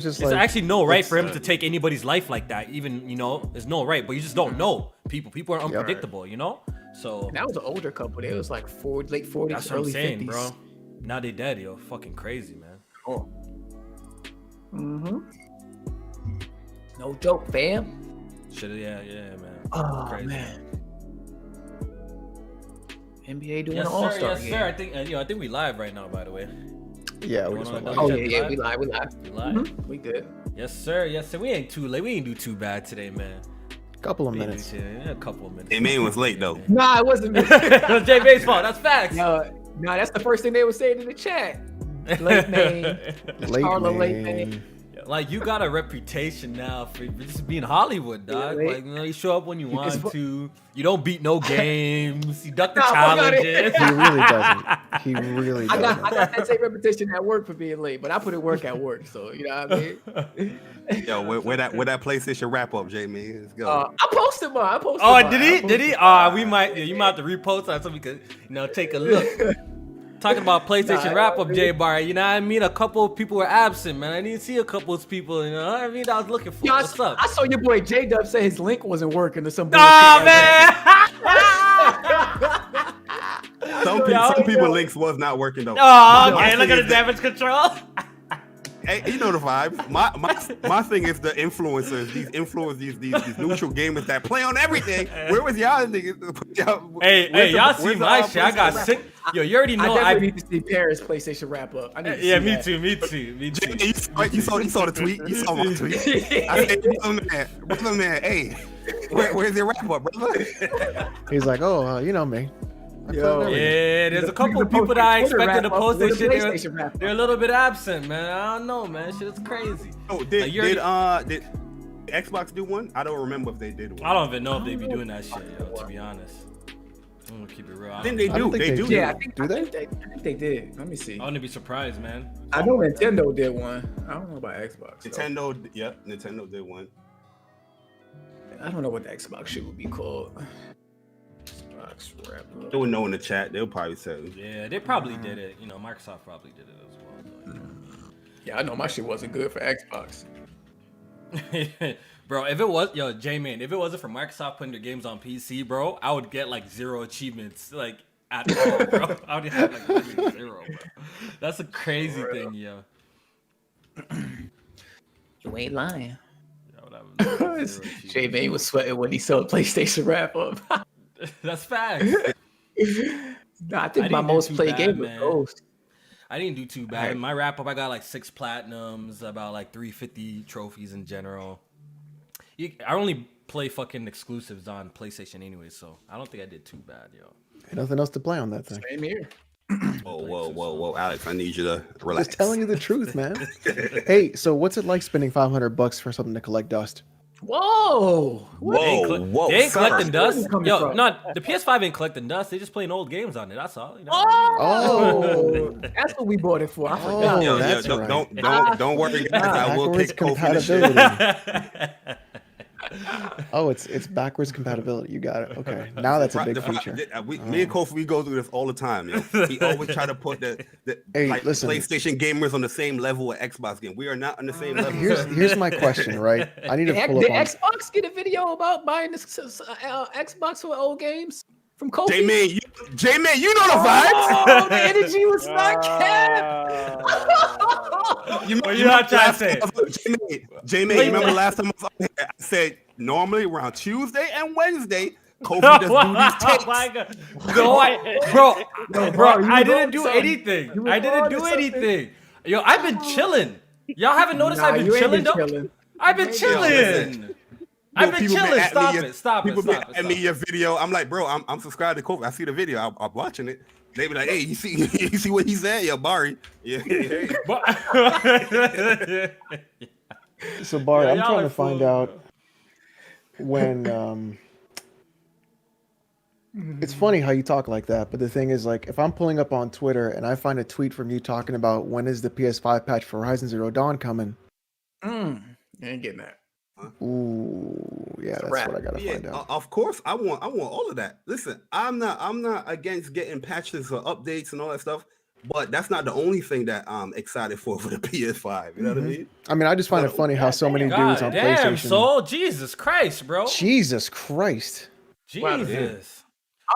just There's like, actually no right for him to take anybody's life like that. Even, there's no right, but you just don't know people. People are unpredictable, So And that was an older couple. They was like late 40s, that's what I'm early saying, 50s. bro. Now they dead, yo. Fucking crazy, man. Oh. No joke, fam. Shit, yeah, man. Oh, Crazy. man. NBA doing Yes, an All-Star yes, game. sir. I think we live right now, by the way. yeah, we Going just on went with live. Oh, that? yeah, We we live. We live. We good. Yes, sir. Yes, sir. We ain't too late. We ain't do too bad today, man. Couple of We ain't minutes. do too- a couple of minutes. Hey, man was late though. Nah, it wasn't me. It was Jay Bay's fault. That's facts. No, that's the first thing they were saying in the chat. Late name. Late Carla late name. name. Like, you got a reputation now for just being Hollywood, dog. Yeah, Like, you show up when you want It's- to. You don't beat no games. You duck the Nah, fuck out of here. challenges. He really doesn't. He really I doesn't. got that same reputation at work for being late, but I put in work at work, so you know what I mean. Yo, where that PlayStation wrap up, Jamie? Let's go. I posted mine. Oh, did he? Did he? You might have to repost that so we could, take a look. Talking about PlayStation wrap-up, J-Bar, you know what I mean? A couple of people were absent, man. I didn't see a couple of people, you know what I mean? I was looking for. Yo, What's up? I saw your boy J-Dub say his link wasn't working or something. Oh, man! Some people links was not working though. Oh, okay. Look at the damage control. Hey, you know the vibes. My thing is the influencers, these neutral gamers that play on everything. Where was y'all niggas? Hey, y'all see my shit? I got sick. Yo, you already know. I definitely need to see Paris PlayStation wrap up. I need to Yeah, see me that. too. You saw the tweet. You saw my tweet. I said, brother man, hey, where's your wrap up, brother? He's like, oh, you know me. I Yo. put everything. Yeah, there's a The couple of Twitter people that I wrap-up, expected to post this or the shit. PlayStation wrap-up. They're a little bit absent, man. I don't know, man. Shit is crazy. Oh, Like, you did Xbox do one? I don't remember if they did one. I don't even know if they be doing that shit, yo, to be honest. I'm gonna keep it real. I think they I don't do. think They they do. do. Yeah, Do they? I think they did. Let me see. I wouldn't be surprised, man. I know Nintendo did one. I don't know about Xbox. though. Nintendo did one. I don't know what the Xbox shit would be called. Xbox wrap up. They would know in the chat. They'll probably say. Yeah, they probably did it. Microsoft probably did it as well. Yeah, I know my shit wasn't good for Xbox. Bro, if it was, J-Man, if it wasn't for Microsoft putting their games on PC, bro, I would get like 0 achievements, like at all, bro. I would have like literally 0, bro. That's a crazy thing, yo. You ain't lying. I would have like 0 J achievements. May was sweating when he saw PlayStation wrap up. That's facts. Nah, I think I my didn't do most too played bad, game was man. Ghost. I didn't do too bad. My wrap up, I got like 6 platinums, about like 350 trophies in general. I only play fucking exclusives on PlayStation anyway, so I don't think I did too bad, yo. Nothing else to play on that thing. Same here. Whoa, Alex, I need you to relax. Just telling you the truth, man. Hey, so what's it like spending $500 for something to collect dust? Whoa! They ain't sir. collecting dust. coming Yo, from? not the PS5 ain't collecting dust. They just playing old games on it. That's all. Oh, that's what we bought it for. I forgot. Oh, that's don't, right. don't worry, guys. I will Backwards kick Kofi in the shit. compatibility. Oh, it's backwards compatibility. You got it. Okay, now that's a big feature. Me and Kofi, we go through this all the time. Yo. He always try to put the Hey, like listen. PlayStation gamers on the same level with Xbox game. We are not on the same level. Here's my question, right? I need to pull Did up on. Xbox get a video about buying this Xbox for old games from Kofi? J-Man, you know the vibes. Oh, the energy was not kept. What you not trying to say? J-Man, you remember last time I was on here? I said normally around Tuesday and Wednesday, Kofi does do these takes. Oh my god. No, bro, I didn't do anything. I didn't do anything. Yo, I've been chilling. Y'all haven't noticed I've been chilling though? I've been chilling. I've been chilling. Stop it. People send me your video. I'm like, bro, I'm subscribed to Kofi. I see the video. I'm watching it. They be like, hey, you see what he said? Yeah, Barry. Yeah. So Barry, Yeah, I'm y'all trying are to find fools, out when. It's funny how you talk like that, but the thing is, like, if I'm pulling up on Twitter and I find a tweet from you talking about when is the PS5 patch for Horizon Zero Dawn coming? You ain't getting that. Ooh, yeah, that's wrap. what I gotta find out. Of course, I want all of that. Listen, I'm not against getting patches or updates and all that stuff, But that's not the only thing that I'm excited for the PS5. You know what I mean? I mean, I just find it funny how so many dudes on damn, PlayStation. Soul, Jesus Christ, bro. Jesus Christ. Jesus.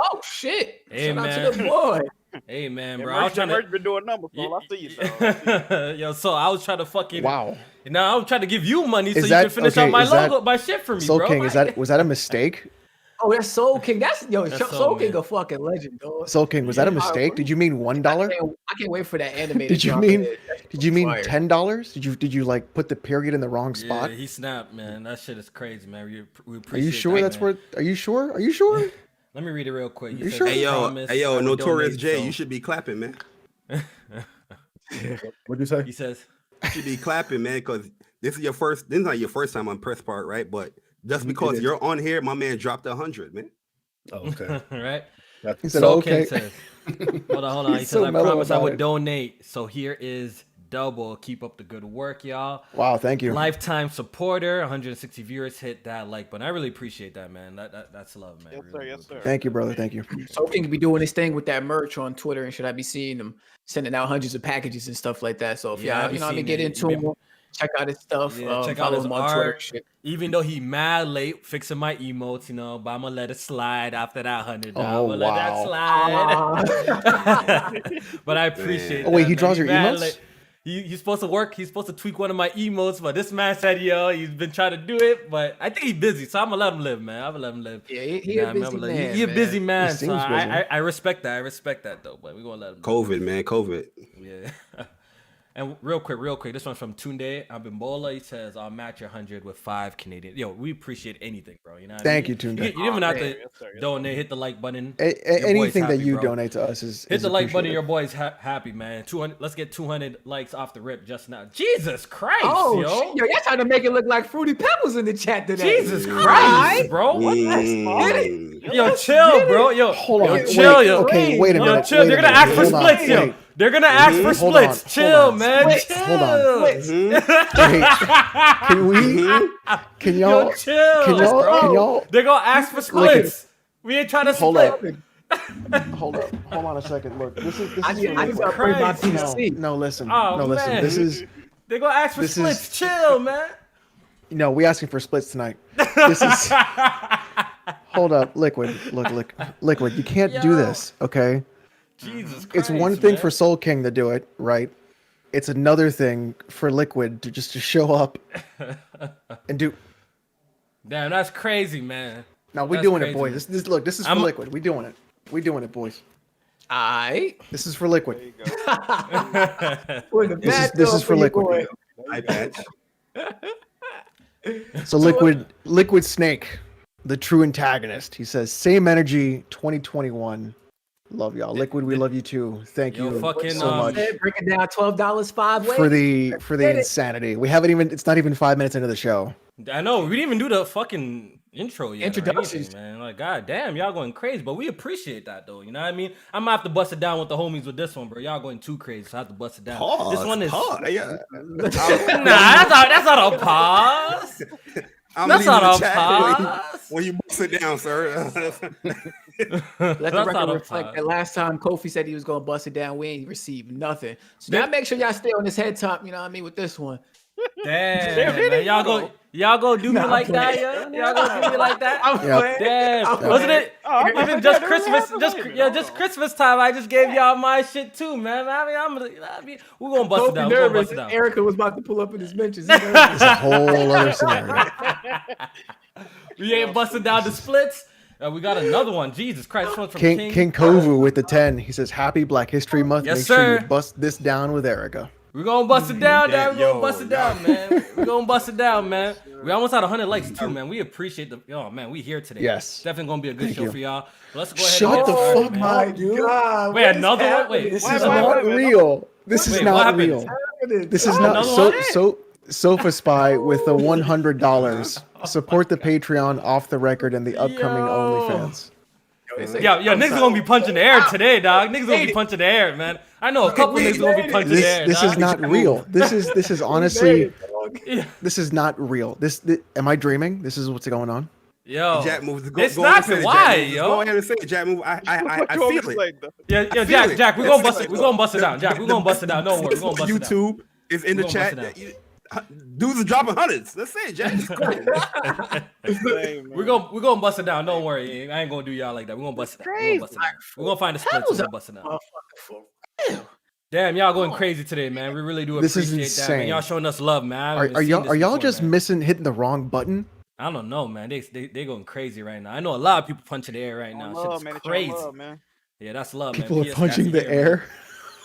Oh shit! Hey, Shout man. out to the boy. Hey man, bro. Yeah, I was trying to been doing numbers, bro. I see you, dog. Yo, so I was trying to fucking Wow. Now I'm trying to give you money so Is you that- can finish okay, out my is that- logo, my shit for me, Soul bro. King, was that a mistake? Oh, that's Soul King. That's That's Soul King man. a fucking legend, dog. Soul King, was that a mistake? Did you mean $1? I can't wait for that animated. Did you drop mean of it. That's did you mean fire. $10? Did you like put the period in the wrong spot? Yeah, he snapped, man. That shit is crazy, man. We Are appreciate you sure that, that's man. where? Are you sure? Are you sure? Let me read it real quick. You sure? Hey yo, Promise I would Notorious donate, Jay, so- you should be clapping, man. What'd you say? He says, You should be clapping, man, because this is your first. This is not your first time on Press Part, right? But just because you're on here, my man dropped 100, man. Oh, okay. right? He said, Soul okay. King says, hold on. He He's says, so I mellow promise I about would it. donate. So here is double. Keep up the good work, y'all. Wow, thank you. Lifetime supporter, 160 viewers. Hit that like button. I really appreciate that, man. That's love, man. Yes, sir. Yes, sir. Thank you, brother. Thank you. Soul King could be doing his thing with that merch on Twitter, and should I be seeing him sending out hundreds of packages and stuff like that? So if Yeah, y'all, I've you know, what I mean, seen get it. into him, check out his stuff. Yeah, check out follow his him on Twitter. art. And shit. Even though he mad late fixing my emotes, you know, but I'm gonna let it slide after that $100. Oh, I'm gonna let that slide. But I appreciate Oh, wait, that, he man. draws your mad emotes? late. He's supposed to work. He's supposed to tweak one of my emotes, but this man said, yo, he's been trying to do it, but I think he's busy, so I'm gonna let him live, man. I'm gonna let him live. Yeah, he You know a what I mean? busy I'm gonna let- man. He a busy man, He so seems busy. I respect that. I respect that though, but we're gonna let him. COVID, man, COVID. Yeah. And real quick, this one's from Tunde Abimbola. He says, I'll match your 100 with 5 Canadian. Yo, we appreciate anything, bro. You know what Thank I mean? you, Tunde. You don't even have to Yes, sir. Yes, donate, hit the like button. A- Your boy's anything that happy, you bro. donate to us is Hit the like button, your appreciated. boy's happy, man. 200. Let's get 200 likes off the rip just now. Jesus Christ, Oh, yo. shit. Yo, y'all trying to make it look like Fruity Pebbles in the chat today. Jesus Christ, bro. Mm. Yo, chill, bro. Yo, Hold on. yo, chill, wait, yo. okay, wait a Yo, minute. chill. wait They're a gonna minute, ask for hold on, splits, yo. wait. They're gonna ask for Hold splits. on, Chill, hold on. man. Splits. Chill. Hold on. Wait. Can we? Can y'all? Yo, chill, Can y'all? bro. Can y'all? They're gonna ask for splits. We ain't trying to Hold split. up. Hold up. Hold on a second. Look, this is I for just Liquid. gotta bring my Christ. PC. No, listen. Oh, no, listen. man. This is They're gonna ask for This splits. is- Chill, man. no. We asking for splits tonight. This is. Hold up, Liquid. Look, Liquid. You can't do Yo. this, okay? Jesus Christ. It's one thing man. for Soul King to do it, right? It's another thing for Liquid to just to show up and do. Damn, that's crazy, man. No, we That's doing crazy. it, boys. This look. This is for I'm- Liquid. We doing it. We doing it, boys. Aight. This is for Liquid. There you go. We're the This is- bad this dog is for your Liquid. boy. I bet. So Liquid Snake, the true antagonist. He says, "Same energy, 2021. Love y'all, Liquid. We love you too. Thank Yo, you fucking, so much Break it down, $12 5 ways. for the Get it. insanity. We haven't even. It's not even 5 minutes into the show. I know we didn't even do the fucking intro yet. Introductions. Or anything, man. Like, god damn, y'all going crazy, but we appreciate that though. You know what I mean? I'm gonna have to bust it down with the homies with this one, bro. Y'all going too crazy, so I have to bust it down. Pause. This one is Pause. Yeah. nah. That's not a pause. I'm That's leaving not the a chat pause. when you bust it down, sir. Let the That's not record a reflect pause. that last time Kofi said he was gonna bust it down, we ain't received nothing. So They- now make sure y'all stay on this head top, you know what I mean, with this one. Damn, man. Y'all go do me Nah, like I'm that, playing. yo? Y'all go do me like that? I'm Yep. playing. Damn, I'm wasn't playing. it? I'm Even playing. just Don't Christmas, have to just wait, yeah, hold just on. Christmas time. I just gave y'all my shit too, man. I mean, we're gonna bust it Kofi down. We're gonna nervous. bust it down. Erica was about to pull up in his mentions. It's a whole other scenario. We ain't busting down the splits. We got another one. Jesus Christ, this one's from King Kovu with the 10. He says, "Happy Black History Month. Yes, Make sure sir. you bust this down with Erica." We're gonna bust it down, Yeah, man. We're gonna yo, bust it down, man. We're gonna bust it down, man. We almost had 100 likes too, man. We appreciate the. Oh man, we here today. Yes. Definitely gonna be a good Thank show you. for y'all. But let's go ahead. Shut and the get started, fuck man. up, dude. God, Wait, what is another one? happening? Wait, This Wait, is wait, not wait, wait. real. This is Wait, what not happened? real. This is not Another so Sofa Spy with the $100. Support the Patreon off the record and the upcoming Yo. OnlyFans. Yo, niggas gonna be punching the air today, dog. Niggas gonna be punching the air, man. I know a couple niggas gonna be punching the air. This dog. is not real. This is honestly Yeah. this is not real. This am I dreaming? This is what's going on. Yo, Jack moves. it's not why, yo. Go ahead and say it, Jack move. I feel it. Yeah, Jack, we're gonna bust it. We're gonna bust it down. Jack, we're gonna bust it down. Don't worry, we're gonna bust it down. YouTube is in the chat. Dudes are dropping hundreds. Let's say it, Jack. We're gonna bust it down. Don't worry. I ain't gonna do y'all like that. We're gonna bust it down. We're gonna find a split. We're gonna bust it down. Damn, y'all going crazy today, man. We really do appreciate that, man. Y'all showing us love, man. Are y'all just hitting the wrong button? I don't know, man. They going crazy right now. I know a lot of people punching the air right now. Shit's crazy. Yeah, that's love, people man. People are punching the air.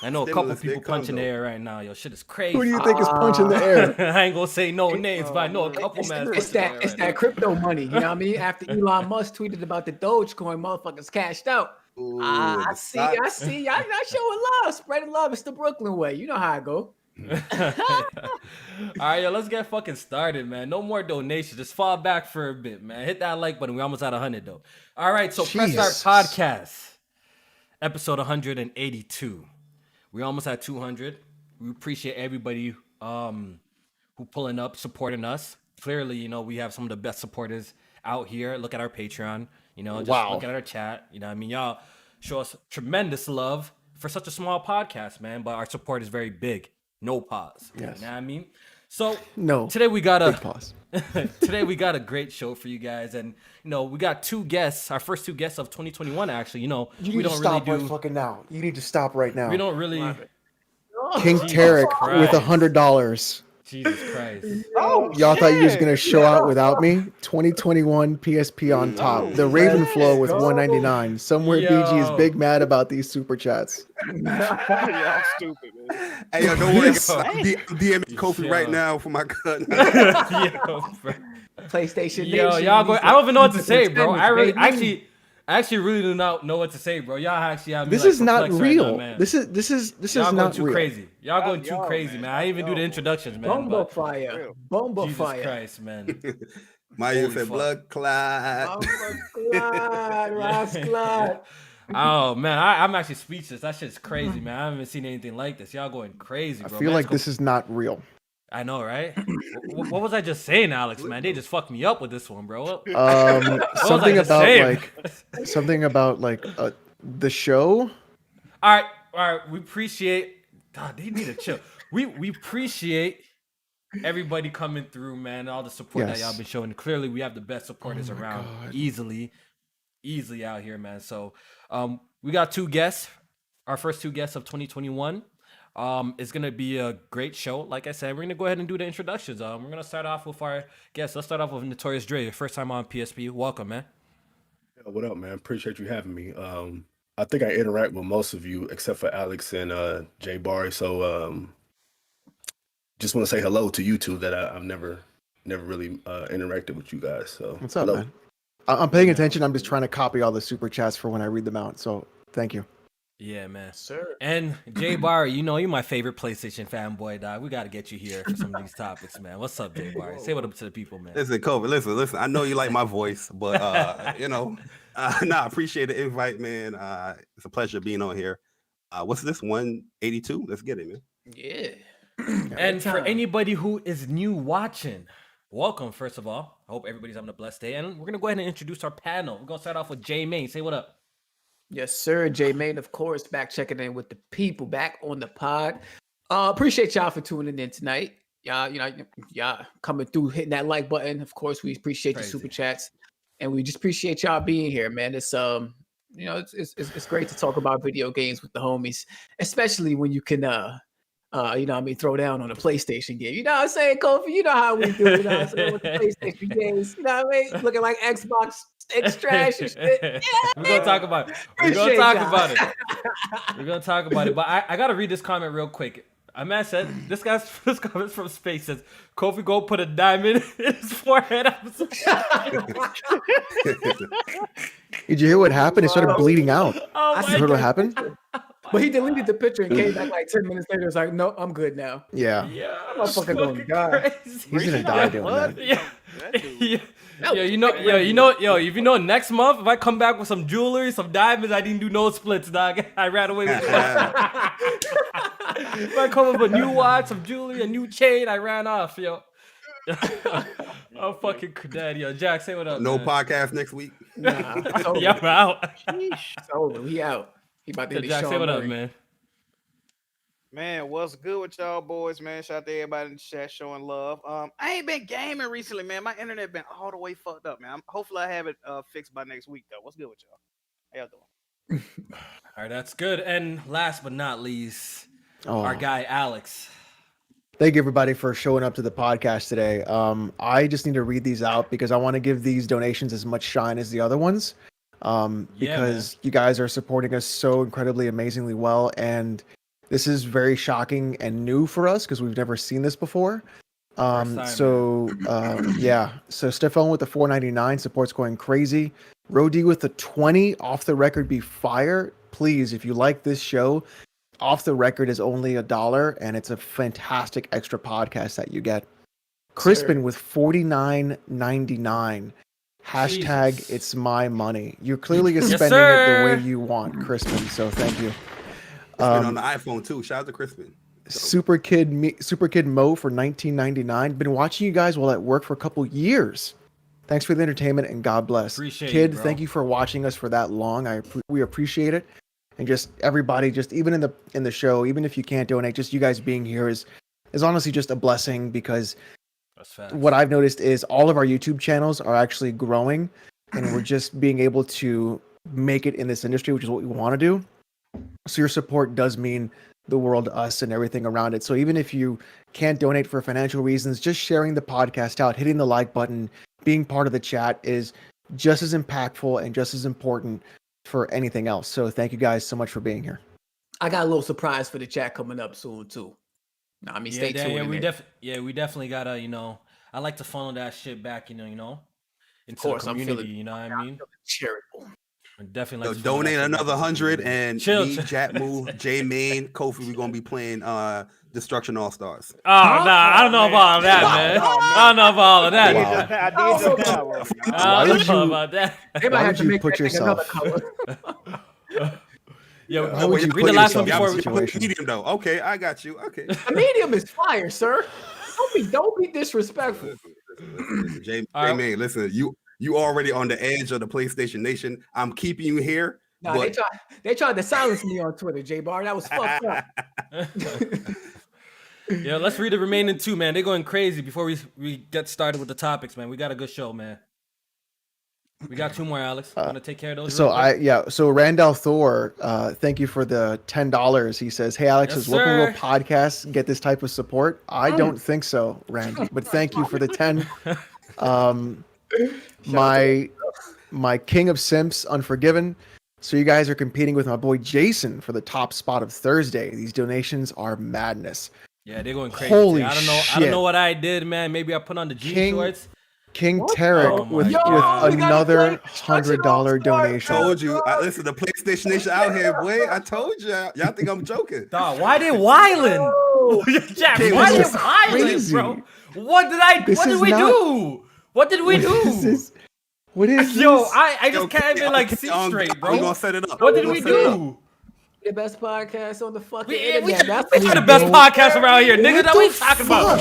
I know a couple people punching the air right now. Yo, shit is crazy. Who do you think is punching the air? I ain't gonna say no names, but I know a couple, man. It's that crypto money. You know what I mean? After Elon Musk tweeted about the Dogecoin, motherfuckers cashed out. Ooh, I see. Y'all not showing love, spreading love. It's the Brooklyn way. You know how I go. All right, yo, let's get fucking started, man. No more donations. Just fall back for a bit, man. Hit that like button. We almost at 100 though. All right, so Press Start Podcast, episode 182. We almost at 200. We appreciate everybody who pulling up, supporting us. Clearly, you know, we have some of the best supporters out here. Look at our Patreon. You know, just look at our chat. You know what I mean? Y'all show us tremendous love for such a small podcast, man. But our support is very big. No pause. Yes. You know what I mean? So today we got big pause. Today we got a great show for you guys, and you know we got two guests, our first two guests of 2021. Actually, you know we don't really do. Fucking now. You need to stop right now. We don't really. King Tarek with $100. Jesus Christ. Y'all thought you was gonna show out without me? 2021 PSP on top. The Raven Flow with $199. Somewhere BG is big mad about these super chats. Y'all stupid, man. Hey, yo, don't worry. DM Kofi right now for my cut. PlayStation. Yo, y'all go. I don't even know what to say, bro. I actually really do not know what to say, bro. Y'all actually have me. This is not real. Right now, this is y'all not too real. Crazy. Y'all going too crazy, man. I didn't even do the introductions, man. Bomba fire. Bomba Jesus fire. Christ, man. Maya said blood clot. Oh man, I'm actually speechless. That shit's crazy, man. I haven't seen anything like this. Y'all going crazy, bro. I feel like this is not real. I know, right? What was I just saying, Alex? Man, they just fucked me up with this one, bro. Something about the show. All right. We appreciate. God, they need to chill. We appreciate everybody coming through, man. All the support that y'all been showing. Clearly, we have the best supporters around. God. Easily out here, man. So, we got two guests. Our first two guests of 2021. It's gonna be a great show. Like I said, we're gonna go ahead and do the introductions. We're gonna start off with our guests. Let's start off with Notorious Dre. Your first time on PSP. Welcome, man. Yeah, what up, man? Appreciate you having me. I think I interact with most of you except for Alex and Jay Barry. So just want to say hello to you two that I've never really interacted with you guys. So what's up, man? I'm paying attention. I'm just trying to copy all the super chats for when I read them out. So thank you. Yeah, man. Sir. And Jay Barry, you know you're my favorite PlayStation fanboy, dog. We got to get you here for some of these topics, man. What's up, Jay Barry? Say what up to the people, man. Listen, Kofi, listen. I know you like my voice, but you know, I appreciate the invite, man. It's a pleasure being on here. What's this, 182? Let's get it, man. Yeah. And for anybody who is new watching, welcome, first of all. I hope everybody's having a blessed day. And we're going to go ahead and introduce our panel. We're going to start off with Jay Main. Say what up. Yes, sir. Jay Main, of course, back checking in with the people, back on the pod. Appreciate y'all for tuning in tonight. Y'all coming through, hitting that like button. Of course, we appreciate the super chats, and we just appreciate y'all being here, man. It's it's great to talk about video games with the homies, especially when you can throw down on a PlayStation game. You know what I'm saying, Kofi? You know how we do, you know what I'm saying, with the PlayStation games. You know what I mean? Looking like Xbox X trash and shit. Yeah, we're gonna talk about it. We're gonna talk about it. But I gotta read this comment real quick. A man said, this comment's from Space, says, Kofi go put a diamond in his forehead. Did you hear what happened? It started bleeding out. Oh, you heard what happened? But he deleted the picture and came back like 10 minutes later. It's like, no, I'm good now. Yeah. I'm fucking gonna die. He's gonna die doing that. Yeah. If you know, next month if I come back with some jewelry, some diamonds, I didn't do no splits, dog. I ran away with it. If I come with a new watch, some jewelry, a new chain, I ran off, yo. I'm fucking dead. Yo, Jack, say what up. No man. podcast next week. Nah, Yeah, I'm out. it's over. He out. He about to Yo, hit Jack, Sean say what up, Murray. man. Man, what's good with y'all boys, man? Shout out to everybody in the chat showing love. I ain't been gaming recently, man. My internet been all the way fucked up, man. Hopefully I have it fixed by next week, though. What's good with y'all? How y'all doing? All right, that's good. And last but not least, our guy Alex. Thank you, everybody, for showing up to the podcast today. I just need to read these out because I want to give these donations as much shine as the other ones, because you guys are supporting us so incredibly, amazingly well. And this is very shocking and new for us because we've never seen this before. Time, So Stefan with the $4.99 support's going crazy. Rody with the 20 off the record be fire. Please, if you like this show, off the record is only $1 and it's a fantastic extra podcast that you get. Crispin with $49.99. Hashtag Jesus. it's my money. You're clearly spending it the sir. way you want, Crispin. So thank you. Crispin on the iPhone too. Shout out to Crispin. Super Kid Mo for $19.99. Been watching you guys while at work for a couple years. Thanks for the entertainment and God bless. Appreciate Kid, you, bro. thank you for watching us for that long. We appreciate it. And just everybody, just even in the show, even if you can't donate, just you guys being here is honestly just a blessing, because That's facts. what I've noticed is all of our YouTube channels are actually growing, and we're just being able to make it in this industry, which is what we want to do. So your support does mean the world to us and everything around it. So even if you can't donate for financial reasons, just sharing the podcast out, hitting the like button, being part of the chat is just as impactful and just as important for anything else. So thank you guys so much for being here. I got a little surprise for the chat coming up soon too. No, I mean, stay tuned. We definitely gotta, I like to funnel that shit back, into course, the I'm community. feeling- You know what I mean? charitable. I definitely Yo, like to funnel donate that shit another back into the 100 community. and Chill. me, Jatmu, J Main, Kofi, we're gonna be playing Destruction All-Stars. Oh, nah, I don't know about all of that, man. I don't know about all of that. I man. did just now, bro. I don't would know you- about that. They might Why have would to you make put that thing another yourself- color. Yo, How would you read put the last one yourself before in we. a situation? Medium though. Okay, I got you. Okay. The medium is fire, sir. Don't be disrespectful. Listen, J All right. Main, listen, you already on the edge of the PlayStation Nation. I'm keeping you here. Nah, but they tried to silence me on Twitter, J Bar. That was fucked up. Yeah, let's read the remaining two, man. They're going crazy before we get started with the topics, man. We got a good show, man. We got two more, Alex. Want to take care of those? So real quick? So Randall Thor, thank you for the $10. He says, "Hey Alex, Yes, does Welcome Real sir. Podcast get this type of support?" I don't think so, Randy, but thank you for the 10. My King of Simps, Unforgiven. So you guys are competing with my boy Jason for the top spot of Thursday. These donations are madness. Yeah, they're going crazy. Holy I don't know shit. what I did, man. Maybe I put on the jean King- shorts. King What? Tarek Oh my with God. Yo, we gotta another play Destruction $100 All-Stars, donation. told you. Listen, the PlayStation Nation out here, boy. I told you. Y'all think I'm joking. Dog, why did Wyland? Jack, King, why this did is Wyland, crazy. bro? What did we do? What did we do? What is Yo, this? I just can't even Okay, see straight, I'm bro. gonna set it up. What did I'm we gonna set it up. do? The best podcast on the fucking We internet. That's are the best podcast around here, nigga. That the we talking about.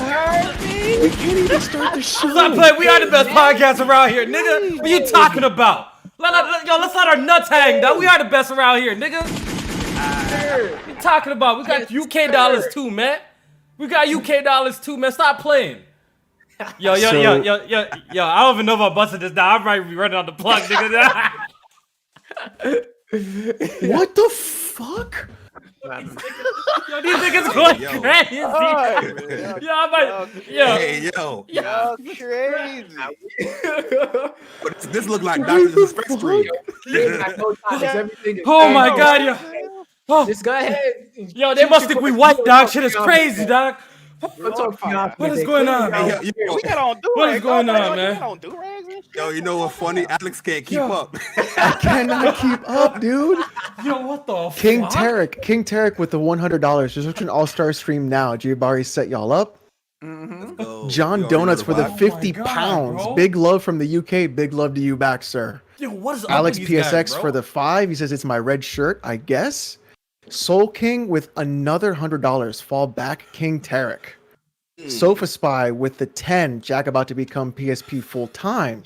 We can't even start the show. Stop playing. We are the best podcast around here, nigga. What you talking about? Let's let our nuts hang, dog. We are the best around here, nigga. What you talking about? We got UK dollars too, man. We got UK dollars too, man. Stop playing. Yo. I don't even know if I'm busting this down. I'm right be running on the plug, nigga. What the fuck? Yo, these niggas going Yo. crazy. Alright, man. Yo, I'm like, yo. Hey, yo. Y'all crazy. But this look like Dr. Disrespect Street. Oh my God, yo. Oh, Just go ahead. yo, they must think we white, dog. Shit is crazy, dog. What is going on? Hey, man? yo, We got on do What is going on, man? We got on do rags and shit. yo, you know what's funny? Alex can't keep up. I cannot keep up, dude. Yo, what the King fuck? Tarek with the $100. Just watch an all-star stream now. Jabari set y'all up. Go. John You already Donuts know for the vibe. 50 God, pounds. bro. Big love from the UK. Big love to you back, sir. Yo, what is up Alex with these PSX guys, for bro? the 5. He says it's my red shirt, I guess. Soul King with another $100. Fall back, King Tarek. Sofa Spy with the 10. Jack about to become PSP full time.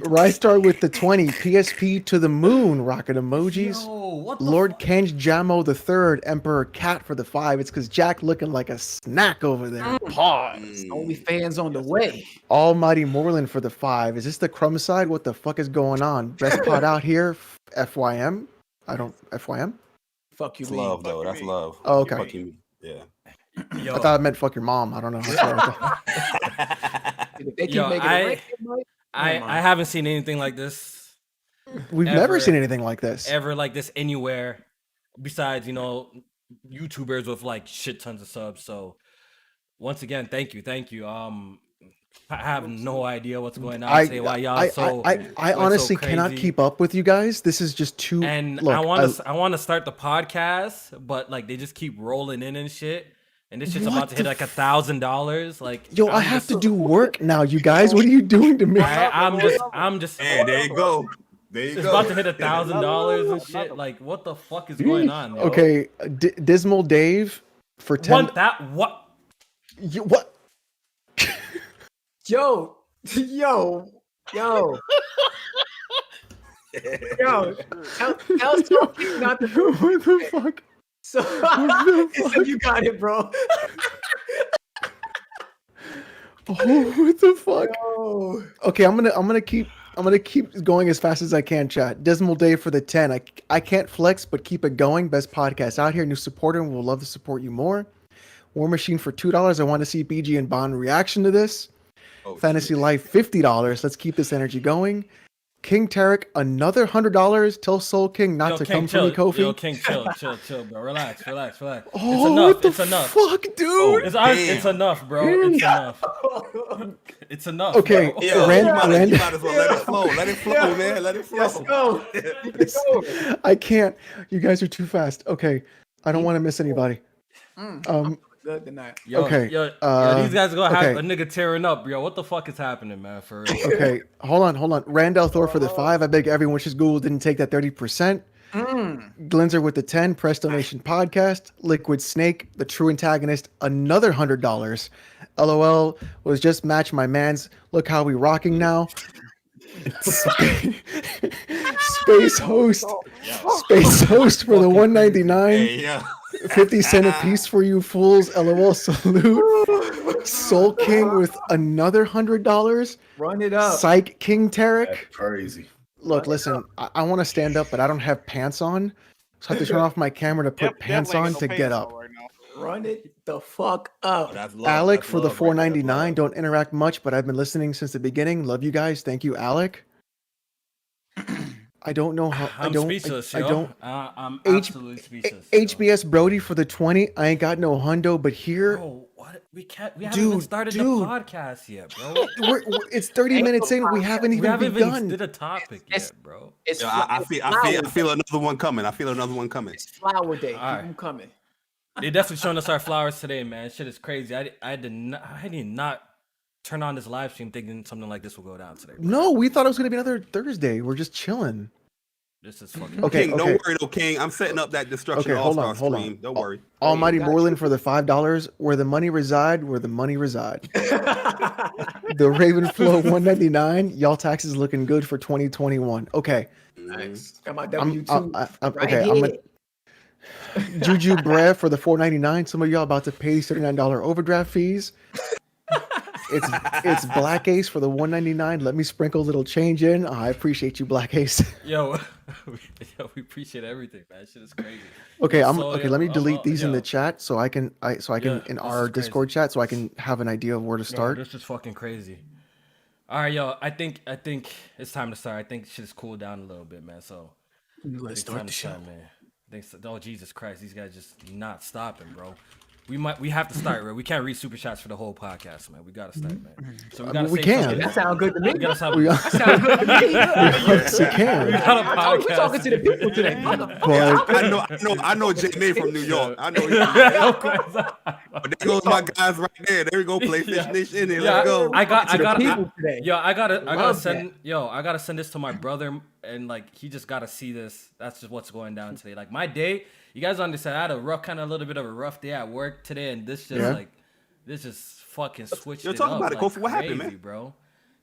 Rystar with the 20. PSP to the moon. Rocket emojis. Yo, what the Lord Kenj Jamo the third. Emperor Cat for the 5. It's because Jack looking like a snack over there. Pause. Only fans on the way. Almighty Moreland for the 5. Is this the crumb side? What the fuck is going on? Best pod out here. FYM. I don't FYM. Fuck you, That's mean. love, though. That's love. Oh, okay. Fucking, yeah. Yo, I thought I meant fuck your mom. I don't know. I'm sorry. If they keep Yo, making it right, Mike, I haven't seen anything like this We've Ever. never seen anything like this. ever like this anywhere besides, YouTubers with like shit tons of subs. So once again, thank you. I have no idea what's going on today. Why y'all I honestly cannot crazy. keep up with you guys. This is just too. And look, I want to start the podcast, but like they just keep rolling in and shit. And this shit's What about to hit the like $1,000. Like, yo, I have to do work now, you guys. What are you doing to me? I'm just. And there you go. There you It's go. about to hit $1,000 and shit. Like, what the fuck is going on? Yo? Okay, Dismal Dave for 10. What? What? yo, yo. Tell Sophie not to do What the fuck? so. the So you got it, bro. Oh, what the fuck? Yo. Okay, I'm gonna keep going as fast as I can, chat. Dismal Dave for the 10. I can't flex, but keep it going. Best podcast out here. New supporter, and we'll love to support you more. War Machine for $2. I want to see BG and Bond reaction to this. Oh, Fantasy shit. Life $50. Let's keep this energy going. King Tarek another $100. Tell Soul King not to come for me, Kofi. Yo, King, chill, bro. Relax. Oh, It's enough. Fuck, dude. It's enough, bro. It's enough. It's enough. Okay, bro. Yeah, Rand- you Rand- might as well let it flow. Let it flow, man. Let it flow. Let's go. Let's go. I can't. You guys are too fast. Okay, I don't want to miss anybody. Good tonight. Yo, Okay, Yo, these guys are gonna have a nigga tearing up, yo. What the fuck is happening, man? For real. Okay, hold on. Randall Thor for the 5. I beg everyone wishes Google didn't take that 30%. Glinzer with the 10. Press Donation Podcast. Liquid Snake, the true antagonist, another $100. LOL was just match my man's. Look how we rocking now. Space host for the 199. Hey, yeah. 50 cent a piece for you fools. LOL salute. Soul King with another $100. Run it up. Psych King Tarek. That's crazy. Look, listen, I want to stand up, but I don't have pants on. So I have to turn off my camera to put pants on to get up. Right now. Run it the fuck up. That's love. Alec That's for the love right there. That's $4.99. love. Don't interact much, but I've been listening since the beginning. Love you guys. Thank you, Alec. I don't know how. I'm speechless, I yo. don't. I'm H- absolutely speechless. yo. HBS Brody for the 20. I ain't got no hundo, but here Bro, what? We haven't even Dude, started the dude. podcast yet, bro. it's 30 minutes in. We haven't We even haven't begun. even did a topic It's- yet, bro. It's Yo, fla- I it's feel flower another one coming. I feel another one coming. It's flower day. All right. Keep 'em coming. They definitely showing us our flowers today, man. Shit is crazy. I did not turn on this live stream thinking something like this will go down today. Bro. No, we thought it was gonna be another Thursday. We're just chilling. This is fucking. Okay, King, don't worry though, King. I'm setting up that destruction Okay, hold on, all-star hold on. stream. Don't worry. Almighty got Moreland for the $5. Where the money reside, where the money reside. The Ravenflow 199. Y'all taxes looking good for 2021. Okay. Nice. Got my I'm W2. okay. I'm a Juju Brev for the $4.99. Some of y'all about to pay $39 overdraft fees. It's Black Ace for the $1.99. Let me sprinkle a little change in. I appreciate you, Black Ace. Yo, we appreciate everything, man. Shit is crazy. Okay, So, let me delete these in yo. the chat so I can Yeah, in this our is crazy. Discord chat so I can have an idea of where to Yo, start. this is fucking crazy. All right, yo. I think it's time to start. I think shit's cooled down a little bit, man. So Let's it's start time the to show. start, man. Oh Jesus Christ, these guys just not stopping, bro. We have to start, bro. We can't read super chats for the whole podcast, man. We gotta start, man. So we gotta we say can. something. That sounds good to me. We gotta stop. We We Sounds good to me. obviously can. got a Oh, we're podcast. talking to the people today. But I know J May from New York. I know. But there goes my guys right there. There we go. PlayStation Nation in there. Yeah, Let's go. I to the gotta people today. I gotta Love send I gotta send this to my brother and like he just got to see this. That's just what's going down today. Like my day, you guys understand. I had a little bit of a rough day at work today, and this just fucking switched. You're it talking up about it, like Kofi. What happened, crazy, man? bro.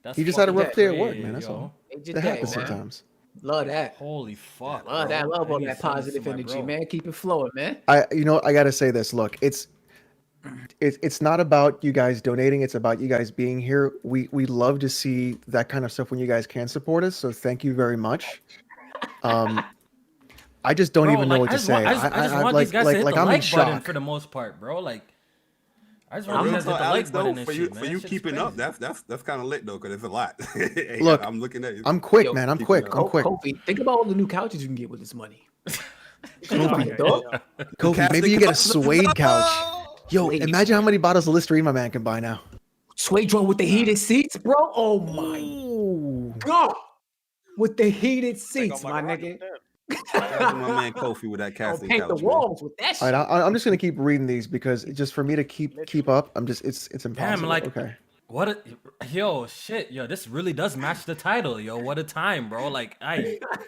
That's He just had a rough day at work, crazy, man. That's yo. all. Major That day, happens man. sometimes. Love that. Holy fuck, Love that. Love all that positive energy, man. Keep it flowing, man. I gotta say this. Look, it's not about you guys donating. It's about you guys being here. We love to see that kind of stuff when you guys can support us. So thank you very much. I just don't even know what to say. I just want these guys to hit the I'm in like button shock for the most part, bro. Like, I just want Real these guys to hit talk, the Alex, like though, button and for shit, you, man. for you That shit's keeping up, crazy. that's kind of lit though, because it's a lot. Hey, Look, I'm looking at you. I'm quick, Yo, man. I'm keep quick. it I'm up. quick. Kofi, think about all the new couches you can get with this money. Kofi, Dog. Kofi, maybe you get a Casting suede couch. Yo, Suede. imagine how many bottles of Listerine my man can buy now. Suede joint with the heated seats, bro. Oh my Ooh. god. With the heated Think seats, I'm my like a nigga. rocket there. Shout out to my man Kofi with that I'll casting paint the couch, man. walls with that All shit. right, I'm just gonna keep reading these because just for me to keep up, it's impossible. Damn, like, okay. what yo, this really does match the title, yo. What a time, bro. Like,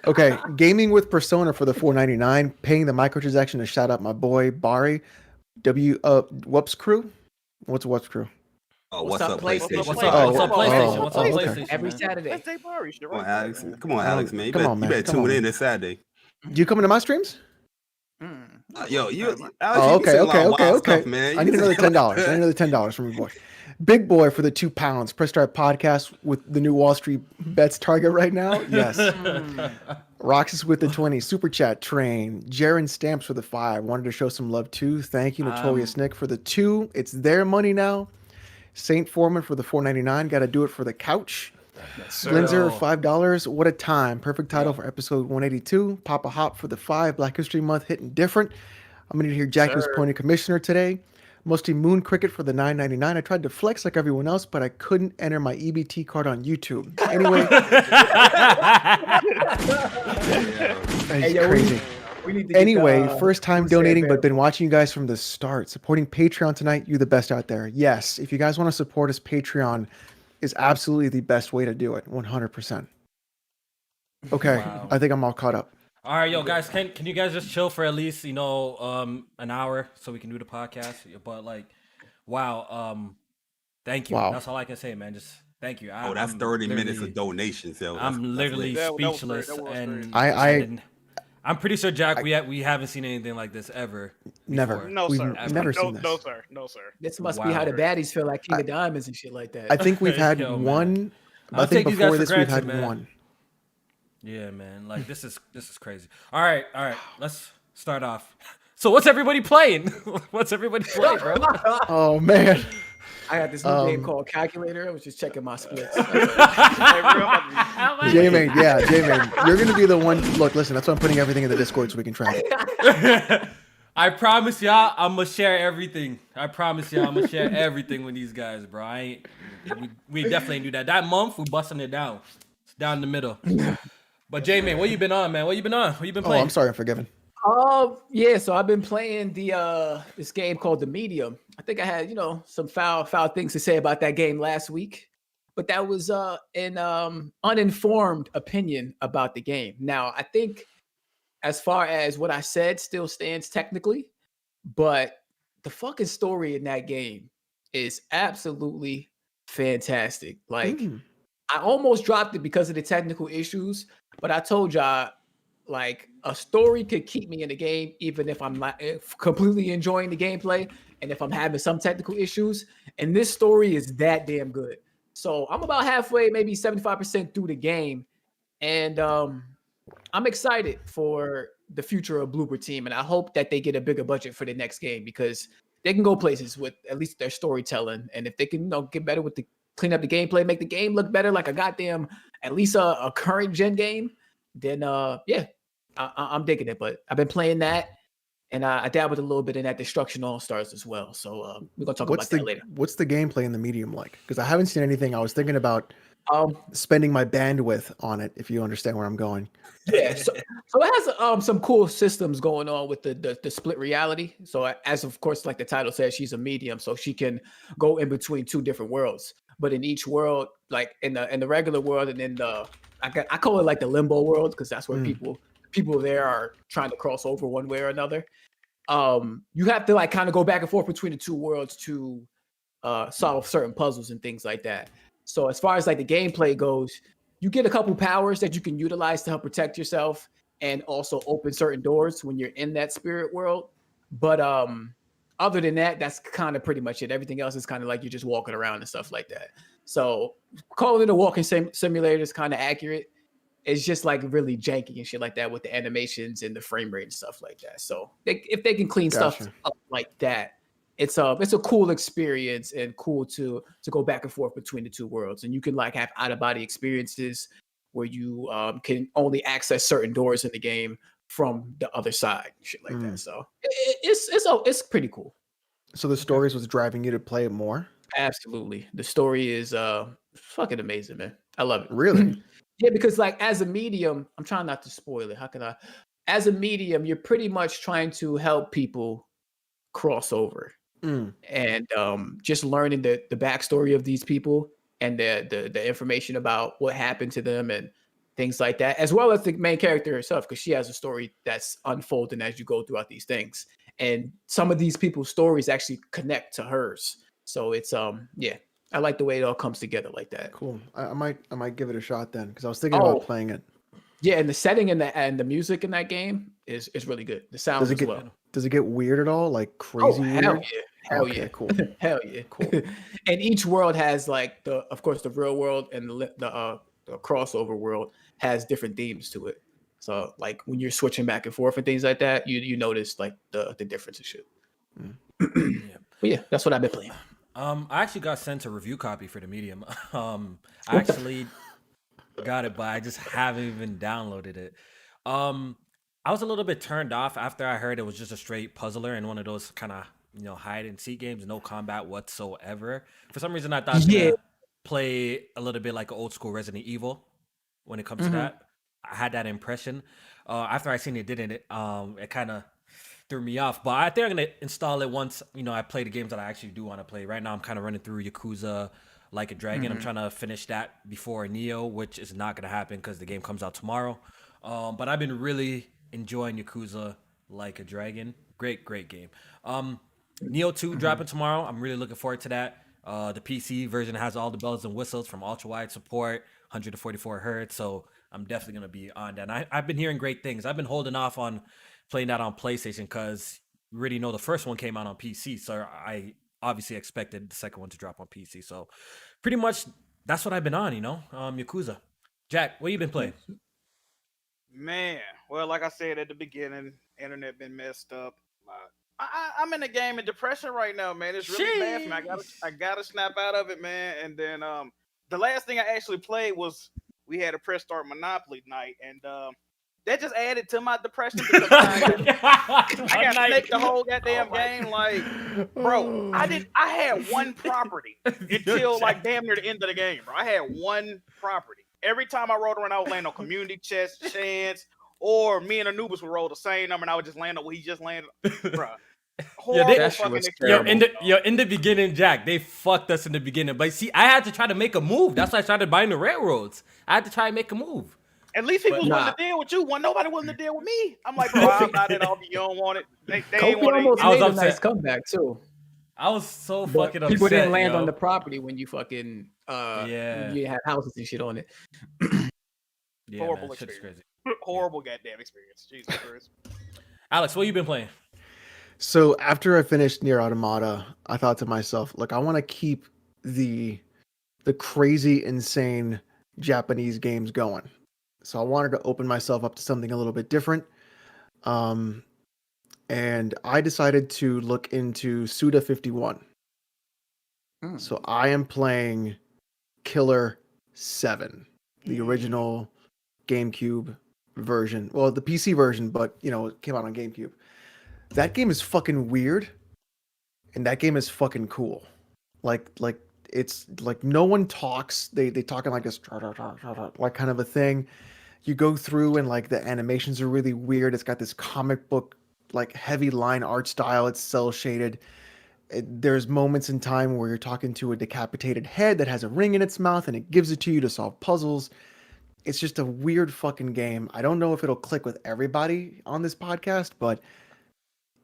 Okay, gaming with Persona for the $4.99, paying the microtransaction to shout out my boy Bari, Whoops Crew. What's Whoops Crew? Oh, What's up, PlayStation? what's Oh, up, oh, PlayStation? oh, What's up, oh, okay. PlayStation? Every man? Saturday. That's Jay Barry shit Come on, right there, Alex. man. Come on, Alex, man. You Come better, on, you man. better Come tune on, in man. this Saturday. Do you coming to my streams? Yo, you, Alex, Oh, you be okay, saying a lot okay, of okay, wild okay. stuff, man. I need another $10. I need another $10 from your boy. Big boy for the £2. Press Start Podcast with the new Wall Street bets target right now. Yes. Roxas with the 20. Super Chat Train. Jaron Stamps for the 5. Wanted to show some love too. Thank you, Notorious Nick for the 2. It's their money now. Saint Foreman for the $4.99. Got to do it for the couch. Linzer $5. What a time. Perfect title for episode 182. Papa Hop for the 5. Black History Month hitting different. I'm gonna hear Jackie was appointed commissioner today. Mostly Moon Cricket for the $9.99. I tried to flex like everyone else, but I couldn't enter my EBT card on YouTube. Anyway, Hey, yo, crazy. we need to get Anyway, the, first time who's that donating, bear? but been watching you guys from the start. Supporting Patreon tonight. You're the best out there. Yes, if you guys want to support us, Patreon is absolutely the best way to do it. 100%. Okay, Wow. I think I'm all caught up. All right, yo, guys, can you guys just chill for at least an hour so we can do the podcast? But like, wow, thank you. Wow. That's all I can say, man. Just thank you. Oh, that's I'm 30 minutes literally- of donations, yo. I'm literally That was speechless, great. That was and great. I'm pretty sure, Jack, we haven't seen anything like this ever. Never. before. No, We've sir. never no, seen this. No, sir. No, sir. This must be how the baddies feel like King of Diamonds and shit like that. I think we've had Yo, man. one. I'll I think take these guys before for this we've had granted, man. one. Yeah, man. Like this is crazy. All right. Let's start off. So what's everybody playing? What's everybody playing, bro? Oh man. I got this new game called Calculator. I was just checking my splits. J-Man, yeah, J-Man. You're going to be the one. Look, listen, that's why I'm putting everything in the Discord so we can track it. I promise y'all, I'm gonna share everything. I promise y'all, I'm gonna share everything with these guys, bro. We definitely do that. That month, we busting it down. It's down the middle. But J-Man, what you been on, man? What you been on? What you been Oh, playing? I'm sorry, I'm forgiven. Yeah, so I've been playing this game called The Medium. I think I had, some foul things to say about that game last week, but that was an uninformed opinion about the game. Now, I think as far as what I said still stands technically, but the fucking story in that game is absolutely fantastic. Like, I almost dropped it because of the technical issues, but I told y'all, like, a story could keep me in the game even if I'm not completely enjoying the gameplay and if I'm having some technical issues. And this story is that damn good. So I'm about halfway, maybe 75% through the game, and I'm excited for the future of Bloober Team, and I hope that they get a bigger budget for the next game because they can go places with at least their storytelling, and if they can, get better with clean up the gameplay, make the game look better, like a goddamn at least a current gen game, then yeah, I'm digging it. But I've been playing that, and I dabbled a little bit in that Destruction Allstars as well. So we're gonna talk about that later. What's the gameplay in the Medium like? Because I haven't seen anything. I was thinking about spending my bandwidth on it, if you understand where I'm going. Yeah, so it has some cool systems going on with the split reality. So as of course, like the title says, she's a medium, so she can go in between two different worlds. But in each world, like in the regular world and in the I call it like the limbo world because that's where Mm. people there are trying to cross over one way or another. You have to like kind of go back and forth between the two worlds to solve certain puzzles and things like that. So as far as like the gameplay goes, you get a couple powers that you can utilize to help protect yourself and also open certain doors when you're in that spirit world. But other than that, that's kind of pretty much it. Everything else is kind of like you're just walking around and stuff like that. So calling it a walking simulator is kind of accurate. It's just like really janky and shit like that with the animations and the frame rate and stuff like that. So if they can clean stuff up like that, it's a cool experience and cool to go back and forth between the two worlds. And you can like have out of body experiences where you can only access certain doors in the game from the other side, shit like that. So it's pretty cool. So the stories was driving you to play it more? Absolutely. The story is fucking amazing, man. I love it. Really? Yeah, because like as a medium, I'm trying not to spoil it. How can I? As a medium, you're pretty much trying to help people cross over. And just learning the backstory of these people and the information about what happened to them and things like that, as well as the main character herself, because she has a story that's unfolding as you go throughout these things. And some of these people's stories actually connect to hers. So it's yeah, I like the way it all comes together like that. Cool. I might give it a shot then, because I was thinking about playing it. Yeah, and the setting and the music in that game is really good. The sound as well. Does it get weird at all? Like crazy weird? Hell yeah. Hell okay, yeah. Cool. Hell yeah. Cool. And each world has like of course the real world and the crossover world has different themes to it. So like when you're switching back and forth and things like that, you notice like the difference and shit. Yeah. But yeah, that's what I've been playing. I actually got sent a review copy for the Medium. I actually got it, but I just haven't even downloaded it. I was a little bit turned off after I heard it was just a straight puzzler and one of those kind of hide and seek games, no combat whatsoever. For some reason, I thought it was gonna play a little bit like an old school Resident Evil when it comes to that. I had that impression. After I seen it didn't, it kind of threw me off. But I think I'm gonna install it once I play the games that I actually do want to play. Right now, I'm kind of running through Yakuza Like a Dragon. I'm trying to finish that before Neo, which is not gonna happen because the game comes out tomorrow. But I've been really enjoying Yakuza Like a Dragon. Great game. Neo 2 dropping tomorrow. I'm really looking forward to that. The PC version has all the bells and whistles from ultra-wide support, 144 hertz. So I'm definitely going to be on that. And I've been hearing great things. I've been holding off on playing that on PlayStation because we already know the first one came out on PC. So I obviously expected the second one to drop on PC. So pretty much that's what I've been on, Yakuza. Jack, what you been playing? Man, well, like I said at the beginning, internet been messed up. I'm in a game of depression right now, man. It's really bad for me. I gotta snap out of it, man. And then the last thing I actually played was we had a Press Start Monopoly night, and that just added to my depression because I got snaked the whole goddamn game. Like, bro, I had one property until like damn near the end of the game, bro. I had one property. Every time I rolled around, I would land on community chance, or me and Anubis would roll the same number, and I would just land on what he just landed, bro. In the beginning, Jack, they fucked us in the beginning. But see, I had to try to make a move. That's why I started buying the railroads. I had to try and make a move. At least people was willing to deal with you. Nobody willing to deal with me. I'm like, bro, I'm not at all. You don't want it. They ain't want it. I was upset. A nice comeback too. I was so fucking upset. People didn't land on the property when you fucking you have houses and shit on it. Horrible experience. Horrible goddamn experience. Jesus Christ. Alex, what you been playing? So after I finished Nier Automata, I thought to myself, look, I want to keep the crazy, insane Japanese games going. So I wanted to open myself up to something a little bit different. And I decided to look into Suda 51. So I am playing Killer 7, the original GameCube version. Well, the PC version, but it came out on GameCube. That game is fucking weird, and that game is fucking cool. Like it's like no one talks. They talk in like this like kind of a thing. You go through and like the animations are really weird. It's got this comic book like heavy line art style. It's cell shaded. There's moments in time where you're talking to a decapitated head that has a ring in its mouth, and it gives it to you to solve puzzles. it's just a weird fucking game. I don't know if it'll click with everybody on this podcast, but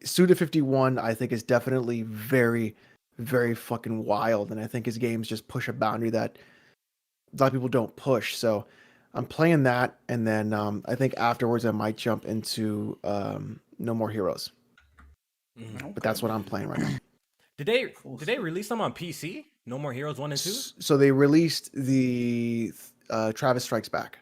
Suda 51, I think, is definitely very, very fucking wild. And I think his games just push a boundary that a lot of people don't push. So I'm playing that. And then I think afterwards I might jump into No More Heroes. But that's what I'm playing right now. Did they release them on PC? No More Heroes 1 and 2? So they released the Travis Strikes Back.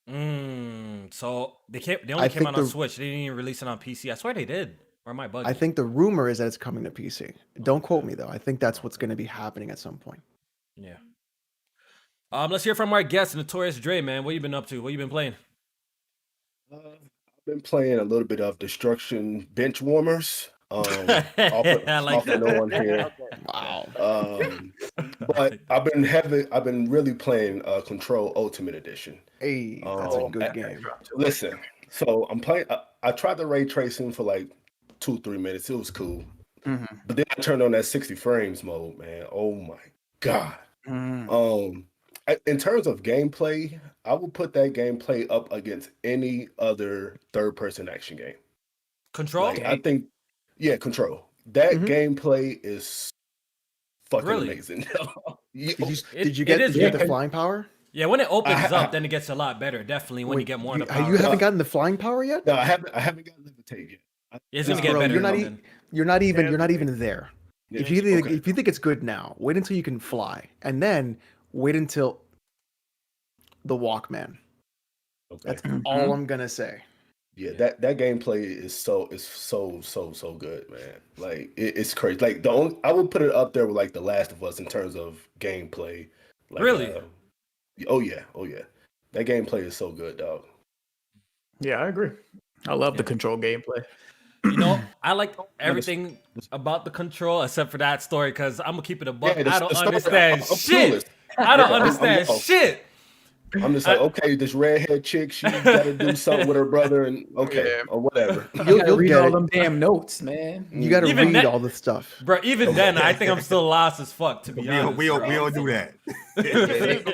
So they only came out on Switch. They didn't even release it on PC. I swear they did. Or am I bugging? I think the rumor is that it's coming to PC. Don't quote me though. I think that's what's going to be happening at some point. Yeah. Let's hear from our guest, Notorious Dre, man. What you been up to? What you been playing? I've been playing a little bit of Destruction Bench Warmers. I like that. No one here. Wow. But I've been really playing Control Ultimate Edition. Hey, that's a good game. Listen, so I'm playing. I tried the ray tracing for like 2-3 minutes. It was cool, but then I turned on that 60 frames mode, man. Oh my god. In terms of gameplay, I will put that gameplay up against any other third-person action game. Control? Like, I think, yeah, Control. That gameplay is fucking amazing. Did you get the flying power? Yeah, when it opens up, then it gets a lot better. Definitely when you get more of the power. You haven't gotten the flying power yet? No, I haven't gotten Levitate yet. It's gonna get better. You're not even there. If you think it's good now, wait until you can fly, and then wait until the Walkman. Okay. That's all I'm gonna say. Yeah, that gameplay is so good, man. Like it's crazy. Like I would put it up there with like The Last of Us in terms of gameplay. Like, really? Oh yeah. That gameplay is so good, dog. Yeah, I agree. I love the Control gameplay. You know, I like everything about the Control except for that story because I'm gonna keep it a buck. I don't understand shit. I don't understand shit. I'm just like, okay, this redhead chick, she got to do something with her brother, and or whatever. You'll read all them damn notes, man. You got to read all the stuff, bro. Even then, I think I'm still lost as fuck. To be honest, we don't do that.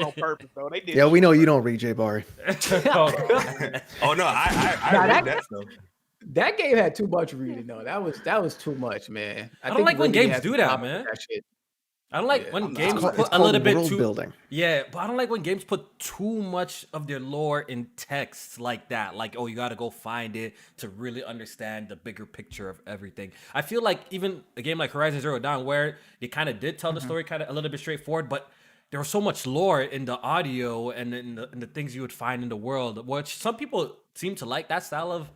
On purpose, though. They did. Yeah, we know you don't read, J Barry. Oh no, I read that stuff. That game had too much reading, though. That was too much, man. I don't like when games do that, man. I don't like when games put a little bit too building. Yeah, but I don't like when games put too much of their lore in text like that. Like, oh, you got to go find it to really understand the bigger picture of everything. I feel like even a game like Horizon Zero Dawn, where they kind of did tell the story kind of a little bit straightforward, but there was so much lore in the audio and in the things you would find in the world, which some people seem to like that style of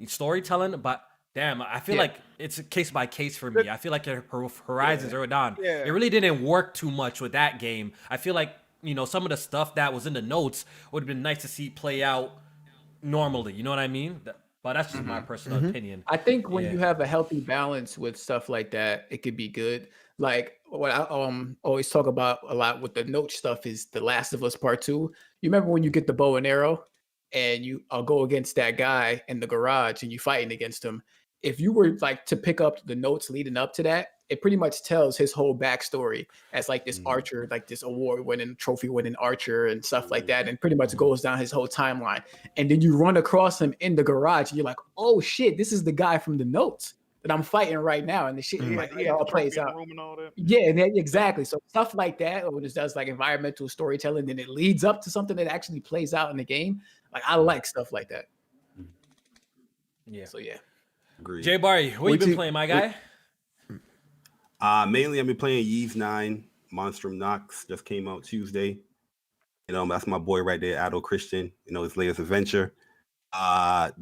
storytelling, but damn, I feel like it's a case by case for me. I feel like Horizon Zero Dawn, it really didn't work too much with that game. I feel like, you know, some of the stuff that was in the notes would have been nice to see play out normally. You know what I mean? But that's just my personal opinion. I think when you have a healthy balance with stuff like that, it could be good. Like what I always talk about a lot with the note stuff is The Last of Us Part 2. You remember when you get the bow and arrow and you go against that guy in the garage and you fighting against him? If you were like to pick up the notes leading up to that, it pretty much tells his whole backstory as like this archer, like this award-winning, trophy-winning archer and stuff like that, and pretty much goes down his whole timeline. And then you run across him in the garage, and you're like, "Oh shit, this is the guy from the notes that I'm fighting right now." And the shit it all plays out. Yeah, exactly. So stuff like that, or it does like environmental storytelling, then it leads up to something that actually plays out in the game. Like I like stuff like that. Yeah. So yeah. Agreed. Jay Barry, what you been playing, my guy? Mainly I've been playing Yeez 9. Monstrum Nox just came out Tuesday. You know, that's my boy right there, Adol Christian. You know, his latest adventure.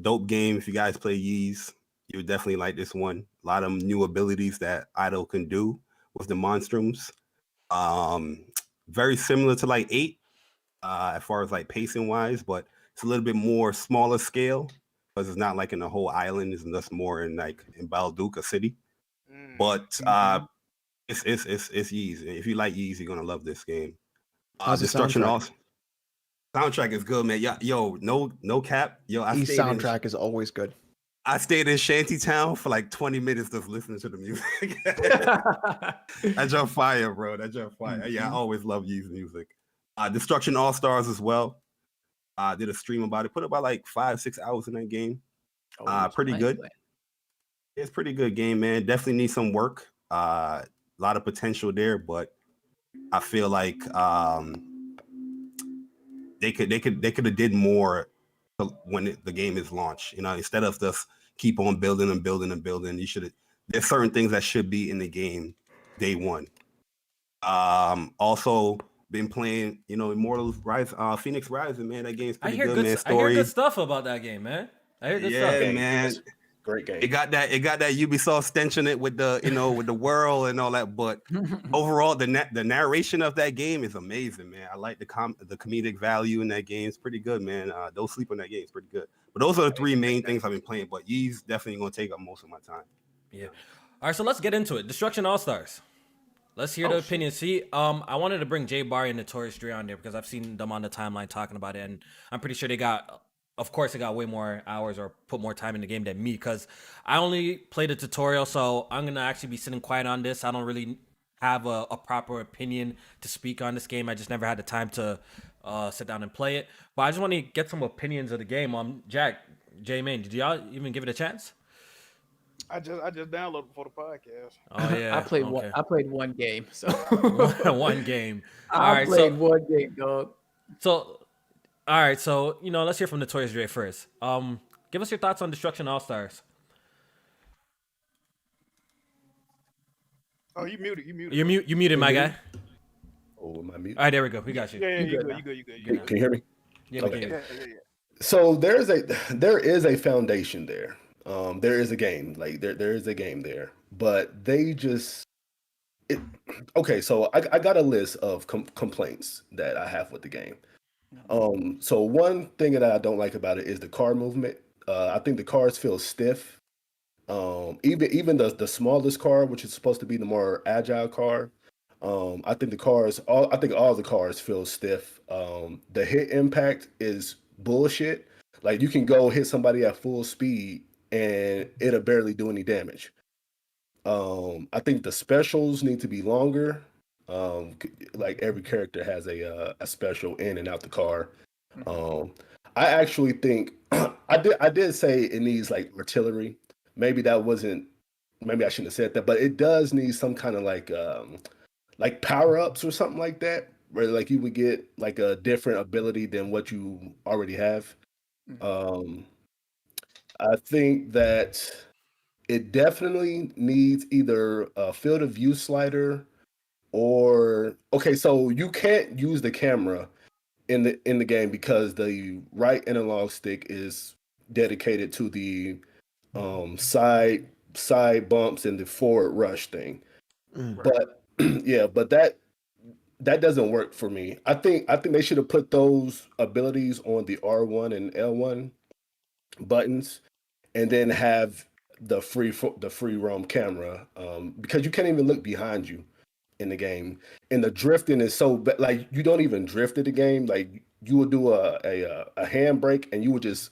Dope game. If you guys play Yeez, you would definitely like this one. A lot of new abilities that Idol can do with the Monstrums. Very similar to like 8, as far as like pacing wise, but it's a little bit more smaller scale. Because it's not like in the whole island, it's just more in like in Balduca City. But it's Yeez. If you like Yeez, you're gonna love this game. Destruction also. Soundtrack is good, man. Yo, no cap. Yo, soundtrack is always good. I stayed in Shantytown for like 20 minutes just listening to the music. That's your fire, bro. That's your fire. Yeah, I always love Yeez music. Destruction All-Stars as well. Did a stream about it. Put about like 5-6 hours in that game. Oh, Pretty nice good. play. It's pretty good game, man. Definitely needs some work. A lot of potential there, but I feel like they could have did more when the game is launched. You know, instead of just keep on building and building and building. You should. There's certain things that should be in the game day one. Also been playing, Immortals Rise, Phoenix Rising, man. That game's pretty good, man. Story. I hear good stuff about that game, man. I hear good stuff. Yeah, man. Great game. It got that Ubisoft stench in it with the with the world and all that. But overall, the narration of that game is amazing, man. I like the comedic value in that game. It's pretty good, man. Don't sleep on that game. It's pretty good. But those are the three main things I've been playing. But Yee's definitely gonna take up most of my time. Yeah. All right, so let's get into it. Destruction All-Stars. Let's hear the opinion. See, I wanted to bring Jay Barry and Notorious Dre on there because I've seen them on the timeline talking about it, and I'm pretty sure they got way more hours or put more time in the game than me because I only played a tutorial, so I'm gonna actually be sitting quiet on this. I don't really have a proper opinion to speak on this game. I just never had the time to sit down and play it. But I just want to get some opinions of the game. Jack, J Main, did y'all even give it a chance? I just downloaded before the podcast. Oh yeah, I played one game. So one game. I played one game, dog. So, all right. So let's hear from Notorious Dre first. Give us your thoughts on Destruction All Stars. Oh, you muted. You muted, my guy. Oh, am I muted? All right, there we go. We got you. Yeah, you good. Can you hear me? Yeah, okay. Yeah. So there is a foundation there. There is a game, like there is a game there, but they just okay. So I got a list of complaints that I have with the game. So one thing that I don't like about it is the car movement. I think the cars feel stiff. Even the smallest car, which is supposed to be the more agile car, I think all the cars feel stiff. The hit impact is bullshit. Like you can go hit somebody at full speed and it'll barely do any damage. I think the specials need to be longer. Like every character has a special in and out the car. I actually think I did say it needs like artillery. Maybe I shouldn't have said that, but it does need some kind of like power-ups or something like that, where like you would get like a different ability than what you already have. I think that it definitely needs either a field of view slider or so you can't use the camera in the game because the right analog stick is dedicated to the side bumps and the forward rush thing. But but that doesn't work for me. I think they should have put those abilities on the R1 and L1 buttons and then have the free roam camera because you can't even look behind you in the game, and the drifting is so bad. Like you don't even drift in the game. Like you would do a handbrake and you would just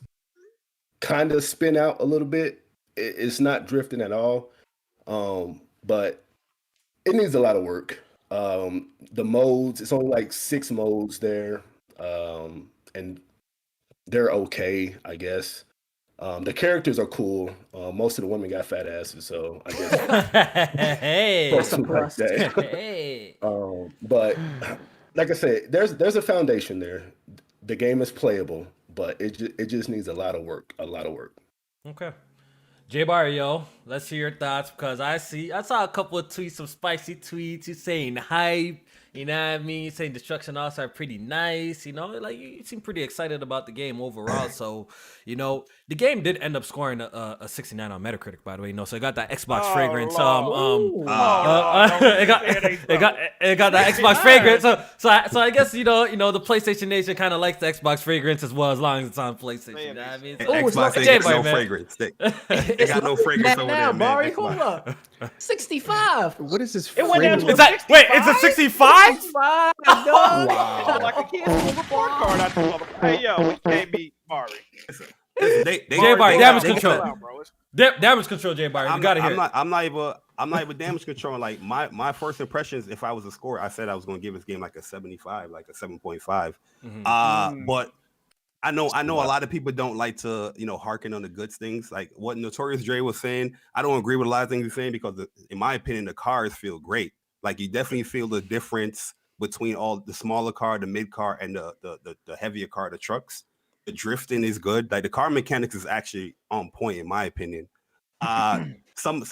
kind of spin out a little bit. It's not drifting at all, but it needs a lot of work. The modes, it's only like 6 modes there, and they're okay, I guess. The characters are cool. Most of the women got fat asses, so I guess hey, like that. Hey. But like I said, there's a foundation there. The game is playable, but it just needs a lot of work. Okay. J Bar, yo, let's hear your thoughts because I saw a couple of tweets, some spicy tweets. You saying hype, you know what I mean? You saying Destruction All Star pretty nice, like you seem pretty excited about the game overall. So, the game did end up scoring a 69 on Metacritic, by the way. So it got that Xbox fragrance. It got that Xbox fragrance. So I guess the PlayStation Nation kind of likes the Xbox fragrance as long as it's on PlayStation. You know what I mean? Xbox ain't got no fragrance. They got no fragrance over there, man. Barry, hold up. 65. What is this? It went down to Is that wait? It's a 65? 65, dog. Wow. Like a kid's report card out the motherfucker. Hey, yo, we can't beat Mari. J-Bar, damage control. Damage control, J-Bar. You gotta hear it. I'm not even damage control. Like my first impressions, if I was a scorer, I said I was gonna give this game like a 75, like a 7.5. But I know a lot of people don't like to, hearken on the good things. Like what Notorious Dre was saying, I don't agree with a lot of things he's saying because, in my opinion, the cars feel great. Like you definitely feel the difference between all the smaller car, the mid car, and the heavier car, the trucks. The drifting is good. Like the car mechanics is actually on point, in my opinion. Some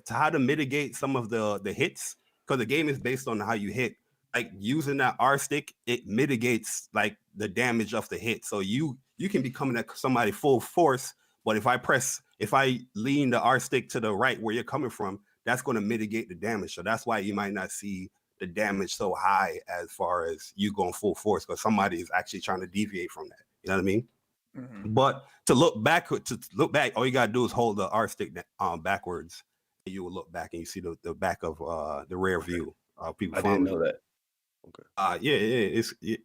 how to mitigate some of the hits, because the game is based on how you hit. Like using that R stick, it mitigates like the damage of the hit. So you can be coming at somebody full force, but if I lean the R stick to the right where you're coming from, that's going to mitigate the damage. So that's why you might not see the damage so high as far as you going full force, because somebody is actually trying to deviate from that. You know what I mean? Mm-hmm. But to look back, all you gotta do is hold the R stick backwards, and you will look back and you see the back of the rear view. People, I didn't know that. Okay.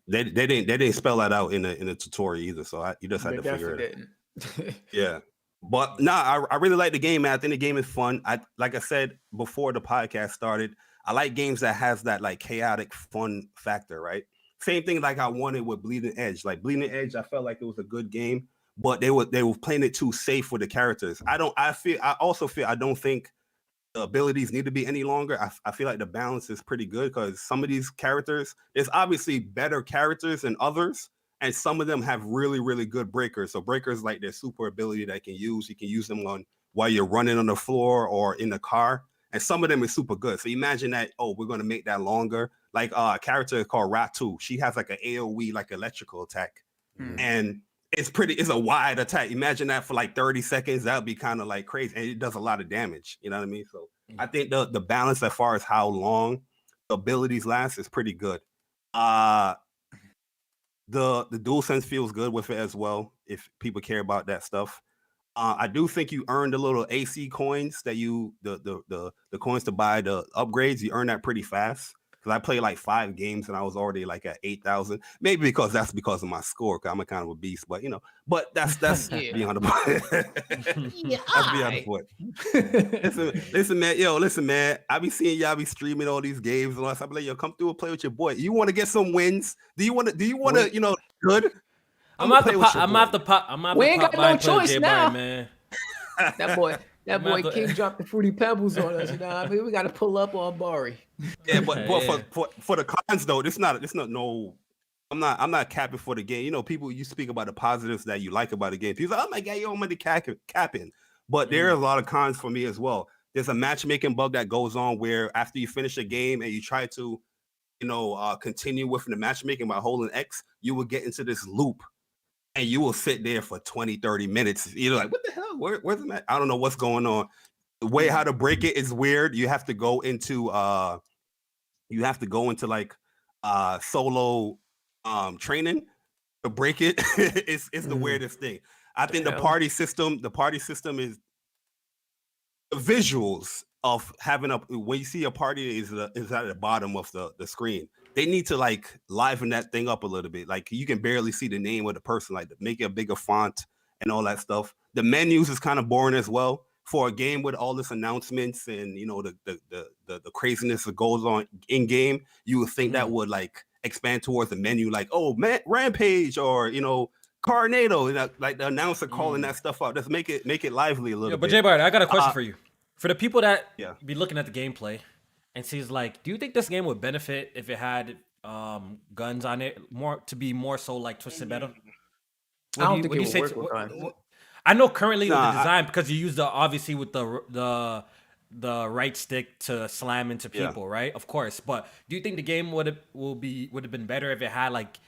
They didn't spell that out in the tutorial either, so you just had to figure it out. Yeah, but I really like the game, man. I think the game is fun. Like I said before the podcast started, I like games that has that like chaotic fun factor, right? Same thing like I wanted with Bleeding Edge. Like Bleeding Edge, I felt like it was a good game, but they were playing it too safe with the characters. I don't think the abilities need to be any longer. I feel like the balance is pretty good because some of these characters, there's obviously better characters than others, and some of them have really, really good breakers. So breakers like their super ability that you can use them on while you're running on the floor or in the car. And some of them is super good. So imagine that, we're going to make that longer. Like a character called Ratu. She has like an AoE, like electrical attack. And it's a wide attack. Imagine that for like 30 seconds. That would be kind of like crazy. And it does a lot of damage. You know what I mean? So I think the balance as far as how long the abilities last is pretty good. The DualSense feels good with it as well, if people care about that stuff. I do think you earned a little AC coins that the coins to buy the upgrades. You earn that pretty fast. Because I played like 5 games and I was already like at 8,000. Maybe because of my score, because I'm a kind of a beast. But but that's beyond the point. That's beyond the point. Listen, man. I be seeing y'all be streaming all these games and all that. I be like, come through and play with your boy. You want to get some wins? Do you want to good? I'm out the pop. We ain't got no choice now, man. That boy King dropped the Fruity Pebbles on us. You know what I mean? We got to pull up on Bari. Yeah, but for the cons though, it's not no. I'm not capping for the game. People, you speak about the positives that you like about the game. People say, oh my god, I'm only capping. But there are a lot of cons for me as well. There's a matchmaking bug that goes on where after you finish a game and you try to, continue with the matchmaking by holding X, you will get into this loop. And you will sit there for 20, 30 minutes. You're like, what the hell? Where's the match? I don't know what's going on. The way how to break it is weird. You have to go into like solo training to break it. It's the weirdest thing. I think the party system is the visuals of having when you see a party is at the bottom of the screen. They need to like liven that thing up a little bit. Like you can barely see the name of the person, like make it a bigger font and all that stuff. The menus is kind of boring as well for a game with all this announcements and the craziness that goes on in game. You would think that would like expand towards the menu, like Rampage or Carnado, like the announcer calling that stuff out. Just make it lively a little bit. But J Bart, I got a question for you. For the people that be looking at the gameplay and sees like, do you think this game would benefit if it had guns on it to be more so like Twisted Metal? I don't think it would work with guns. I know currently with the design, because you use obviously with the right stick to slam into people, right? Of course. But do you think the game would have been better if it had like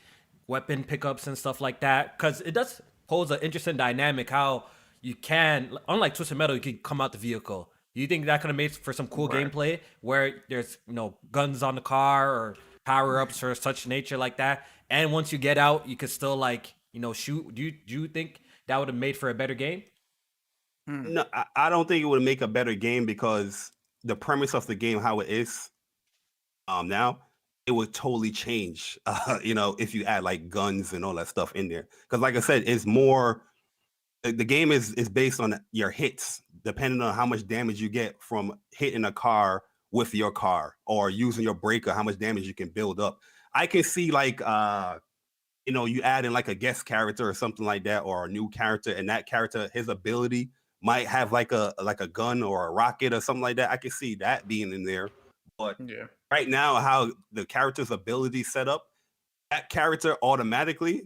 weapon pickups and stuff like that? Because it does pose an interesting dynamic how you can, unlike Twisted Metal, you can come out the vehicle. Do you think that could have made for some cool gameplay where there's guns on the car or power-ups or such nature like that, and once you get out you could still like shoot? Do you think that would have made for a better game? No, I don't think it would make a better game, because the premise of the game, how it is now, it would totally change if you add like guns and all that stuff in there. Because like I said, it's more, the game is based on your hits, depending on how much damage you get from hitting a car with your car or using your breaker, how much damage you can build up. I can see like you add in like a guest character or something like that, or a new character, and that character, his ability might have like a gun or a rocket or something like that. I can see that being in there. But right now, how the character's ability set up, that character automatically,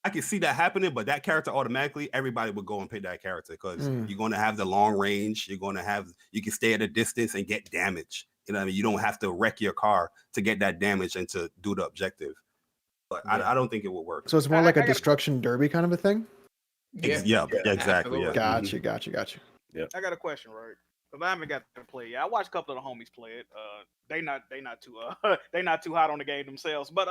I can see that happening, but that character automatically, everybody would go and pick that character because you're going to have the long range. You can stay at a distance and get damage. You know what I mean? You don't have to wreck your car to get that damage and to do the objective. But I don't think it will work. So it's more like a destruction derby kind of a thing? Yeah, exactly. Yeah. Gotcha. Yeah. I got a question, right? Because I haven't got to play it. I watched a couple of the homies play it. They not too hot on the game themselves. But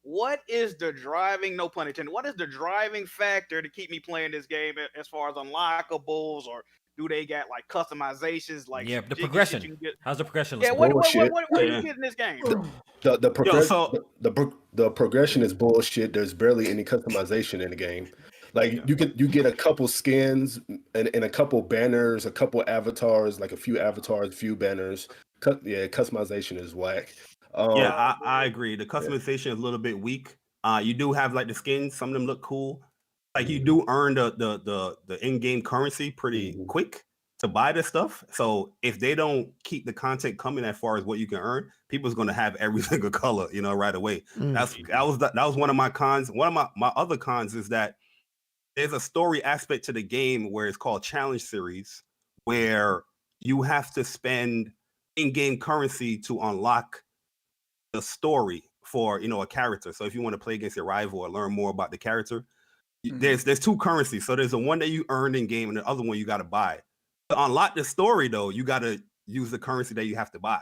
what is the driving, no pun intended, what is the driving factor to keep me playing this game as far as unlockables, or do they got like customizations? Like the progression. How's the progression? Yeah, what do you get in this game? The progression is bullshit. There's barely any customization in the game. Like you get a couple skins and a couple banners, a couple avatars, like a few avatars, a few banners. Customization is whack. I agree. The customization is a little bit weak. You do have like the skins. Some of them look cool. Like you do earn the in-game currency pretty quick to buy this stuff. So if they don't keep the content coming as far as what you can earn, people's going to have every single color, right away. That was one of my cons. One of my other cons is that there's a story aspect to the game where it's called Challenge Series, where you have to spend in-game currency to unlock the story for a character. So if you want to play against your rival or learn more about the character, there's two currencies. So there's the one that you earn in game and the other one you got to buy. To unlock the story though, you got to use the currency that you have to buy.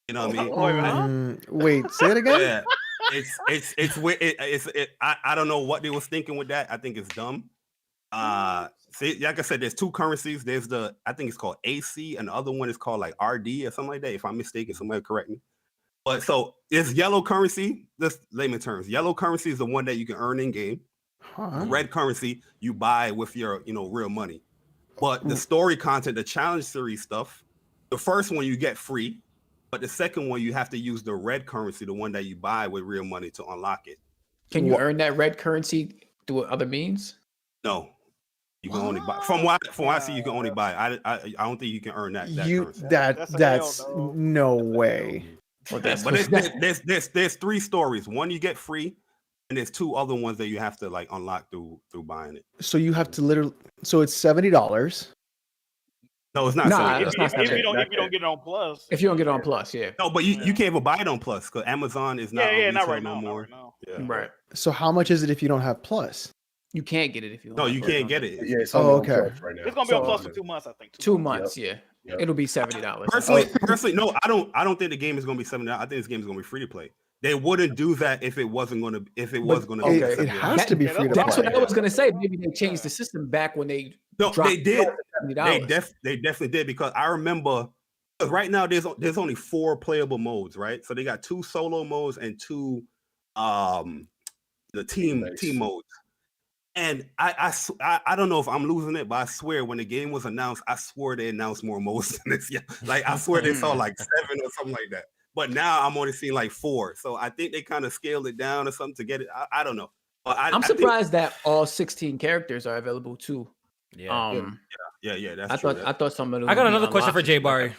You know what I mean? Wait, say it again. Yeah. I don't know what they was thinking with that. I think it's dumb. See, like I said, there's two currencies. There's I think it's called AC, and the other one is called like RD or something like that. If I'm mistaken, somebody correct me. But so it's yellow currency. This layman terms. Yellow currency is the one that you can earn in game. Red currency you buy with your real money. But the story content, the challenge series stuff, the first one you get free. But the second one, you have to use the red currency, the one that you buy with real money to unlock it. Can you earn that red currency through other means? No, you can only buy. From what I see, you can only buy. I don't think you can earn that. That's no way. But there's three stories. One you get free, and there's two other ones that you have to like unlock through buying it. So you have to literally. So it's $70. No, it's not. If you don't get it on Plus. If you don't get it on Plus, yeah. No, but you can't even buy it on Plus because Amazon is not. Not right now. more. Yeah. Right. So how much is it if you don't have Plus? You can't get it if you. No, you can't get it. Yeah, it's okay. Right now. It's gonna be on Plus for 2 months, I think. 2 months, yeah. It'll be $70. Personally, no, I don't think the game is gonna be $70. I think this game is gonna be free to play. They wouldn't do that if it wasn't gonna. If it was gonna. It has to be free to play. That's what I was gonna say. Maybe they changed the system back when they. No, they did. $70. They definitely did because I remember. Right now, there's only 4 playable modes, right? So they got 2 solo modes and 2 the team modes. And I don't know if I'm losing it, but I swear when the game was announced, I swore they announced more modes than this. Yeah, like I swear they saw like 7 or something like that. But now I'm only seeing like 4. So I think they kind of scaled it down or something to get it. I don't know. But I'm surprised that all 16 characters are available too. Yeah. That's true. I thought some of them. I got another question for Jay Barry.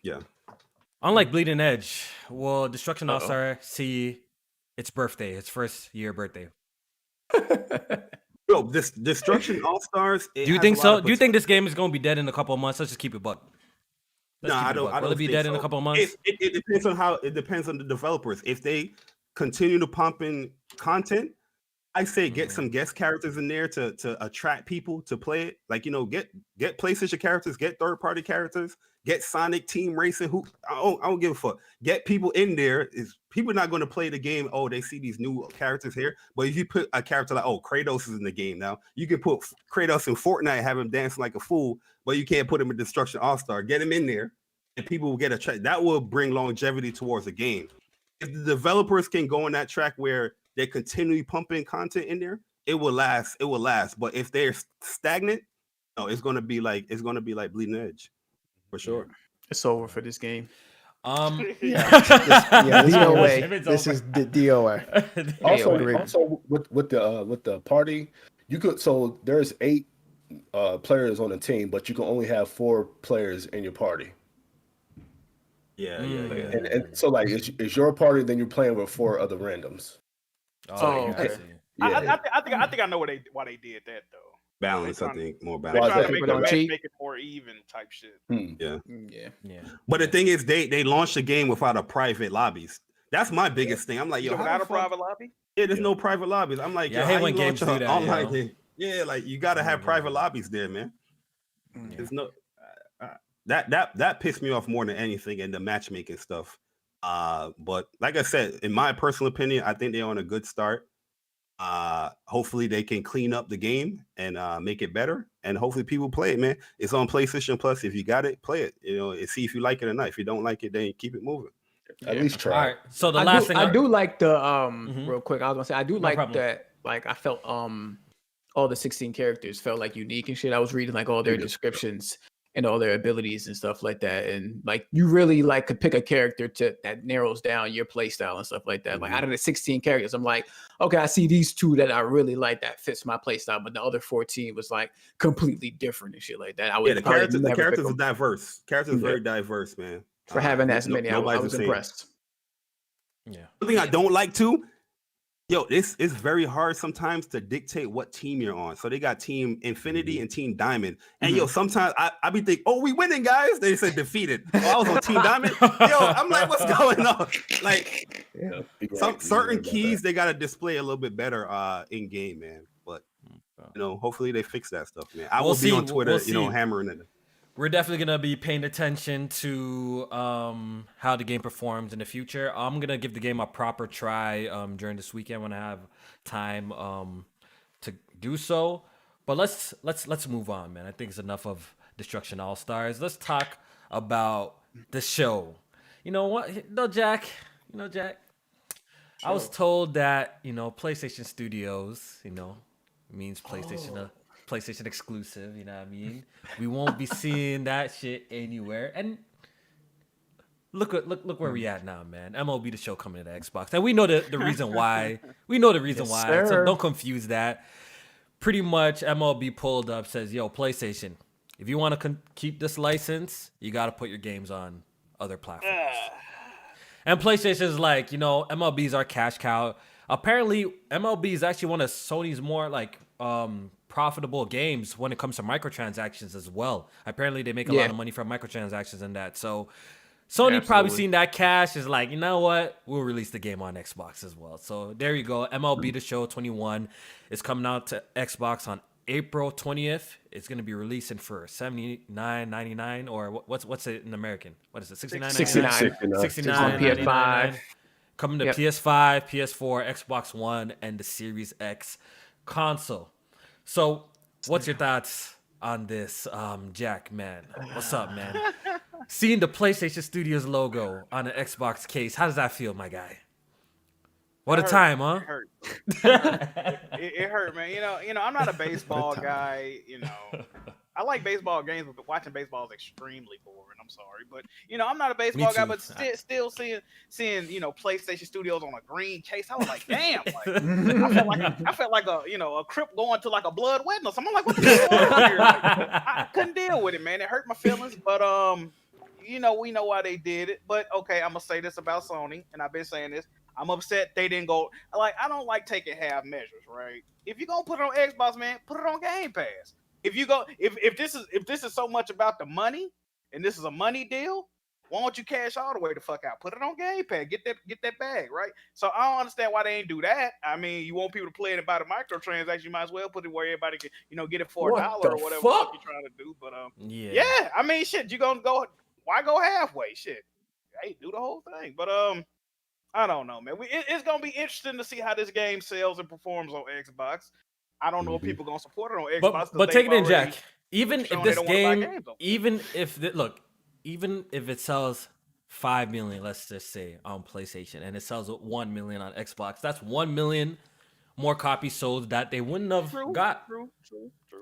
Yeah. Unlike Bleeding Edge, will Destruction All-Star see its birthday, its first year birthday? Bro, this Destruction All-Stars. Do you think so? Do you think this game is going to be dead in a couple of months? Let's just keep it buck. No, I don't. Will it be dead in a couple of months? It depends on how. It depends on the developers. If they continue to pump in content, I say get some guest characters in there to attract people to play it. Like get PlayStation characters, get third-party characters, get Sonic Team Racing. I don't give a fuck. Get people in there. People not going to play the game. Oh, they see these new characters here. But if you put a character like Kratos is in the game now, you can put Kratos in Fortnite, have him dancing like a fool, but you can't put him in Destruction All-Star. Get him in there, and people will get attracted. That will bring longevity towards the game. If the developers can go on that track where they continually pumping content in there, it will last. It will last. But if they're stagnant, no, it's gonna be like Bleeding Edge, for sure. It's over for this game. DOA. This is the DOA. Also, with the party, you could. So there's 8 players on a team, but you can only have 4 players in your party. Yeah. And so like it's your party, then you're playing with 4 other randoms. Okay. I think I know why they did that though. Balance, I think, more They're balance. trying to make Don't cheat. make it more even type shit. Yeah. But the thing is, they launched the game without a private lobbies. That's my biggest thing. I'm like, yo, without a private lobby? Yeah, there's no private lobbies. I'm like, I hate when games do that. Online game? Yeah, like you gotta have private lobbies there, man. There's no that pissed me off more than anything, and the matchmaking stuff. But like I said, in my personal opinion, I think they're on a good start. Hopefully they can clean up the game and make it better, and hopefully people play it, man. It's on PlayStation Plus. If you got it, play it. And see if you like it or not. If you don't like it, then keep it moving. At least try. All right. So the last thing I do like the real quick. I was gonna say I do like that. Like I felt all the 16 characters felt like unique and shit. I was reading like all their descriptions and all their abilities and stuff like that, and like you really like could pick a character that narrows down your play style and stuff like that. Like out of the 16 characters, I'm like, okay, I see these 2 that I really like that fits my play style, but the other 14 was like completely different and shit like that. The characters are diverse. Characters are very diverse, man. For having as many, I was impressed. Yeah. One thing I don't like too, it's very hard sometimes to dictate what team you're on. So they got Team Infinity and Team Diamond. And sometimes I be thinking, oh, we winning, guys. They said defeated. Oh, I was on Team Diamond. I'm like, what's going on? Like certain keys they gotta display a little bit better in game, man. But hopefully they fix that stuff, man. I will be on Twitter, hammering it. We're definitely going to be paying attention to how the game performs in the future. I'm going to give the game a proper try during this weekend when I have time to do so. But let's move on, man. I think it's enough of Destruction All-Stars. Let's talk about the show. You know what? Jack. I was told that, PlayStation Studios, means PlayStation exclusive, you know what I mean? We won't be seeing that shit anywhere. And look where we at now, man. MLB The Show coming to the Xbox. And we know the reason why. Sir. So don't confuse that. Pretty much MLB pulled up, says, yo, PlayStation, if you want to keep this license, you got to put your games on other platforms. And PlayStation is like, MLB is our cash cow. Apparently, MLB is actually one of Sony's more like profitable games when it comes to microtransactions as well. Apparently they make a lot of money from microtransactions and that. So Sony probably seen that cash, is like, you know what? We'll release the game on Xbox as well. So there you go. MLB The Show 21 is coming out to Xbox on April 20th. It's going to be releasing for $79.99 or what's it in American? What is it? $69.99? $69.99. Coming to PS5, PS4, Xbox One, and the Series X console. So, what's your thoughts on this, Jack, man? What's up, man? Seeing the PlayStation Studios logo on an Xbox case, how does that feel, my guy? What a time, huh? It hurt, man. I'm not a baseball guy. I like baseball games, but watching baseball is extremely boring. I'm sorry, but I'm not a baseball guy. But still seeing PlayStation Studios on a green case, I was like, damn. Like, I felt like a crip going to like a blood wedding or something. I'm like, what the hell here? Like, I couldn't deal with it, man. It hurt my feelings, but we know why they did it. But okay, I'm gonna say this about Sony, and I've been saying this. I'm upset they didn't go. Like, I don't like taking half measures, right? If you're gonna put it on Xbox, man, put it on Game Pass. If this is so much about the money and this is a money deal, why don't you cash all the way the fuck out? Put it on Game Pass. Get that bag, right? So I don't understand why they ain't do that. I mean, you want people to play it about a microtransaction, you might as well put it where everybody can, get it for $1 or whatever fuck you're trying to do. But yeah. I mean, shit, you gonna go? Why go halfway? Shit, hey, do the whole thing. But I don't know, man. It's gonna be interesting to see how this game sells and performs on Xbox. I don't know if people gonna support it on Xbox. But take it in, Jack. Even if this game, even if it sells 5 million, let's just say on PlayStation, and it sells 1 million on Xbox, that's 1 million more copies sold that they wouldn't have got. True.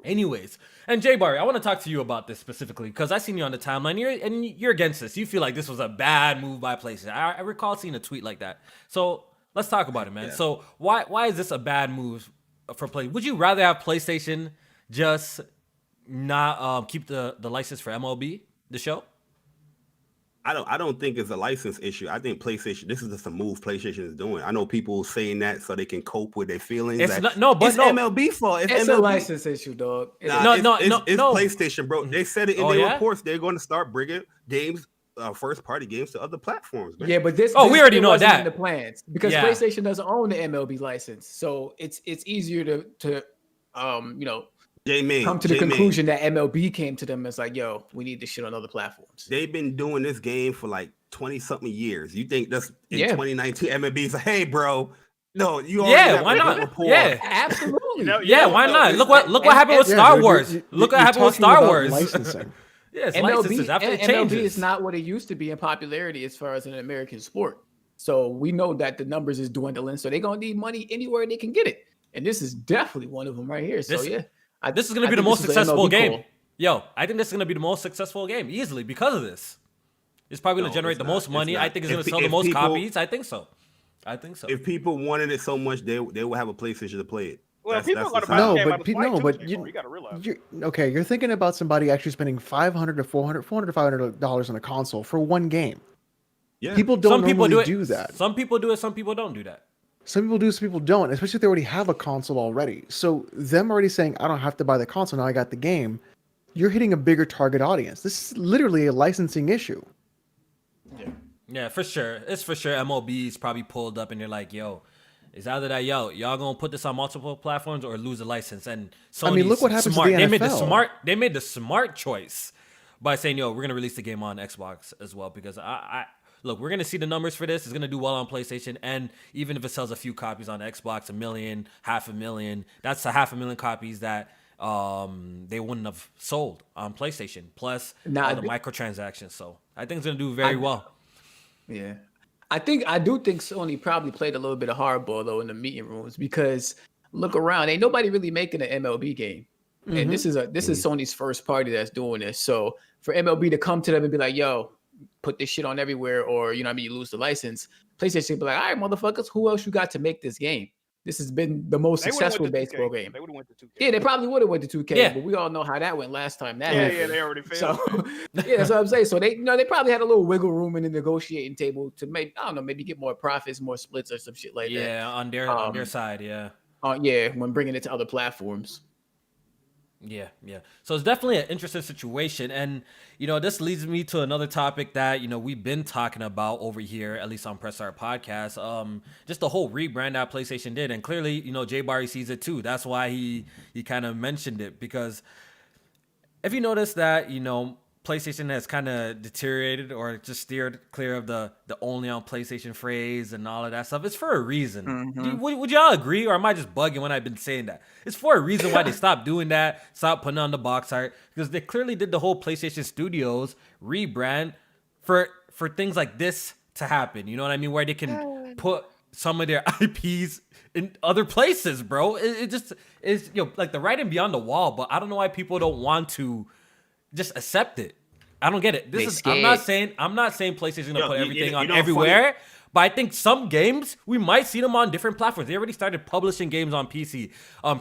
Anyways, and Jay Barry, I want to talk to you about this specifically because I seen you on the timeline. You're against this. You feel like this was a bad move by PlayStation. I recall seeing a tweet like that. So let's talk about it, man. Yeah. So why is this a bad move for Play? Would you rather have PlayStation just not keep the license for MLB The Show? I don't think it's a license issue. I think PlayStation. This is just a move PlayStation is doing. I know people saying that so they can cope with their feelings. It's MLB fault. It's MLB. A license issue, dog. It's PlayStation, bro. They said it in their reports. They're going to start bringing games, first party games, to other platforms. Man. Yeah, but this. We already know that in the plans because PlayStation doesn't own the MLB license, so it's easier to come to the conclusion that MLB came to them as like, yo, we need this shit on other platforms. They've been doing this game for like 20-something years. You think that's in 2019 MLB's like, hey, bro, no, you already why not? Rapport. Yeah, absolutely. Why not? Look what happened with Star Wars. Look what happened with Star Wars. Licensing. Yes, MLB is not what it used to be in popularity as far as an American sport. So we know that the numbers is dwindling. So they're gonna need money anywhere they can get it, and this is definitely one of them right here. So this is going to be the most successful game. Yo, I think this is going to be the most successful game easily because of this. It's probably going to generate the most money. I think it's going to sell the most copies. I think so. If people wanted it so much, they will have a PlayStation to play it. Well, people are going to buy the game. But you got to realize. You're thinking about somebody actually spending $500 to $500 on a console for one game. Yeah. People don't normally do that. Some people do it. Some people don't do that. Some people do, some people don't, especially if they already have a console already. So them already saying, I don't have to buy the console, now I got the game, you're hitting a bigger target audience. This is literally a licensing issue. Yeah, for sure. It's for sure MLB's probably pulled up and they're like, yo, it's either that, y'all going to put this on multiple platforms or lose the license. And Sony's look what happens smart. to the NFL. They made the smart choice by saying, yo, we're going to release the game on Xbox as well because Look, we're going to see the numbers for this. It's going to do well on PlayStation. And even if it sells a few copies on Xbox, 1 million, 500,000, that's a 500,000 copies that they wouldn't have sold on PlayStation. Plus all the microtransactions. So I think it's going to do very well. Yeah. I do think Sony probably played a little bit of hardball, though, in the meeting rooms because look around. Ain't nobody really making an MLB game. Mm-hmm. And this is Sony's first party that's doing this. So for MLB to come to them and be like, yo, put this shit on everywhere, or you lose the license. PlayStation be like, all right, motherfuckers, who else you got to make this game? This has been the most successful baseball game. They would have went to 2K. Yeah, they probably would have went to 2K, but we all know how that went last time. They already failed. So that's what I'm saying. So they probably had a little wiggle room in the negotiating table to maybe get more profits, more splits, or some shit like that. Yeah, on their side, yeah. When bringing it to other platforms. Yeah. So it's definitely an interesting situation. And, this leads me to another topic that, we've been talking about over here, at least on Press Start Podcast. Just the whole rebrand that PlayStation did. And clearly, Jay Barry sees it too. That's why he kind of mentioned it. Because if you notice that, PlayStation has kind of deteriorated or just steered clear of the only on PlayStation phrase and all of that stuff. It's for a reason. Mm-hmm. Would y'all agree, or am I just bugging when I've been saying that? It's for a reason why they stopped doing that, stopped putting on the box art, because they clearly did the whole PlayStation Studios rebrand for things like this to happen. You know what I mean? Where they can put some of their IPs in other places, bro. It just is, like the writing beyond the wall. But I don't know why people don't want to just accept it. I don't get it. I'm not saying PlayStation's gonna put everything on everywhere, but I think some games we might see them on different platforms. They already started publishing games on PC.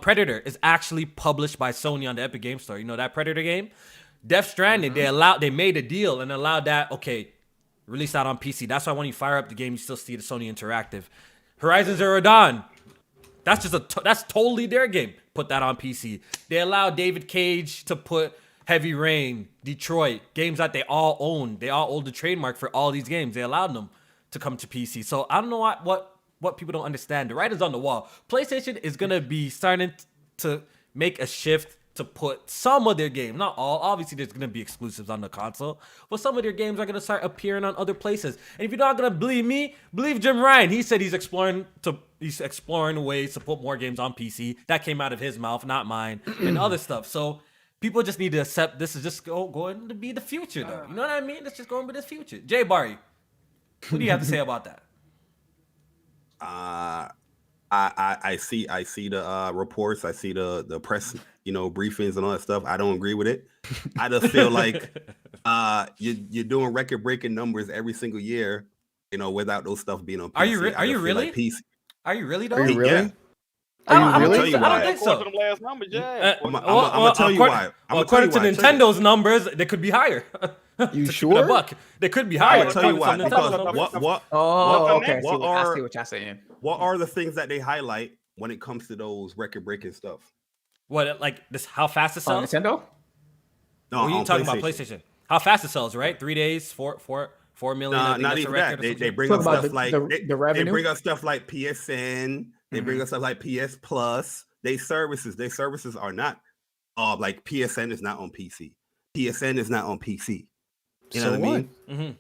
Predator is actually published by Sony on the Epic Game Store. You know that Predator game? Death Stranding, they made a deal and allowed that, release that on PC. That's why when you fire up the game, you still see the Sony Interactive. Horizon Zero Dawn, that's totally their game. Put that on PC. They allowed David Cage to put Heavy Rain, Detroit, games that they all own. They all own the trademark for all these games. They allowed them to come to PC. So I don't know what people don't understand. The writing's on the wall. PlayStation is going to be starting to make a shift to put some of their games, not all. Obviously, there's going to be exclusives on the console, but some of their games are going to start appearing on other places. And if you're not going to believe me, believe Jim Ryan. He said he's exploring ways to put more games on PC. That came out of his mouth, not mine, and other stuff. So people just need to accept this is just going to be the future, though. You know what I mean? It's just going to be the future. Jay Barry, what do you have to say about that? I see the reports. I see the press, briefings and all that stuff. I don't agree with it. I just feel like you're doing record breaking numbers every single year, without those stuff being on PC. Are you really? Like Are you really though? Are you really? Yeah. I don't really? think so. I don't think so. According to the last numbers, yeah. I'm gonna tell you why. According to Nintendo's numbers, they could be higher. You To sure? keep it a buck. They could be higher. I'll tell you why. according to Nintendo's Because numbers. Okay. what I are see what y'all saying. what are the things that they highlight when it comes to those record breaking stuff? What, like this? How fast it On sells? Nintendo? No, Or you on talking about PlayStation? How fast it sells, right? 3 days, 4 million. I Nah, think not that's even the record that. or They something. bring Talk up about stuff like the they revenue. bring up stuff like PSN. They bring up stuff like PS Plus. Their services are not. Like PSN is not on PC. PSN is not on PC. You know So what I mean? Mm-hmm.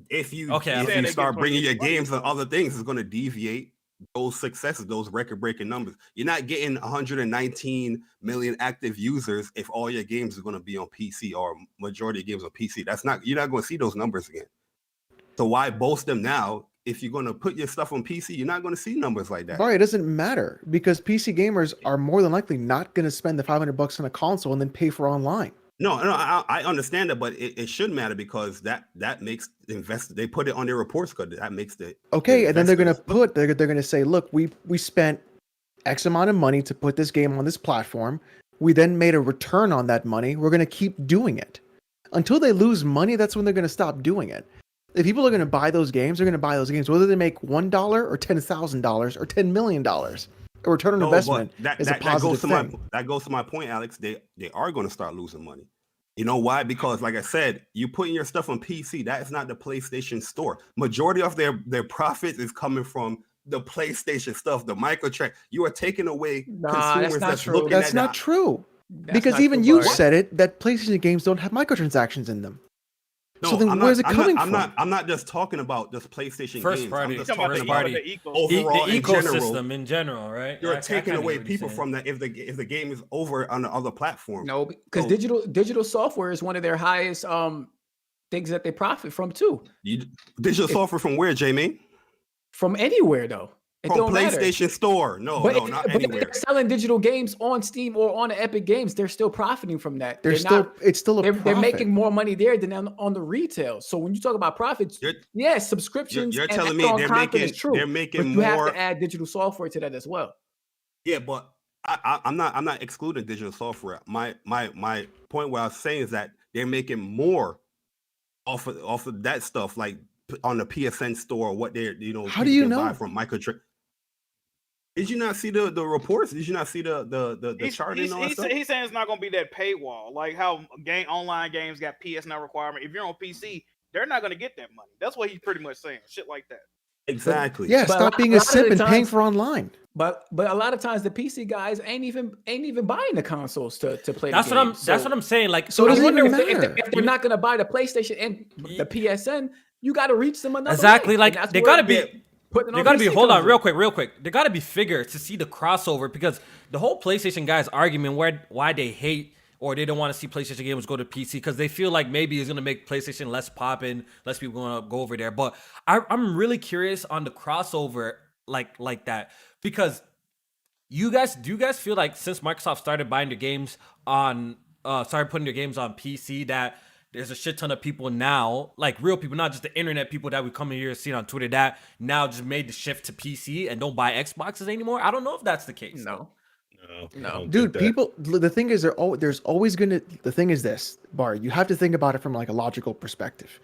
If you Okay, if okay. you start bringing your money. games and other things, it's going to deviate those successes, those record-breaking numbers. You're not getting 119 million active users if all your games are going to be on PC or majority of games on PC. You're not going to see those numbers again. So why boast them now? If you're going to put your stuff on PC, you're not going to see numbers like that. Barry, it doesn't matter because PC gamers are more than likely not going to spend the $500 on a console and then pay for online. No, I understand that, but it should matter because that makes they put it on their reports because that makes the Okay, and then they're investors- they're going to say, look, we spent X amount of money to put this game on this platform. We then made a return on that money. We're going to keep doing it until they lose money. That's when they're going to stop doing it. If people are going to buy those games, they're going to buy those games, whether they make $1 or $10,000 or $10 million. A return on No, investment but is a positive thing. that goes to my point, Alex. They are going to start losing money. You know why? Because like I said, you putting your stuff on PC. That is not the PlayStation Store. Majority of their profits is coming from the PlayStation stuff, the microtransactions. You are taking away consumers that's not that's true. looking That's at not true. Because not even true, you Barry. said it, that PlayStation games don't have microtransactions in them. No, So then where's it coming from? I'm not just talking about just PlayStation First games. party. I'm just Talking about talking the about party. overall The in general. ecosystem in general, right? You're I taking kinda away get what you're people saying. from that if the game is over on the other platform. No, because So- digital software is one of their highest things that they profit from too. Digital software from where, Jamie? From anywhere though. It From don't matter. PlayStation Store. No, But, not if anywhere. they're selling digital games on Steam or on the Epic Games, they're still profiting from that. It's still a They're profit. making more money there than on the retail. So when you talk about profits, You're- subscriptions. you're and telling me add-on they're content making- is true, they're making but you have more- to add digital software to that as well. Yeah, but I'm not excluding digital software. My point what I was saying is that they're making more off of that stuff, like on the PSN store, what they're How do people you can know? buy from microtransactions. Did you not see the reports? Did you not see the chart and all that stuff? He's saying it's not going to be that paywall, like how online games got PS Now requirement. If you're on PC, they're not going to get that money. That's what he's pretty much saying. Shit like that. Exactly. Yeah, But stop being a a lot of simp the and paying times- for online. But a lot of times the PC guys ain't even buying the consoles to play. That's the what game. that's what I'm saying. Like, So it I doesn't wonder even if matter. if they're not going to buy the PlayStation and the PSN, you got to reach them another exactly. way. Like, And that's they where gotta be. putting They on gotta be. PC Hold on, comes in. real quick. They gotta be figures to see the crossover because the whole PlayStation guys' argument why they hate or they don't want to see PlayStation games go to PC because they feel like maybe it's gonna make PlayStation less poppin', less people gonna go over there. But I'm really curious on the crossover like that because do you guys feel like since Microsoft started buying their games on started putting their games on PC that there's a shit ton of people now, like real people, not just the internet people that we come in here and see on Twitter that now just made the shift to PC and don't buy Xboxes anymore? I don't know if that's the case. No. I don't Dude, think that. the thing is, there's always gonna. The thing is this, Bar. You have to think about it from like a logical perspective.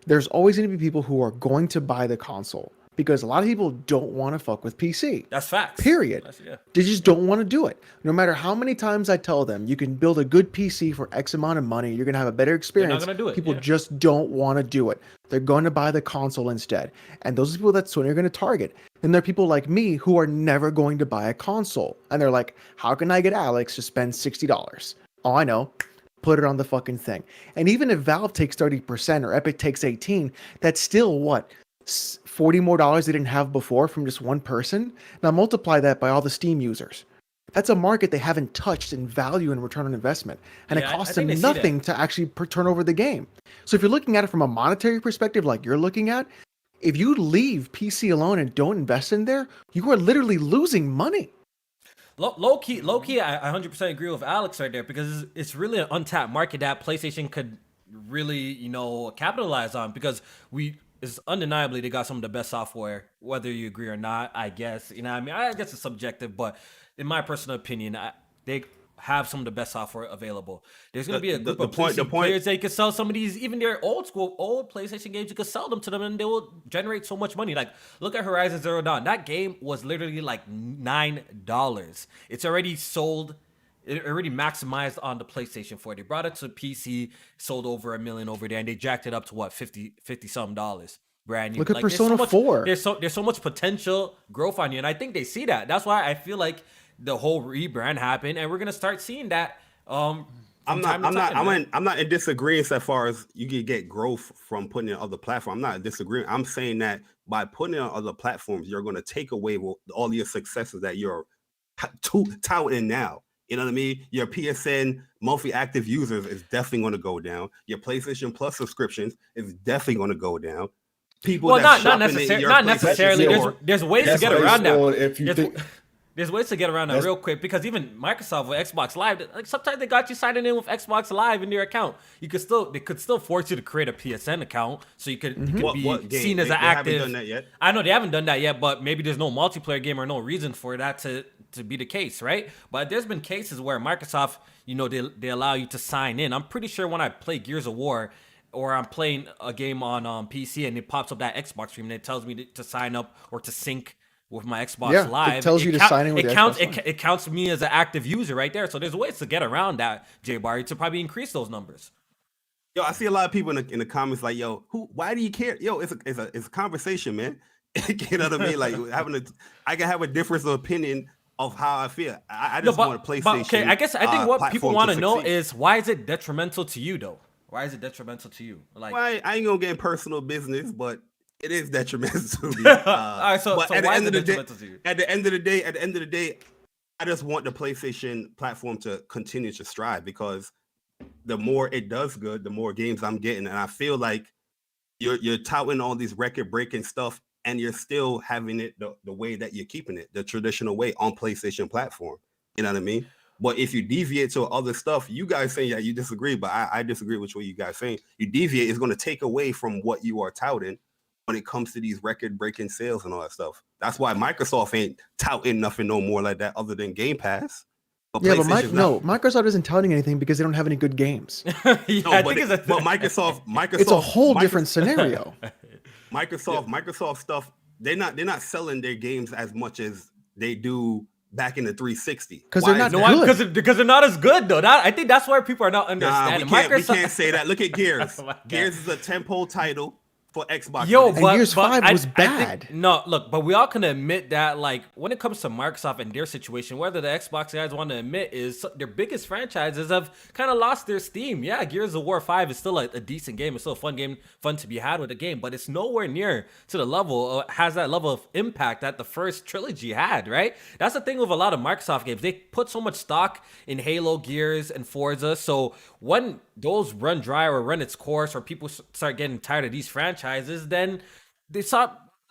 There's always gonna be people who are going to buy the console because a lot of people don't want to fuck with PC. That's facts. Period. Yeah. They just don't want to do it. No matter how many times I tell them you can build a good PC for X amount of money, you're gonna have a better experience. gonna do it, People yeah. just don't want to do it. They're going to buy the console instead. And those are people that Sony are going to target. And there are people like me who are never going to buy a console. And they're like, how can I get Alex to spend $60? Oh, I know. Put it on the fucking thing. And even if Valve takes 30% or Epic takes 18%, that's still what? $40 more they didn't have before from just one person? Now multiply that by all the Steam users. That's a market they haven't touched in value and return on investment. And Yeah, it costs I them think they see nothing to actually turn over the game. So if you're looking at it from a monetary perspective, like you're looking at, if you leave PC alone and don't invest in there, you are literally losing money. Low key, I 100% agree with Alex right there, because it's really an untapped market that PlayStation could really, capitalize on, because it's undeniably they got some of the best software, whether you agree or not, I guess. I guess it's subjective, but in my personal opinion, they have some of the best software available. There's going to be a group of players that you can sell some of these, even their old PlayStation games, you can sell them to them and they will generate so much money. Like, look at Horizon Zero Dawn. That game was literally like $9. It's already sold. It already maximized on the PlayStation 4. They brought it to PC, sold over 1 million over there, and they jacked it up to what, $50 some dollars. Brand new. Look at Persona 4. There's so much potential growth on you, and I think they see that. That's why I feel like the whole rebrand happened, and we're gonna start seeing that. I'm not in disagreement as far as you can get growth from putting it on other platforms. I'm not in disagreement. I'm saying that by putting it on other platforms, you're going to take away all your successes that you're touting now. You know what I mean? Your PSN monthly active users is definitely going to go down. Your PlayStation Plus subscriptions is definitely going to go down. People not necessarily. There's ways to get around that. There's ways to get around that real quick, because even Microsoft with Xbox Live, like sometimes they got you signing in with Xbox Live in your account. They could still force you to create a PSN account so you could be seen as an active. They haven't done that yet. I know they haven't done that yet, but maybe there's no multiplayer game or no reason for that to be the case, right? But there's been cases where Microsoft, they allow you to sign in. I'm pretty sure when I play Gears of War, or I'm playing a game on PC and it pops up that Xbox stream and it tells me to sign up or to sync with my Xbox Live. It tells you to sign in with Xbox Live. It counts me as an active user right there. So there's ways to get around that, Jay Barry, to probably increase those numbers. Yo, I see a lot of people in the comments like, yo, why do you care? Yo, it's a conversation, man. You know what I mean? Like I can have a difference of opinion of how I feel. I just want a PlayStation. Okay, I think what people want to know is, why is it detrimental to you though? Why is it detrimental to you? Like, well, I ain't gonna get in personal business, but it is detrimental to me. All right, so why is it detrimental to you? At the end of the day, I just want the PlayStation platform to continue to strive, because the more it does good, the more games I'm getting, and I feel like you're touting all these record-breaking stuff, and you're still having it the way that you're keeping it, the traditional way on PlayStation platform. You know what I mean? But if you deviate to other stuff, you guys saying you disagree, but I disagree with what you guys saying. You deviate is going to take away from what you are touting when it comes to these record-breaking sales and all that stuff. That's why Microsoft ain't touting nothing no more like that other than Game Pass. But Microsoft isn't touting anything because they don't have any good games. Microsoft, it's a whole different scenario. Microsoft stuff, they're not selling their games as much as they do back in the 360. Because they're not good. Because they're not as good though. I think that's why people are not understanding. We can't say that. Look at Gears. Gears is a tentpole title for Xbox. And Gears 5 was bad. But we all can admit that, like, when it comes to Microsoft and their situation, whether the Xbox guys want to admit, is their biggest franchises have kind of lost their steam. Yeah, Gears of War 5 is still a decent game. It's still a fun game, fun to be had with the game, but it's nowhere near to the level, has that level of impact that the first trilogy had, right? That's the thing with a lot of Microsoft games. They put so much stock in Halo, Gears, and Forza, so when those run dry or run its course, or people start getting tired of these franchises, then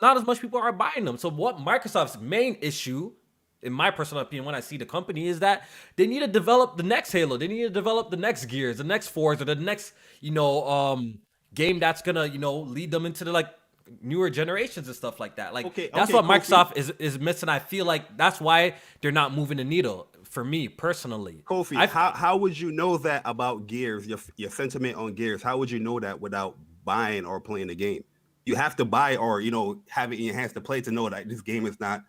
not as much people are buying them. So what Microsoft's main issue, in my personal opinion, when I see the company, is that they need to develop the next Halo. They need to develop the next Gears, the next Forza, the next, game that's gonna, lead them into the newer generations and stuff like that. That's what Microsoft is missing. I feel like that's why they're not moving the needle. For me personally, Kofi, how would you know that about Gears? Your sentiment on Gears? How would you know that without buying or playing the game? You have to buy or have it in your hands to play to know that this game is not,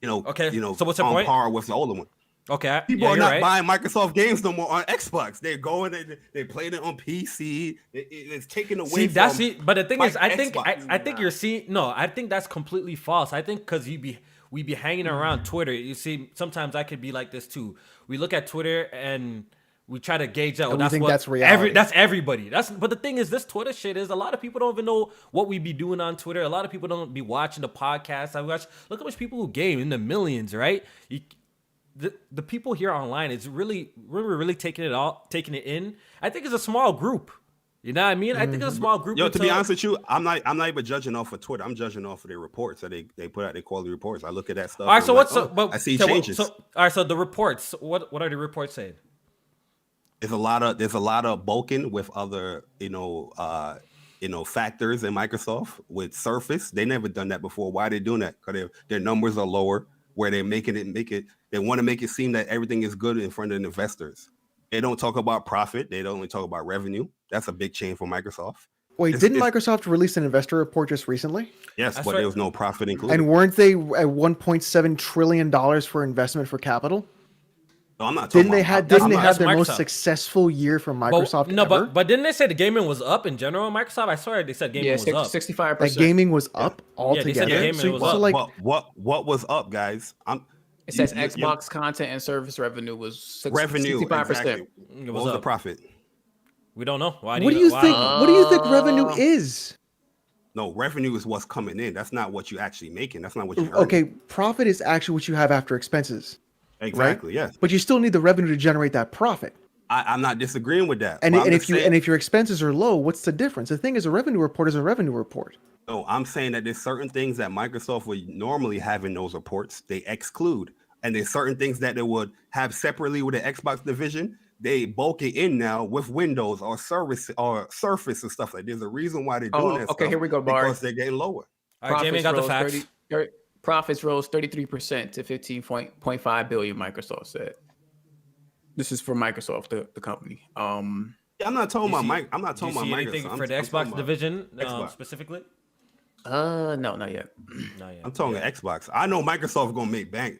So what's the point? Par with the older one. Okay, people are not buying Microsoft games no more on Xbox. They're going, they playing it on PC. It's taken away. But the thing is, I think you're seeing. No, I think that's completely false. I think because we be hanging around Twitter. You see, sometimes I could be like this too. We look at Twitter and we try to gauge out. That's reality. That's everybody. But the thing is, this Twitter shit is, a lot of people don't even know what we be doing on Twitter. A lot of people don't be watching the podcast. Look how much people who game in the millions, right? The people here online is really taking it in. I think it's a small group. You know what I mean? I think it's a small group. Yo, to be honest with you, I'm not even judging off of Twitter. I'm judging off of their reports that they put out. Their quality reports. I look at that stuff. All right, so what's I see changes. All right, so the reports. What are the reports saying? There's a lot of bulking with other factors in Microsoft with Surface. They never done that before. Why are they doing that? Because their numbers are lower. Where they're making it. They want to make it seem that everything is good in front of the investors. They don't talk about profit. They don't only talk about revenue. That's a big change for Microsoft. Wait, didn't Microsoft release an investor report just recently? Yes, but there was no profit included. And weren't they at $1.7 trillion for investment for capital? No, I'm not talking Didn't they have their most successful year for Microsoft ever? But didn't they say the gaming was up in general? Microsoft, I swear they said gaming was up. 65%. Like gaming was up altogether. They said the gaming was up. Like, what was up, guys? It says Xbox content and service revenue was 65%. Exactly. What was the profit? We don't know. What do you think? What do you think revenue is? No, revenue is what's coming in. That's not what you're actually making. That's not what you're earning. Okay, profit is actually what you have after expenses. Exactly. Right? Yes. But you still need the revenue to generate that profit. I'm not disagreeing with that. And if your expenses are low, what's the difference? The thing is, a revenue report is a revenue report. No, I'm saying that there's certain things that Microsoft would normally have in those reports they exclude, and there's certain things that they would have separately with the Xbox division. They bulk it in now with Windows or Surface and stuff like. There's a reason why they're doing that. Okay, here we go, Bar. Because they're getting lower. All right, Jamie got the facts. Profits rose 33% to 15.5 billion. Microsoft said. This is for Microsoft, the company. I'm not talking about Mike. I'm not talking about Microsoft. Anything for the Xbox division specifically? No, not yet. I'm talking Xbox. I know Microsoft gonna make bank.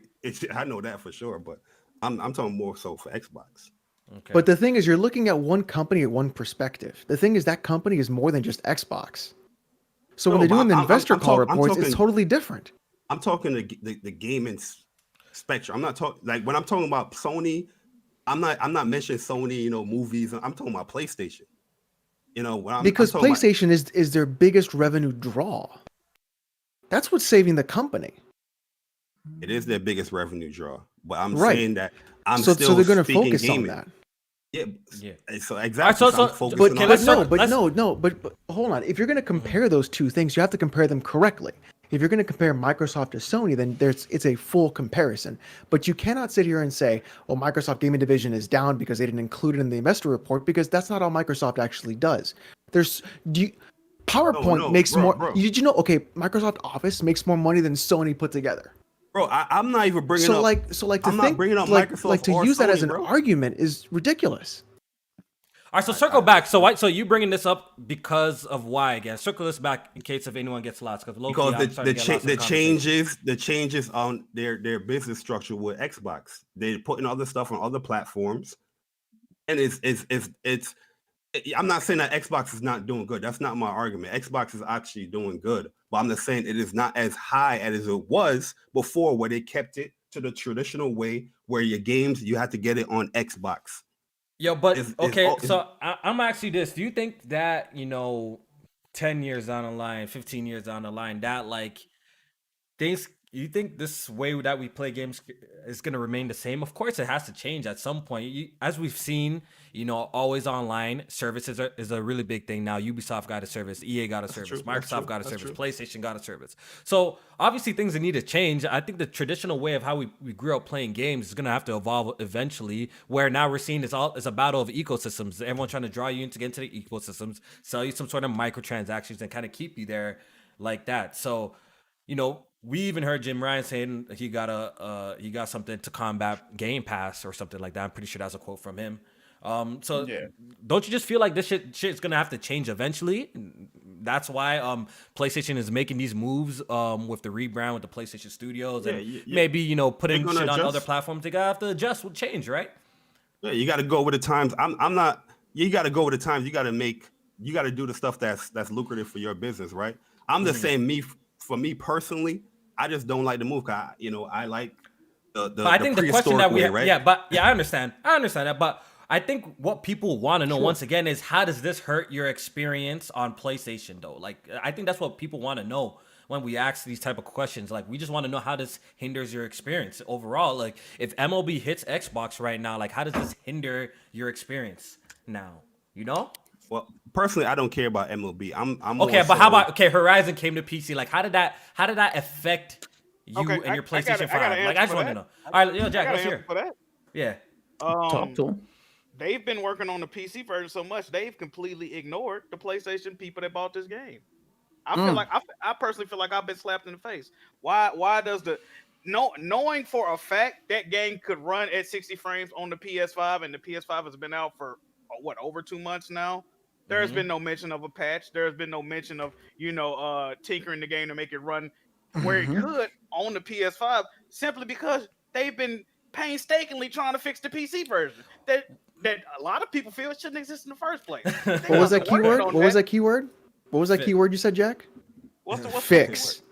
I know that for sure, but I'm talking more so for Xbox. Okay. But the thing is, you're looking at one company at one perspective. The thing is, that company is more than just Xbox. So when they're doing the investor call reports, it's totally different. I'm talking the gaming spectrum. I'm not talking like when I'm talking about Sony. I'm not mentioning Sony, movies. I'm talking about PlayStation. Because PlayStation is their biggest revenue draw. That's what's saving the company. It is their biggest revenue draw, but I'm saying that so they're going to focus on that. Yeah. So exactly. But hold on. If you're going to compare those two things, you have to compare them correctly. If you're going to compare Microsoft to Sony, then it's a full comparison. But you cannot sit here and say, "Well, Microsoft Gaming Division is down because they didn't include it in the investor report," because that's not all Microsoft actually does. PowerPoint makes more. Bro. Did you know? Okay, Microsoft Office makes more money than Sony put together. Bro, I'm not even bringing up. I'm not bringing up Microsoft. Like to use that as an argument is ridiculous. All right, so circle back. So you bringing this up because of why again? Circle this back in case if anyone gets lost. Because the changes on their business structure with Xbox. They're putting other stuff on other platforms, and it's. I'm not saying that Xbox is not doing good. That's not my argument. Xbox is actually doing good, but I'm just saying it is not as high as it was before, where they kept it to the traditional way, where your games you had to get it on Xbox. Yo, but I'm asking you this: do you think that 10 years down the line, 15 years down the line, that like things? You think this way that we play games is going to remain the same? Of course, it has to change at some point. As we've seen, always online services is a really big thing now. Ubisoft got a service, EA got a service, Microsoft got a service, PlayStation got a service. So obviously things that need to change. I think the traditional way of how we grew up playing games is going to have to evolve eventually, where now we're seeing it's a battle of ecosystems. Everyone trying to draw you in to get into the ecosystems, sell you some sort of microtransactions and kind of keep you there like that. So, we even heard Jim Ryan saying he got something to combat Game Pass or something like that. I'm pretty sure that's a quote from him. Don't you just feel like this shit's gonna have to change eventually? That's why PlayStation is making these moves with the rebrand with the PlayStation Studios and maybe putting shit on other platforms. They gotta have to adjust with change, right? Yeah, you got to go with the times. I'm not. You got to go with the times. You got to do the stuff that's lucrative for your business, right? I'm just saying for me personally. I just don't like the move. I like the. But I think the question that we have, right? I understand that. But I think what people want to know once again is how does this hurt your experience on PlayStation though? Like I think that's what people want to know when we ask these type of questions. Like we just want to know how this hinders your experience overall. Like if MLB hits Xbox right now, like how does this hinder your experience now? Well, personally, I don't care about MLB. I'm okay, more but how so- about Horizon came to PC? Like, how did that affect you and your PlayStation 5? Like, I just want to know. All right, Jack, let's hear. For that. Yeah. Talk to him. They've been working on the PC version so much they've completely ignored the PlayStation people that bought this game. I feel like I personally feel like I've been slapped in the face. Why does knowing for a fact that game could run at 60 frames on the PS5 and the PS5 has been out for over 2 months now? There's been no mention of a patch. There's been no mention of tinkering the game to make it run where it could on the PS5 simply because they've been painstakingly trying to fix the PC version that a lot of people feel it shouldn't exist in the first place. What was that keyword? What was that keyword? What was that keyword you said, Jack? What's Fix.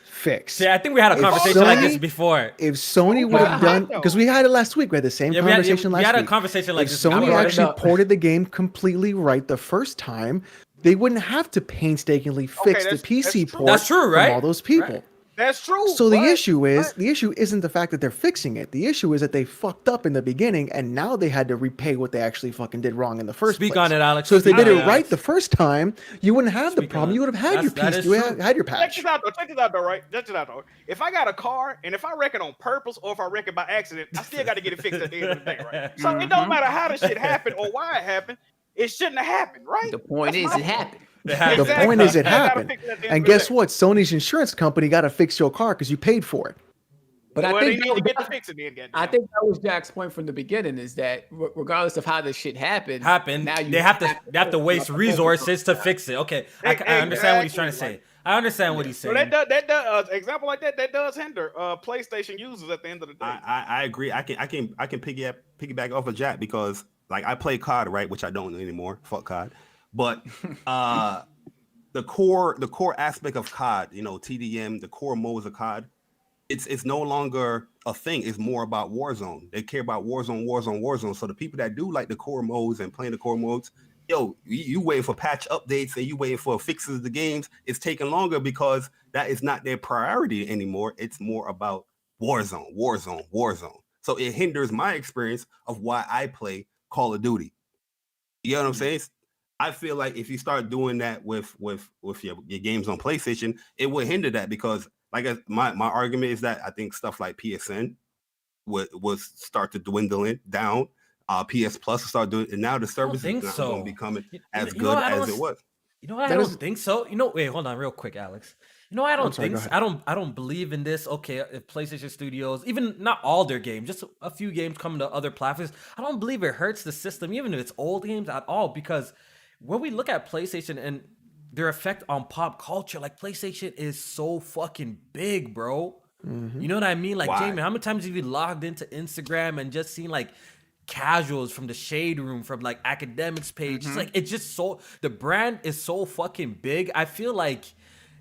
Fix. See, I think we had a conversation like this before. If Sony would have done, because we had it last week, we had the same conversation last week. We had a conversation like if this. Sony actually ported the game completely right the first time, they wouldn't have to painstakingly fix the PC port. That's true, right? From all those people. Right. That's true. So the issue isn't the fact that they're fixing it. The issue is that they fucked up in the beginning, and now they had to repay what they actually fucking did wrong in the first place. Speak on it, Alex. So if they did it right the first time, you wouldn't have the problem. You would have had your piece. You had your patch. Check this out though, right? Check this out though. If I got a car and if I wreck it on purpose or if I wreck it by accident, I still got to get it fixed at the end of the day, right? So it don't matter how the shit happened or why it happened. It shouldn't have happened, right? The point is, it happened. The point is, it happened. And guess what? Sony's insurance company got to fix your car because you paid for it. But well, I think they need to get the fix in the end. I think that was Jack's point from the beginning, is that regardless of how this shit happened, now they have to waste resources to fix it. Okay, I understand what he's trying to say. I understand what he's saying. So that does example like that does hinder PlayStation users at the end of the day. I agree. I can piggyback off of Jack because like I play COD, right, which I don't anymore. Fuck COD. But the core aspect of COD, TDM, the core modes of COD, it's no longer a thing. It's more about Warzone. They care about Warzone. So the people that do like the core modes and playing the core modes, you waiting for patch updates and you waiting for fixes of the games. It's taking longer because that is not their priority anymore. It's more about Warzone. So it hinders my experience of why I play Call of Duty. You know what I'm saying? I feel like if you start doing that with your games on PlayStation, it would hinder that because like my argument is that I think stuff like PSN would start to dwindle down. PS Plus will start doing, and now the service is not going to be coming as good as it was. You know what? I don't think so. Wait, hold on, real quick, Alex. I don't think so. I don't believe in this. Okay, if PlayStation Studios, even not all their games, just a few games coming to other platforms, I don't believe it hurts the system, even if it's old games at all, because when we look at PlayStation and their effect on pop culture, like PlayStation is so fucking big, bro. Mm-hmm. You know what I mean? Like, Jamie, how many times have you logged into Instagram and just seen like casuals from the Shade Room, from like academics page? Mm-hmm. It's like, it's just so, the brand is so fucking big. I feel like,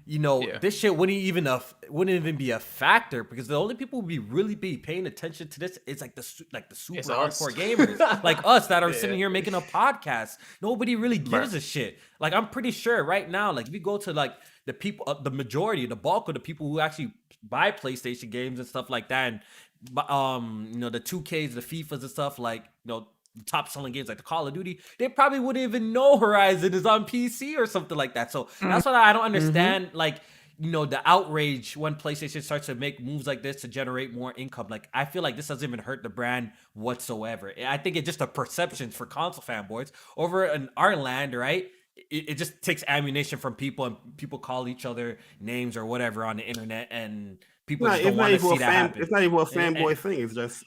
this shit wouldn't even be a factor because the only people who really be paying attention to this is like the super hardcore gamers like us that are sitting here making a podcast. Nobody really gives a shit. Like, I'm pretty sure right now, like if you go to like the people, the majority, the bulk of the people who actually buy PlayStation games and stuff like that, and the 2Ks, the FIFAs and stuff, like top selling games like the Call of Duty, they probably wouldn't even know Horizon is on PC or something like that. So that's what I don't understand. Like, the outrage when PlayStation starts to make moves like this to generate more income. Like, I feel like this doesn't even hurt the brand whatsoever. I think it's just a perception for console fanboys over in our land, right? It just takes ammunition from people, and people call each other names or whatever on the internet, and people just don't want to see that happen. It's not even a fanboy thing. It's just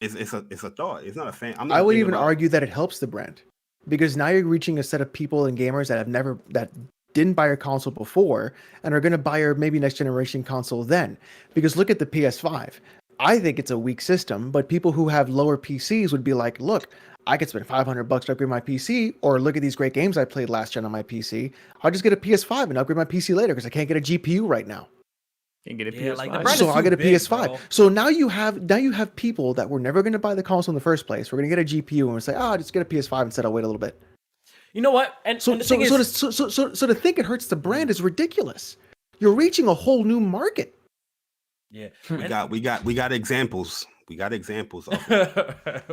it's a thought. It's not a fan. I would even argue that it helps the brand because now you're reaching a set of people and gamers that didn't buy your console before and are going to buy your maybe next generation console then. Because look at the PS5. I think it's a weak system, but people who have lower PCs would be like, look, I could spend $500 to upgrade my PC, or look at these great games I played last gen on my PC. I'll just get a PS5 and upgrade my PC later because I can't get a GPU right now. Can get a PS5. So I'll get a PS5. Bro. So now you have people that were never going to buy the console in the first place. We're going to get a GPU and we're say, just get a PS5 instead. I'll wait a little bit. You know what? And so to think it hurts the brand is ridiculous. You're reaching a whole new market. Yeah, we got examples. We got examples of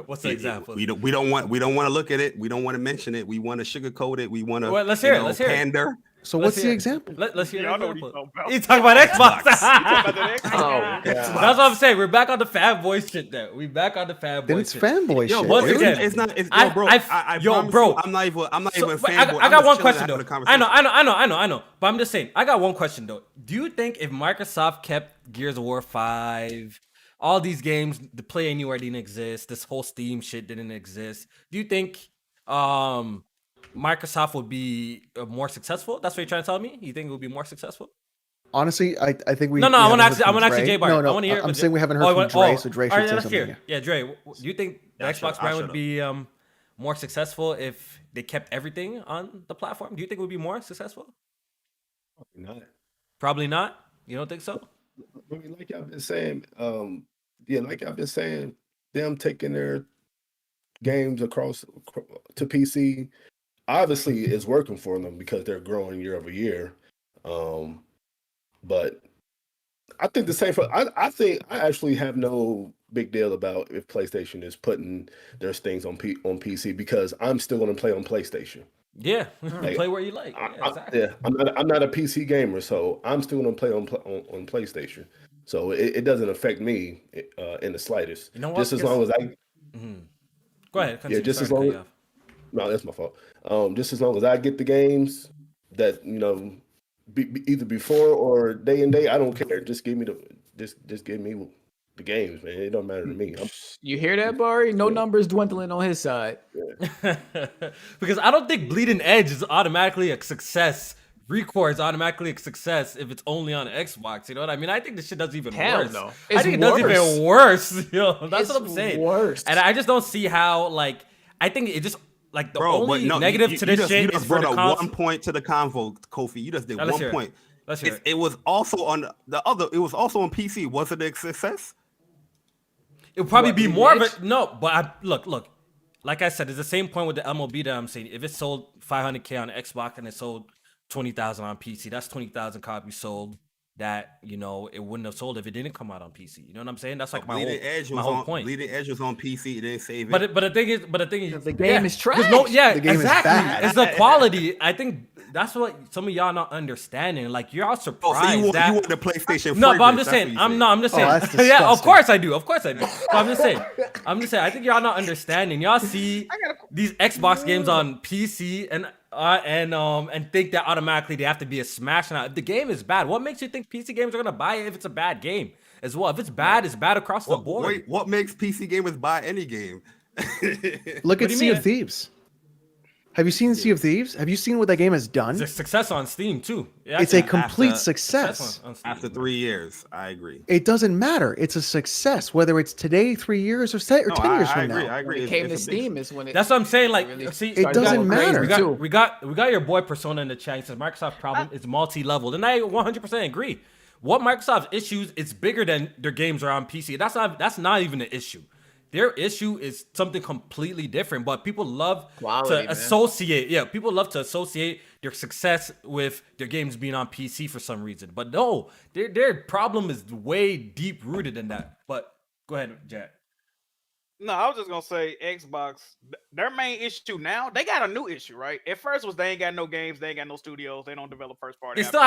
What's the example? We don't want to look at it. We don't want to mention it. We want to sugarcoat it. We want to let's hear it. Let's hear pander. So what's the example? Let's hear Y'all it. know what he's talking about. You talking about Xbox? Oh, That's what I'm saying. We're back on the fanboy shit there. We back on the fanboy Then it's shit. fanboy Yo, shit. once again, it's not. It's, I- yo, bro. I've- I yo, promise bro. you, I'm not even a fanboy. I I'm got just one chilling question having though. a conversation. I know. But I'm just saying, I got one question though. Do you think if Microsoft kept Gears of War 5, all these games, the Play Anywhere didn't exist, this whole Steam shit didn't exist, do you think Microsoft would be more successful? That's what you're trying to tell me? You think it would be more successful? Honestly, I think we. No, I want to actually Dre. Jay Bar. No, I want to hear. I'm saying we haven't heard from Dre, so Dre should say let's something. hear. Yeah, Dre. Do you think the Xbox brand would be more successful if they kept everything on the platform? Do you think it would be more successful? Probably not. Probably not. You don't think so? I mean, like I've been saying, them taking their games across to PC obviously is working for them because they're growing year over year. But I think the same for I think I actually have no big deal about if PlayStation is putting their things on PC because I'm still going to play on PlayStation. Yeah, play where you like. Exactly. I'm not a PC gamer, so I'm still going to play on PlayStation. So it doesn't affect me in the slightest. You know what? Just as long as I Go ahead. Continue. Yeah, just as Sorry to long cut as no, that's my fault. Just as long as I get the games that either before or day and day, I don't care. Just give me just give me the games, man. It don't matter to me. You hear that, Barry? No numbers dwindling on his side. you off. Because I don't think Bleeding Edge is automatically a success. Recore is automatically a success if it's only on Xbox. You know what I mean? I think this shit does even Hell worse. no. I think it does even worse. That's what I'm saying. Worse. And I just don't see how. I think it just the only negative to this shit you is just for brought the up console. 1 point to the convo, Kofi. You just did Let's 1 hear it. point. Let's hear it. It was also on the other. It was also on PC. Was it a success? It would probably be Bleeding more of Edge? it. No, but look. Like I said, it's the same point with the MLB that I'm saying. If it sold 500K on Xbox and it sold 20,000 on PC, that's 20,000 copies sold that it wouldn't have sold if it didn't come out on PC. You know what I'm saying? That's like my whole point. Bleeding Edge was on PC. It didn't save it. But the thing is, the game is trash. The game is exactly. bad. It's the quality. I think that's what some of y'all not understanding. Like y'all surprised you that. want the PlayStation? No, but I'm fragrance, just that's saying. what you I'm just saying. that's Yeah, of disgusting. course I do. But I'm just saying. I think y'all not understanding. Y'all see these Xbox games on PC and think that automatically they have to be a smash. Now, if the game is bad, what makes you think PC gamers are gonna buy it if it's a bad game as well? If it's bad across the board. Wait, what makes PC gamers buy any game? Look at do you Sea mean? of Thieves. Have you seen Sea of Thieves? Have you seen what that game has done? It's a success on Steam too. Yeah, It's a actually, complete after- success. on Steam. After 3 years, I agree. It doesn't matter. It's a success, whether it's today, 3 years, or 10 years I from agree. now. I agree. When it It's- came to it's a big- Steam is when it. That's what I'm saying. Like, really see, It doesn't going crazy, matter. We too. got your boy Persona in the chat. He says Microsoft's problem is multi-level, and I 100% agree. What Microsoft's issues, it's bigger than their games are on PC. That's not even an issue. Their issue is something completely different. But people love Quality, to man. associate. Yeah, people love to associate their success with their games being on PC for some reason. But no, their problem is way deep rooted in that. But go ahead, Jack. No, I was just gonna say Xbox. Their main issue now, they got a new issue, right? At first was they ain't got no games, they ain't got no studios, they don't develop first party. They still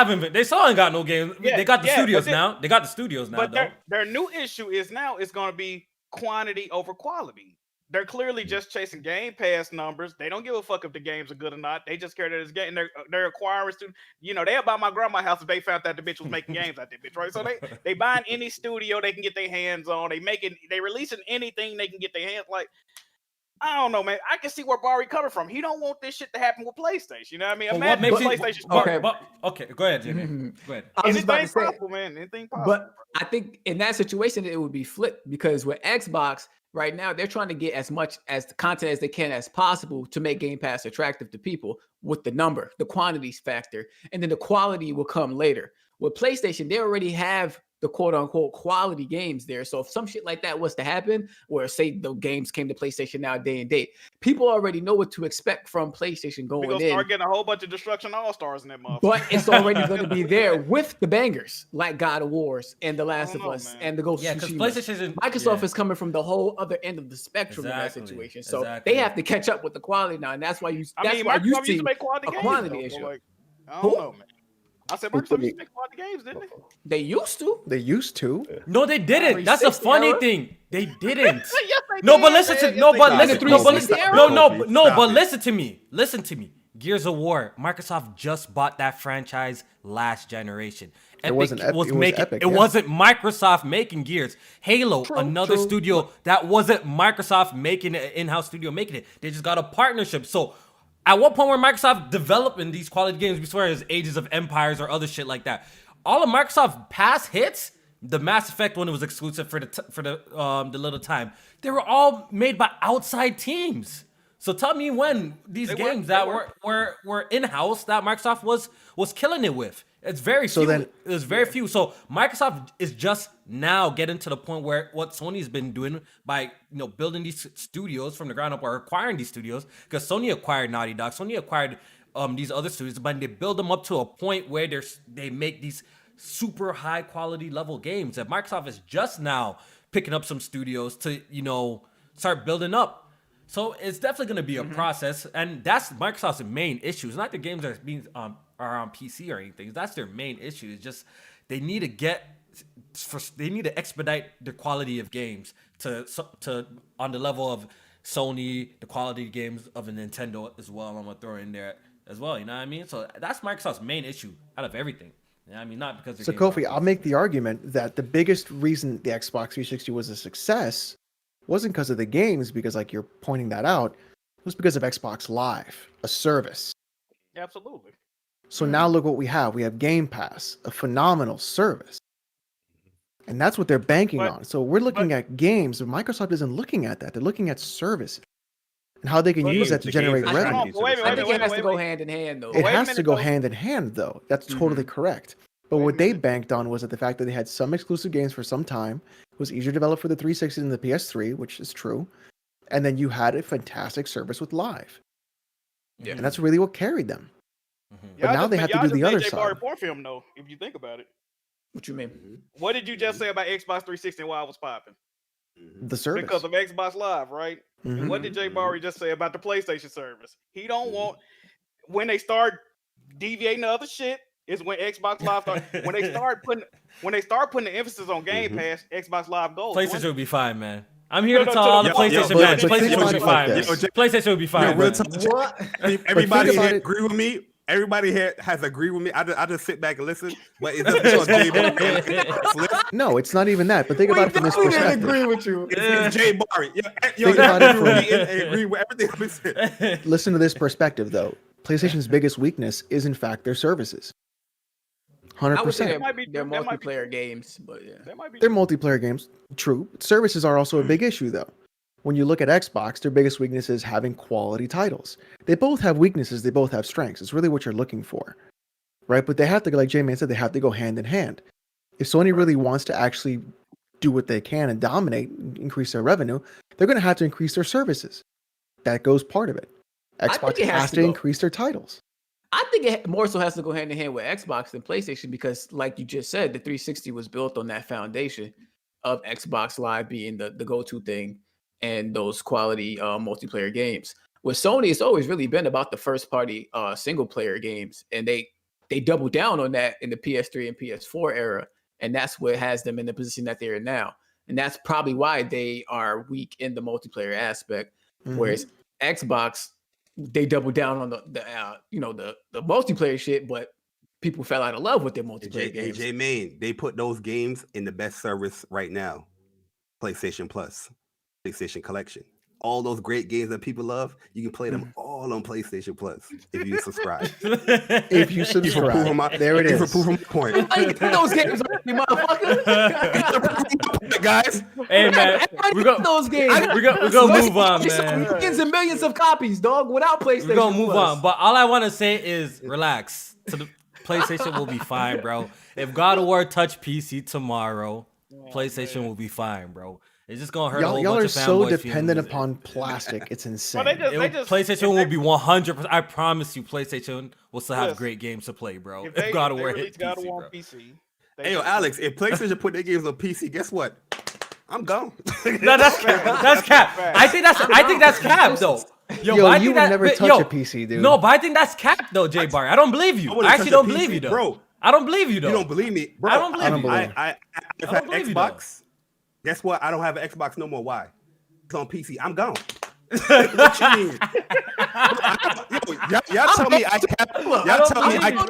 ain't got no games. Yeah, They got the yeah, studios but then- now. They got the studios now, But though. their new issue is now it's gonna be quantity over quality. They're clearly just chasing Game Pass numbers. They don't give a fuck if the games are good or not. They just care that it's getting. They're acquiring students. They'll buy my grandma's house if they found that the bitch was making games out there, bitch, right? So they buying any studio they can get their hands on. They releasing anything they can get their hands. Like, I don't know, man. I can see where Barry coming from. He don't want this shit to happen with PlayStation. You know what I mean? Well, Imagine what makes PlayStation. okay, go ahead, Jimmy. Go ahead. I was just about Anything to say, possible, man. Anything possible. but I think in that situation it would be flipped because with Xbox right now they're trying to get as much as the content as they can as possible to make Game Pass attractive to people with the quantities factor, and then the quality will come later. With PlayStation, they already have the quote unquote quality games there. So if some shit like that was to happen, where say the games came to PlayStation now day and date, people already know what to expect from PlayStation going We're gonna in. start getting a whole bunch of Destruction All-Stars in that motherfucker. But it's already going to be there with the bangers like God of Wars and The Last of Us and the Ghost of Tsushima. Microsoft is coming from the whole other end of the spectrum in that situation, so they have to catch up with the quality now, and that's why you. Microsoft used to make quality games, issue. Like, I don't know, man. I said Microsoft used to make quality games, didn't they? They used to. No, they didn't. That's a funny thing. They didn't. Yes, they No, did, but listen to man. no, Yes, but they listen. did. But listen to me. Listen to me. Gears of War. Microsoft just bought that franchise last generation. It wasn't Epic. It wasn't Microsoft making Gears. Halo, another studio that wasn't Microsoft making it, in-house studio making it. They just got a partnership. So at what point were Microsoft developing these quality games before as Ages of Empires or other shit like that? All of Microsoft's past hits, the Mass Effect when it was exclusive for the little time, they were all made by outside teams. So tell me when these games that were in-house that Microsoft was killing it with. It's very few. There's very few. So Microsoft is just now getting to the point where what Sony's been doing by building these studios from the ground up or acquiring these studios, because Sony acquired Naughty Dog, Sony acquired these other studios, but they build them up to a point where they make these super high quality level games. And Microsoft is just now picking up some studios to start building up. So it's definitely going to be a process, and that's Microsoft's main issue. It's not the games that are on PC or anything. That's their main issue. It's just they need to expedite the quality of games to on the level of Sony, the quality of games of a Nintendo as well. I'm gonna throw in there as well. You know what I mean? So that's Microsoft's main issue out of everything. You know what I mean? Not because. So Kofi, I'll make the argument that the biggest reason the Xbox 360 was a success wasn't because of the games, because like you're pointing that out, it was because of Xbox Live, a service. Absolutely. So now look what we have. We have Game Pass, a phenomenal service. And that's what they're banking on. So we're looking at games, but Microsoft isn't looking at that. They're looking at services and how they can use that to generate revenue. I think it has to go hand in hand, though. It has to go hand in hand, though. That's totally correct. But what they banked on was that the fact that they had some exclusive games for some time. It was easier to develop for the 360 and the PS3, which is true. And then you had a fantastic service with Live. Yeah. And that's really what carried them. But now they have to do the other side. For film, though, if you think about it. What you mean? What did you just say about Xbox 360 and why it was popping? The service. Because of Xbox Live, right? And what did Jay Barry just say about the PlayStation service? He don't want, when they start deviating to other shit, is when Xbox Live start, when they start putting the emphasis on Game Pass, Xbox Live goes. PlayStation will be fine, man. I'm here to tell all the PlayStation fans. PlayStation will be fine. PlayStation will be fine. What? Everybody here agree with me. Everybody here has agreed with me. I just sit back and listen. But is this No, it's not even that. But think about it from this perspective. Agree with you. It's Jay Barry. Think about it from agree with everything I'm saying. Listen to this perspective, though. PlayStation's biggest weakness is, in fact, their services. 100%. I would say they're multiplayer games, but yeah. They're multiplayer games, true. Services are also a big issue, though. When you look at Xbox, their biggest weakness is having quality titles. They both have weaknesses, they both have strengths. It's really what you're looking for, right? But they have to, like J-Man said, they have to go hand in hand. If Sony really wants to actually do what they can and dominate, increase their revenue, they're going to have to increase their services. That goes part of it. Xbox has to increase their titles. I think it more so has to go hand in hand with Xbox than PlayStation because, like you just said, the 360 was built on that foundation of Xbox Live being the go-to thing and those quality multiplayer games. With Sony, it's always really been about the first-party single-player games, and they doubled down on that in the PS3 and PS4 era, and that's what has them in the position that they're in now. And that's probably why they are weak in the multiplayer aspect, whereas Xbox, they doubled down on the multiplayer shit, but people fell out of love with their multiplayer games. Main, they put those games in the best service right now, PlayStation Plus, PlayStation Collection. All those great games that people love, you can play them all on PlayStation Plus if you subscribe. If you subscribe, there it is. For proof of my point. Those games, motherfucker. Guys, hey man, we're gonna move on, man. Millions and millions of copies, dog, without PlayStation. We're gonna move on, but all I want to say is relax. PlayStation will be fine, bro. If God of War touch PC tomorrow, PlayStation will be fine, bro. It's just gonna hurt a whole Y'all bunch are of so fanboys dependent feelings. upon plastic. It's insane. PlayStation will be 100%. I promise you, PlayStation will still have great games to play, bro. If God of War hits PC, bro. Hey, yo, Alex, if PlayStation put their games on PC, guess what? I'm gone. No, that's cap. I think that's cap though. Yo, you would never touch a PC, dude. No, but I think that's cap though, J Bar. I don't believe you. I actually don't believe you though, bro. I don't believe you though. You don't believe me, bro? I don't believe you. I have Xbox. Guess what? I don't have an Xbox no more. Why? It's on PC. I'm gone. What you mean? Y'all tell me I cap. Y'all tell me I cap.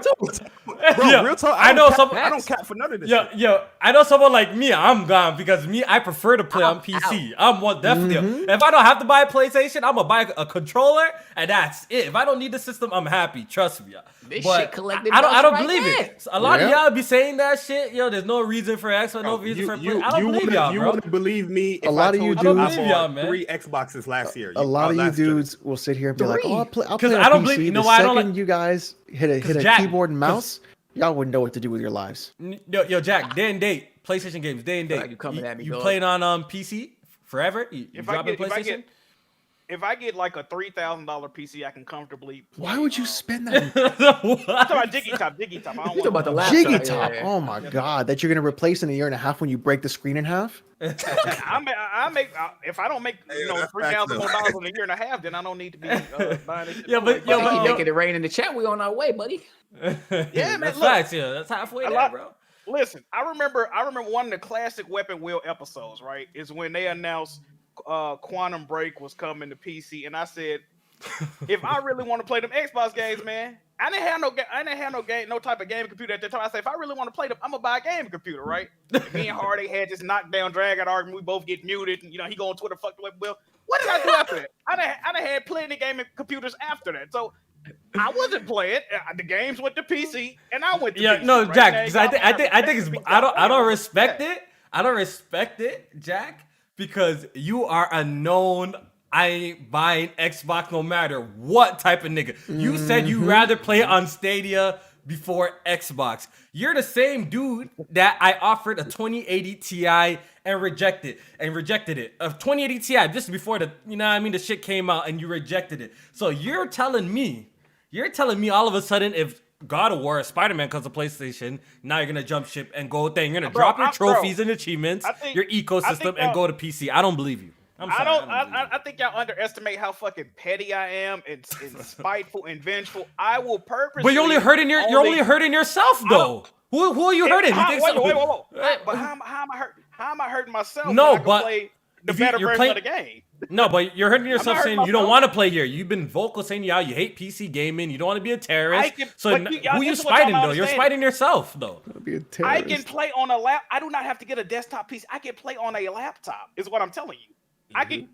Bro, real talk. I don't cap for none of this. Yo, I know someone like me. I'm gone because I prefer to play on PC. I'm definitely. If I don't have to buy a PlayStation, I'm gonna buy a controller, and that's it. If I don't need the system, I'm happy. Trust me. This but shit collected. I don't believe it. A lot of y'all be saying that shit. Yo, there's no reason for X, no reason for. I don't believe y'all, bro. You wouldn't believe me if a lot I of you told dudes, you I bought 3 Xboxes last year. A lot of you dudes will sit here and be like, "Oh, I'll play on believe. PC." You know the why I second don't like, you guys hit a keyboard and mouse, y'all wouldn't know what to do with your lives. Yo, Jack, day and date, PlayStation games, day and date. You coming at me? You playing on PC forever? You dropping PlayStation? If I get like a $3,000 PC, I can comfortably. Why would you spend that? I'm talking about Jiggy Top. I don't want about the laptop. Jiggy Top. Oh my God, that you're gonna replace in a year and a half when you break the screen in half. I make if I don't make $3,000 in a year and a half, then I don't need to be buying it. Keep making it rain in the chat. We on our way, buddy. Yeah, man. That's facts. Yeah, that's halfway there, bro. Listen, I remember one of the classic Weapon Wheel episodes. Right, is when they announced Quantum Break was coming to PC, and I said, if I really want to play them Xbox games, man, I didn't have no type of game computer at the time. I said, if I really want to play them, I'm gonna buy a game computer, right? And me and Hardy had this knockdown drag out argument. We both get muted, and he go on Twitter, fuck the Web Will. What did I do after that? I done had plenty of gaming computers after that, so I wasn't playing. The games went to PC, and I went to PC. No, right? Jack, because I think it's I don't respect it. I don't respect it, Jack, because you are a known. I ain't buying Xbox no matter what type of nigga. You said you'd rather play on Stadia before Xbox. You're the same dude that I offered a 2080 Ti and rejected it. A 2080 Ti just before the shit came out, and you rejected it. So you're telling me all of a sudden if God of War or Spider-Man comes to PlayStation, now you're gonna jump ship and go there. You're gonna drop your trophies and achievements, your ecosystem, and go to PC. I don't believe you. I think y'all underestimate how fucking petty I am and spiteful and vengeful. I will purposely. But you're only hurting yourself though. Who are you hurting? Wait. But how am I hurting myself? No, when I can play the better version of the game. No, but you're hurting yourself saying you don't want to play here. You've been vocal saying you hate PC gaming. You don't want to be a terrorist. Who are you spiting though? You're spiting yourself though. I can play on a lap. I do not have to get a desktop PC. I can play on a laptop. Is what I'm telling you. I can.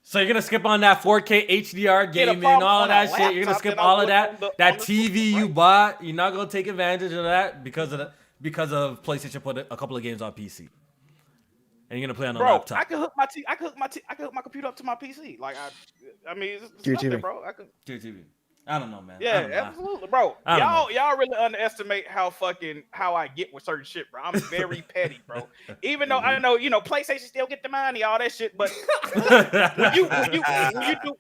So you're gonna skip on that 4K HDR gaming, all of that shit. You're gonna skip all of that. That TV you bought. You're not gonna take advantage of that because of PlayStation put a couple of games on PC, and you're gonna play on a laptop. I can hook my computer up to my PC. Like I mean, it's TV, bro. I could. Your TV. I don't know, man. Yeah, absolutely, bro. Y'all really underestimate how I get with certain shit, bro. I'm very petty, bro. Even though I know, PlayStation still get the money, all that shit. But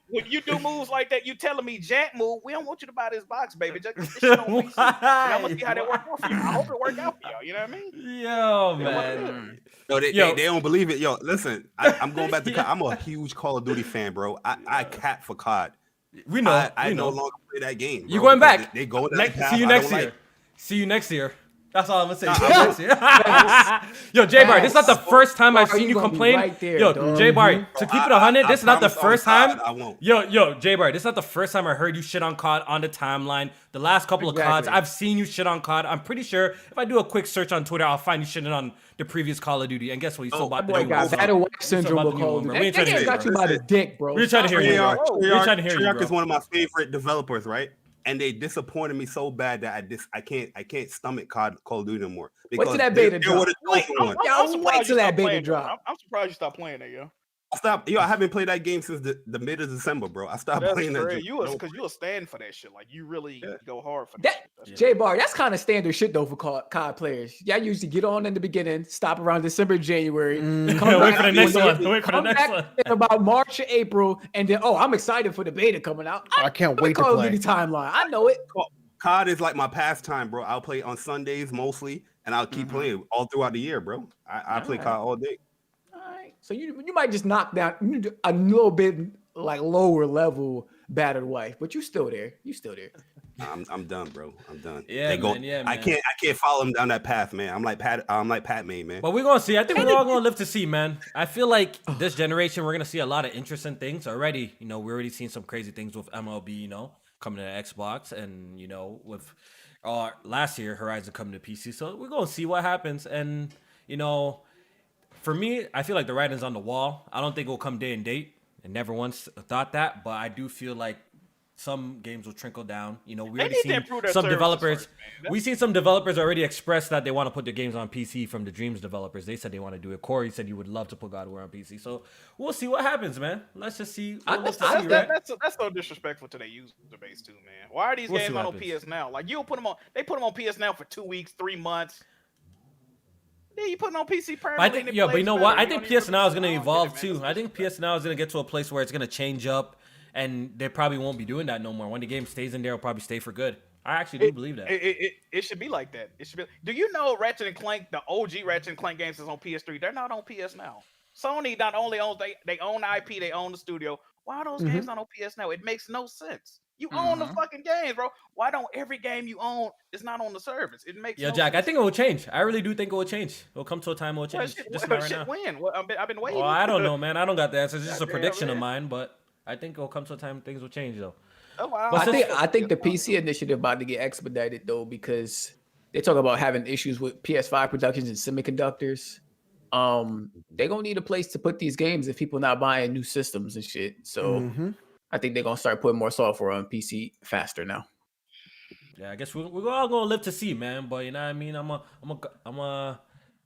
when you do moves like that, you telling me, Jack move, we don't want you to buy this box, baby. Just this shit on PC. And I'm gonna see how that work out for you. I hope it work out for y'all. You know what I mean? Yo, man. No, they don't believe it. Yo, listen, I'm going back to COD. I'm a huge Call of Duty fan, bro. I cap for COD. We know. I no longer play that game. Bro, you going back? They go See you next year. See you next year. That's all I'm gonna say. Next year. Yo, J Bar, this is not the first time I've seen you complain. Right there, yo, J Bar, to keep it 100, this is not the first time. I won't. Yo, J Bar, this is not the first time I heard you shit on COD on the timeline. The last couple of CODs, I've seen you shit on COD. I'm pretty sure if I do a quick search on Twitter, I'll find you shitting on the previous Call of Duty. And guess what? You still bought the new one. Battle Wax syndrome with Call of Duty. That game got you by the dick, bro. We're trying to hear you. We're trying to hear you, bro. Treyarch is one of my favorite developers, right? And they disappointed me so bad that I can't stomach Call of Duty anymore. Wait till that beta drop. I'm surprised you stopped playing that, yo. Stop. Yo, I haven't played that game since the mid of December, bro. I stopped playing that. Because you will stand for that shit. Like you really go hard for that. Shit. J Bar, that's kind of standard shit though for COD players. Y'all usually get on in the beginning, stop around December, January, wait for the next one. Wait for the next one. In about March or April, and then I'm excited for the beta coming out. I can't wait to Call of play. Duty timeline. I know it. COD is like my pastime, bro. I'll play on Sundays mostly, and I'll keep playing all throughout the year, bro. I play COD all day. So you might just knock down a little bit like lower level battered wife, but you still there. I'm done, bro. I'm done. Yeah, man. I can't follow him down that path, man. I'm like Pat May, man. But we're gonna see. I think we're all gonna live to see, man. I feel like this generation we're gonna see a lot of interesting things already. You know, we're already seeing some crazy things with MLB. You know, coming to Xbox, and you know, with last year Horizon coming to PC. So we're gonna see what happens, and you know. For me, I feel like the writing's on the wall. I don't think it will come day and date. I never once thought that, but I do feel like some games will trickle down. You know, we already seen some developers. We've seen some developers already express that they want to put their games on PC from the Dreams developers. They said they want to do it. Corey said you would love to put God of War on PC. So we'll see what happens, man. Let's just see. That's so disrespectful to their user base too, man. Why are these games not on PS Now? Like you'll put them on. They put them on PS Now for 2 weeks, 3 months. Yeah, you putting on PC permanently. But you know what? I think PS Now is gonna evolve too. I think PS Now is gonna get to a place where it's gonna change up, and they probably won't be doing that no more. When the game stays in there, it'll probably stay for good. I actually do believe that. It should be like that. It should be. Do you know Ratchet and Clank, the OG Ratchet and Clank games is on PS3? They're not on PS Now. Sony not only owns they own the IP, they own the studio. Why are those games not on PS Now? It makes no sense. You own the fucking games, bro. Why don't every game you own is not on the service? It makes no Jack, sense. I think it will change. I really do think it will change. It'll come to a time it will change. Just not right now. When? Well, I've been waiting. Well, I don't know, man. I don't got the answers. It's just a prediction of mine, but I think it'll come to a time things will change, though. Oh, wow. I think the PC initiative about to get expedited though, because they talk about having issues with PS5 productions and semiconductors. They're gonna need a place to put these games if people not buying new systems and shit. So I think they're gonna start putting more software on PC faster now. Yeah, I guess we're all gonna live to see, man. But you know what I mean? I'm gonna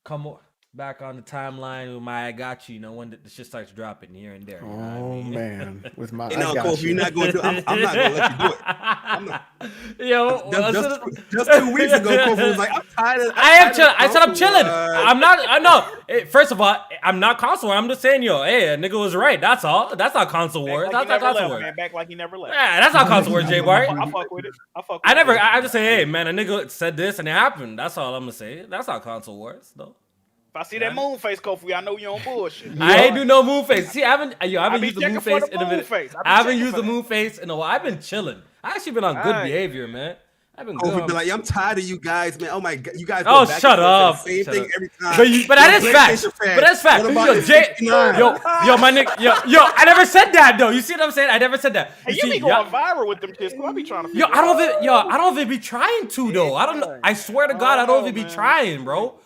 come back on the timeline with my I got you know, when the shit starts dropping here and there. You know what I mean? Man, with my Kofi, you're not going to. I'm not gonna let you do it. I'm not. Yo, just 2 weeks ago, Kofi was like, "I'm tired of." I said I'm chilling. I'm not. I know. First of all, I'm not console war. I'm just saying, a nigga was right. That's all. That's not console war. That's not console war. Back like he never left. Yeah, that's not console war, J Bar. I fuck with it. I just say, hey, man, a nigga said this and it happened. That's all I'm gonna say. That's not console wars, though. If I see that moon face, Kofi, I know you on bullshit. I ain't do no moon face. See, I haven't used the moon face in a minute. I haven't used the moon face in a while. I've been chilling. I actually been on good behavior, man. I've been good. Kofi be like, I'm tired of you guys, man. Oh my god, you guys. Oh, shut up. Same thing every time. But that is facts. But that's facts. Yo, my nigga. Yo, I never said that though. You see what I'm saying? I never said that. Hey, you be going viral with them kids. I be trying to. I don't even be trying to though. I don't know. I swear to God, I don't even be trying, bro.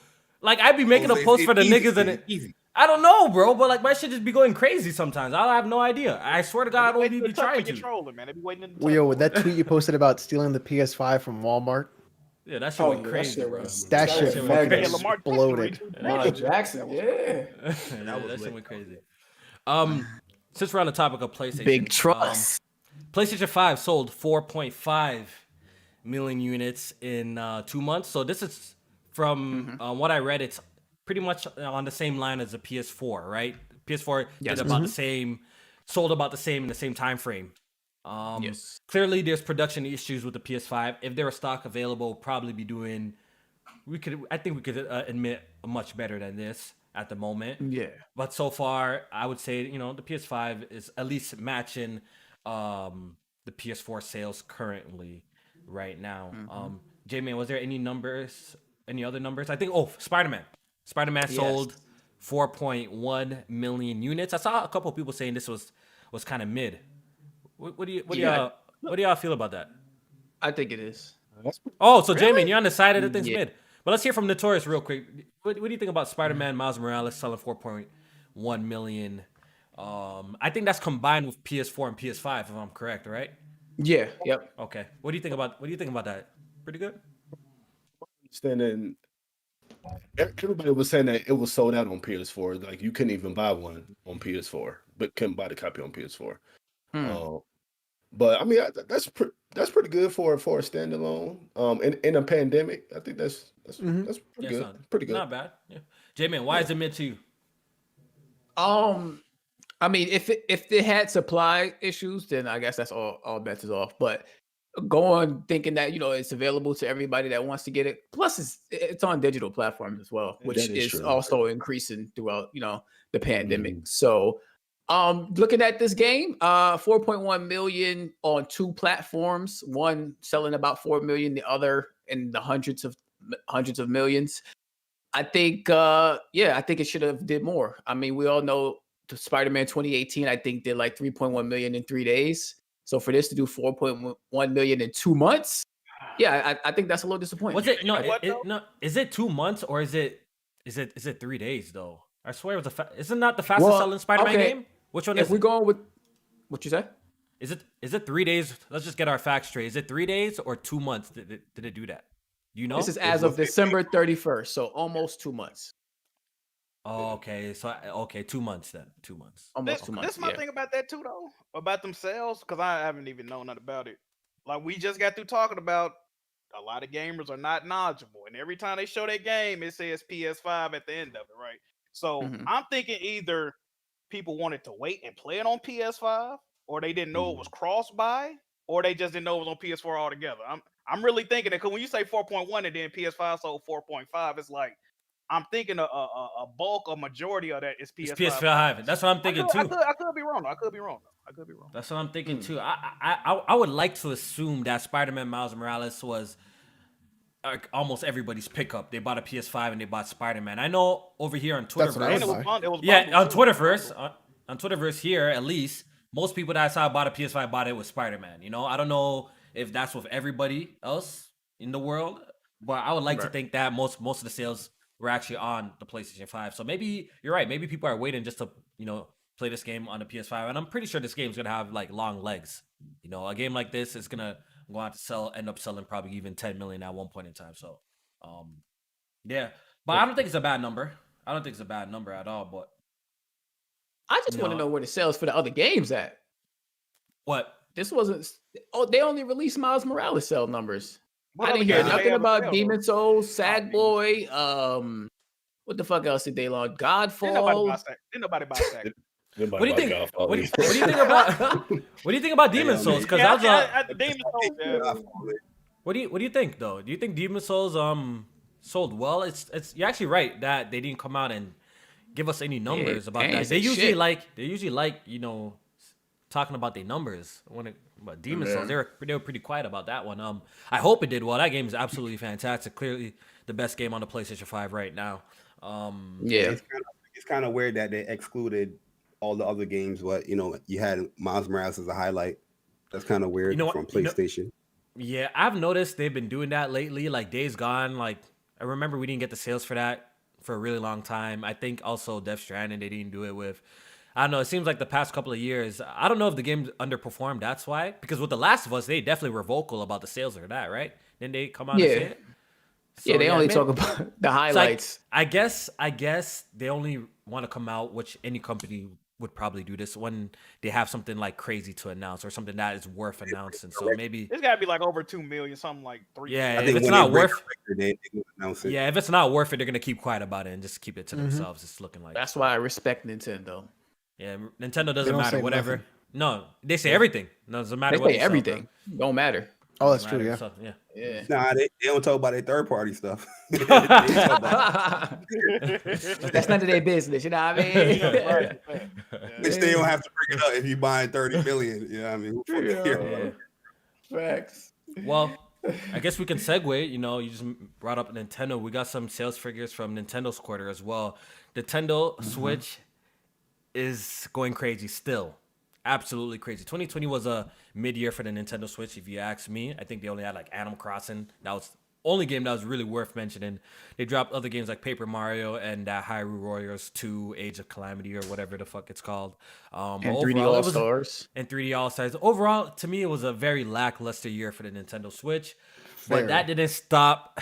Like, I be making a post for the niggas and it. I don't know, bro, but like my shit just be going crazy sometimes. I have no idea. I swear to God, I don't even be trying to. With that tweet you posted about stealing the PS5 from Walmart. Yeah, that shit went crazy, bro. That shit fucking exploded. Lamar Jackson, yeah. That shit went crazy. Since we're on the topic of PlayStation, big trust. PlayStation 5 sold 4.5 million units in 2 months. So this is from what I read. It's pretty much on the same line as the PS4, right? PS4 did about the same, sold about the same in the same time frame. Clearly, there's production issues with the PS5. If there was stock available, we'll probably be doing. I think we could admit much better than this at the moment. Yeah. But so far, I would say the PS5 is at least matching the PS4 sales currently right now. J-Man, was there any numbers? Any other numbers? I think Spider-Man sold 4.1 million units. I saw a couple of people saying this was kind of mid. What do y'all feel about that? I think it is. Oh, so really? J-Man, you're on the side of the thing's mid. But let's hear from Notorious real quick. What do you think about Spider-Man Miles Morales selling 4.1 million? I think that's combined with PS4 and PS5, if I'm correct, right? Yeah. Yep. Okay. What do you think about that? Pretty good. Standing everybody was saying that it was sold out on PS4. Like you couldn't even buy one on PS4, but couldn't buy the copy on PS4. But I mean, that's pretty good for a standalone. In a pandemic, I think that's pretty good. Pretty good. Not bad. Yeah. J-Man, why is it mid to you? I mean, if they had supply issues, then I guess that's all bets is off. But going thinking that it's available to everybody that wants to get it. Plus, it's on digital platforms as well, which is also increasing throughout the pandemic. So, looking at this game, 4.1 million on 2 platforms. One selling about 4 million, the other in the hundreds of millions. I think, I think it should have did more. I mean, we all know the Spider-Man 2018, I think did like 3.1 million in 3 days. So for this to do 4.1 million in 2 months, I think that's a little disappointing. Was it no? Is it 2 months or is it 3 days though? I swear it was isn't that the fastest selling Spider-Man game? Which one is? If we're going with what you said, is it 3 days? Let's just get our facts straight. Is it 3 days or 2 months? Did it do that? You know, this is as of December 31st, so almost 2 months. Oh, okay. So 2 months then. 2 months. Almost 2 months. This my thing about that too, though, about themselves, because I haven't even known nothing about it. Like we just got through talking about, a lot of gamers are not knowledgeable, and every time they show their game, it says PS5 at the end of it, right? So I'm thinking either people wanted to wait and play it on PS5, or they didn't know it was cross-buy, or they just didn't know it was on PS4 altogether. I'm really thinking that, because when you say 4.1 and then PS5 sold 4.5, it's like I'm thinking a majority of that is PS5. It's PS5. That's what I'm thinking too. I could be wrong. I could be wrong. That's what I'm thinking too. I would like to assume that Spider-Man Miles Morales was almost everybody's pickup. They bought a PS5 and they bought Spider-Man. I know over here on Twitterverse. On Twitterverse. On Twitterverse here, at least, most people that I saw bought a PS5 bought it with Spider-Man. I don't know if that's with everybody else in the world, but I would like to think that most of the sales were actually on the PlayStation 5. So maybe you're right. Maybe people are waiting just to, play this game on the PS5. And I'm pretty sure this game's going to have like long legs. A game like this is going to go on to end up selling probably even 10 million at one point in time. So, yeah. But I don't think it's a bad number. I don't think it's a bad number at all. But I just want to know where the sales for the other games at. What? This wasn't. Oh, they only released Miles Morales sell numbers. I didn't hear nothing about Demon Souls, Sackboy. What the fuck else did they launch? Godfall. Didn't nobody buy Sackboy. What do you think? What do you think about? What do you think about Demon Souls? Because Demon Souls. What do you think though? Do you think Demon Souls sold well? It's you're actually right that they didn't come out and give us any numbers about that. They usually like talking about their numbers but Demon Souls. They were pretty quiet about that one. I hope it did well. That game is absolutely fantastic. Clearly the best game on the PlayStation 5 right now. It's kind of weird that they excluded all the other games, but you had Miles Morales as a highlight. That's kind of weird from PlayStation. Yeah, I've noticed they've been doing that lately. Like Days Gone, like I remember we didn't get the sales for that for a really long time. I think also Death Stranding they didn't do it with. I don't know. It seems like the past couple of years, I don't know if the game underperformed. That's why. Because with The Last of Us, they definitely were vocal about the sales of that, right? Then they come out and say it. So, they only talk about the highlights. So I guess they only want to come out, which any company would probably do this, when they have something like crazy to announce or something that is worth announcing. So maybe it's got to be like over 2 million, something like 3. Yeah, if it's not worth it, yeah, if it's not worth it, they're gonna keep quiet about it and just keep it to themselves. It's looking like that's why I respect Nintendo. Yeah, Nintendo doesn't matter. Whatever. Nothing. No, they say everything. No, it doesn't matter. They say everything. Don't matter. Oh, that's true. Yeah. So, yeah. Nah, they don't talk about their third party stuff. That's none of their business. You know what I mean? Which they don't have to bring it up if you buying 30 million. You know what I mean? Facts. Well, I guess we can segue. You just brought up Nintendo. We got some sales figures from Nintendo's quarter as well. Nintendo Switch is going crazy still. Absolutely crazy. 2020 was a mid-year for the Nintendo Switch, if you ask me. I think they only had like Animal Crossing. That was the only game that was really worth mentioning. They dropped other games like Paper Mario and Hyrule Warriors 2, Age of Calamity, or whatever the fuck it's called. And 3D All-Stars. And 3D All-Stars. Overall, to me, it was a very lackluster year for the Nintendo Switch. But that didn't stop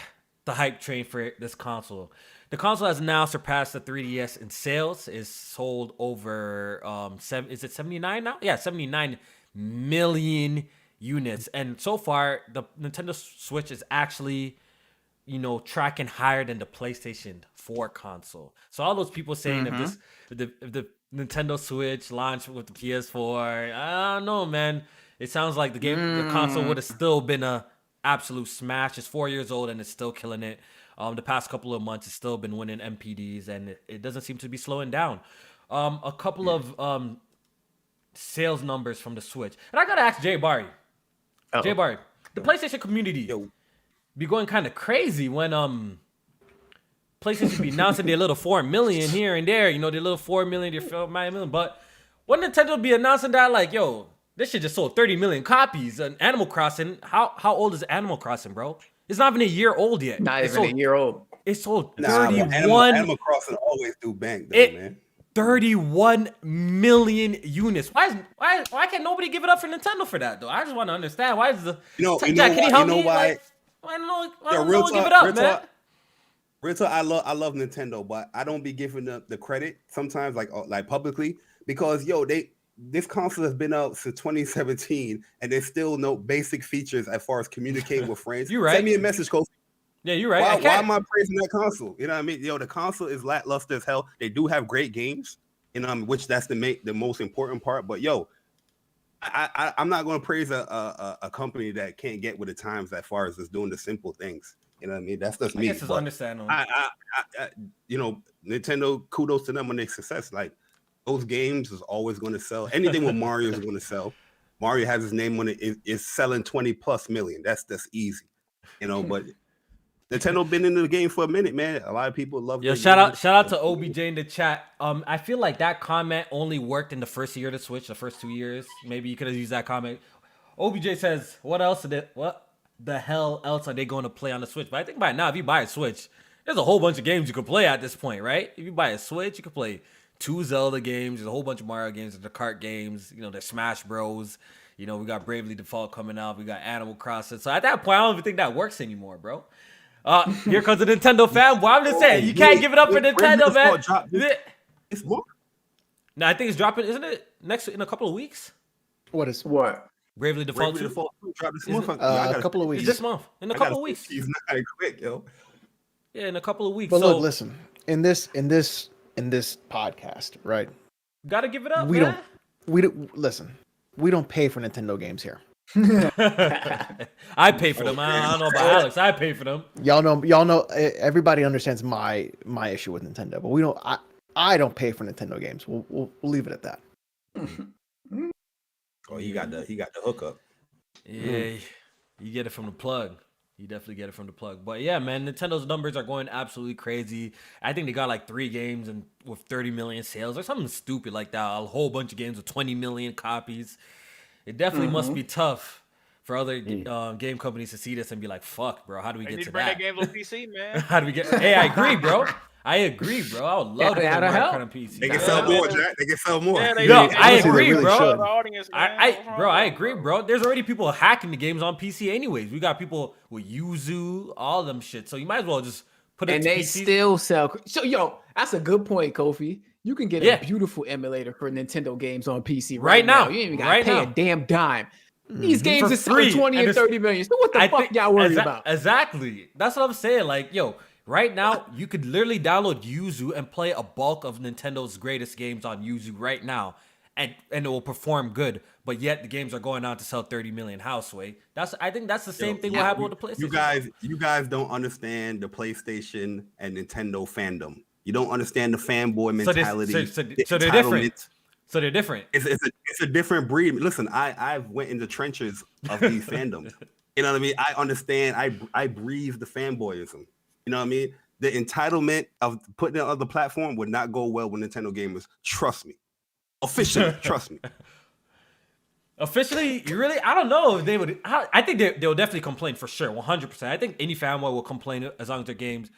the hype train for this console. The console has now surpassed the 3DS in sales. Is sold over is it 79 now? Yeah, 79 million units. And so far, the Nintendo Switch is actually, tracking higher than the PlayStation 4 console. So all those people saying if the Nintendo Switch launched with the PS4, I don't know, man. It sounds like the console would have still been a absolute smash. It's 4 years old and it's still killing it. The past couple of months, it's still been winning MPDs, and it doesn't seem to be slowing down. A couple of sales numbers from the Switch, and I gotta ask Jay Barry. Jay Barry, the PlayStation community be going kind of crazy when PlayStation be announcing their little 4 million here and there. Their little 4 million, their 5 million, but when Nintendo be announcing that, like, yo, this shit just sold 30 million copies. And Animal Crossing, how old is Animal Crossing, bro? It's not even a year old yet. Not even a year old. It sold 31. Animal Crossing always do bank, though, man. 31 million units. Why can't nobody give it up for Nintendo for that, though? I just want to understand. Why is the Jack, can you help me? Why? Why don't no one give it up, man? Real talk, I love Nintendo, but I don't be giving them the credit sometimes, like publicly, because this console has been out since 2017, and there's still no basic features as far as communicating with friends. You're right. Send me a message, Kofi. Yeah, you're right. Why am I praising that console? You know what I mean? The console is lackluster as hell. They do have great games, which that's the most important part. But I'm not going to praise a company that can't get with the times as far as just doing the simple things. You know what I mean? That's just me. I guess it's understandable. Nintendo, kudos to them on their success. Like, those games is always going to sell. Anything with Mario is going to sell. Mario has his name on it. It's selling 20+ million. That's easy, But Nintendo been in the game for a minute, man. A lot of people love. Yo, shout out to OBJ in the chat. I feel like that comment only worked in the first year of the Switch, the first 2 years. Maybe you could have used that comment. OBJ says, "What the hell else are they going to play on the Switch?" But I think by now, if you buy a Switch, there's a whole bunch of games you can play at this point, right? If you buy a Switch, you can play 2 Zelda games. There's a whole bunch of Mario games. There's the kart games. There's Smash Bros. We got Bravely Default coming out. We got Animal Crossing. So at that point, I don't even think that works anymore, bro. Here comes the Nintendo fanboy. I'm just saying, you can't give it up for Nintendo, man. It's more. No, I think it's dropping, isn't it? In a couple of weeks. What? Bravely Default 2. Drop this month. A couple of weeks. It's this month. In a couple of weeks. He's not quick, yo. Yeah, in a couple of weeks. But look, listen. In this podcast, right? Gotta give it up. We don't listen. We don't pay for Nintendo games here. I pay for them. I don't know about Alex. I pay for them. Y'all know. Everybody understands my issue with Nintendo, but we don't. I don't pay for Nintendo games. We'll leave it at that. Oh, he got the hookup. Yeah, you get it from the plug. You definitely get it from the plug. But yeah, man, Nintendo's numbers are going absolutely crazy. I think they got like 3 games and with 30 million sales or something stupid like that. A whole bunch of games with 20 million copies. It definitely must be tough for other game companies to see this and be like, "Fuck, bro, how do we get to that?" Games on PC, man. How do we get? Hey, I agree, bro. I agree, bro. I would love to play Mario Kart on PC. They can sell more, Jack. They can sell more. Yeah, I agree, really bro. I agree, bro. There's already people hacking the games on PC anyways. We got people with Yuzu, all them shit. So you might as well just put it. And they PC. still sell. So that's a good point, Kofi. You can get a beautiful emulator for Nintendo games on PC right now. You ain't even got to pay a damn dime. These games are selling 20 and 30 million. So what the fuck y'all worried about? Exactly. That's what I'm saying. Like, right now, you could literally download Yuzu and play a bulk of Nintendo's greatest games on Yuzu right now, and it will perform good. But yet, the games are going on to sell 30 million houseway. I think that's the same thing will happen with the PlayStation. You guys don't understand the PlayStation and Nintendo fandom. You don't understand the fanboy mentality. So they're different. So they're different. It's a different breed. Listen, I've went in the trenches of these fandoms. You know what I mean? I understand. I breathe the fanboyism. You know what I mean? The entitlement of putting it on the platform would not go well with Nintendo gamers. Trust me. Officially, trust me. Officially, really? I don't know if they would. I think they'll definitely complain for sure, 100%. I think any fanboy will complain as long as their games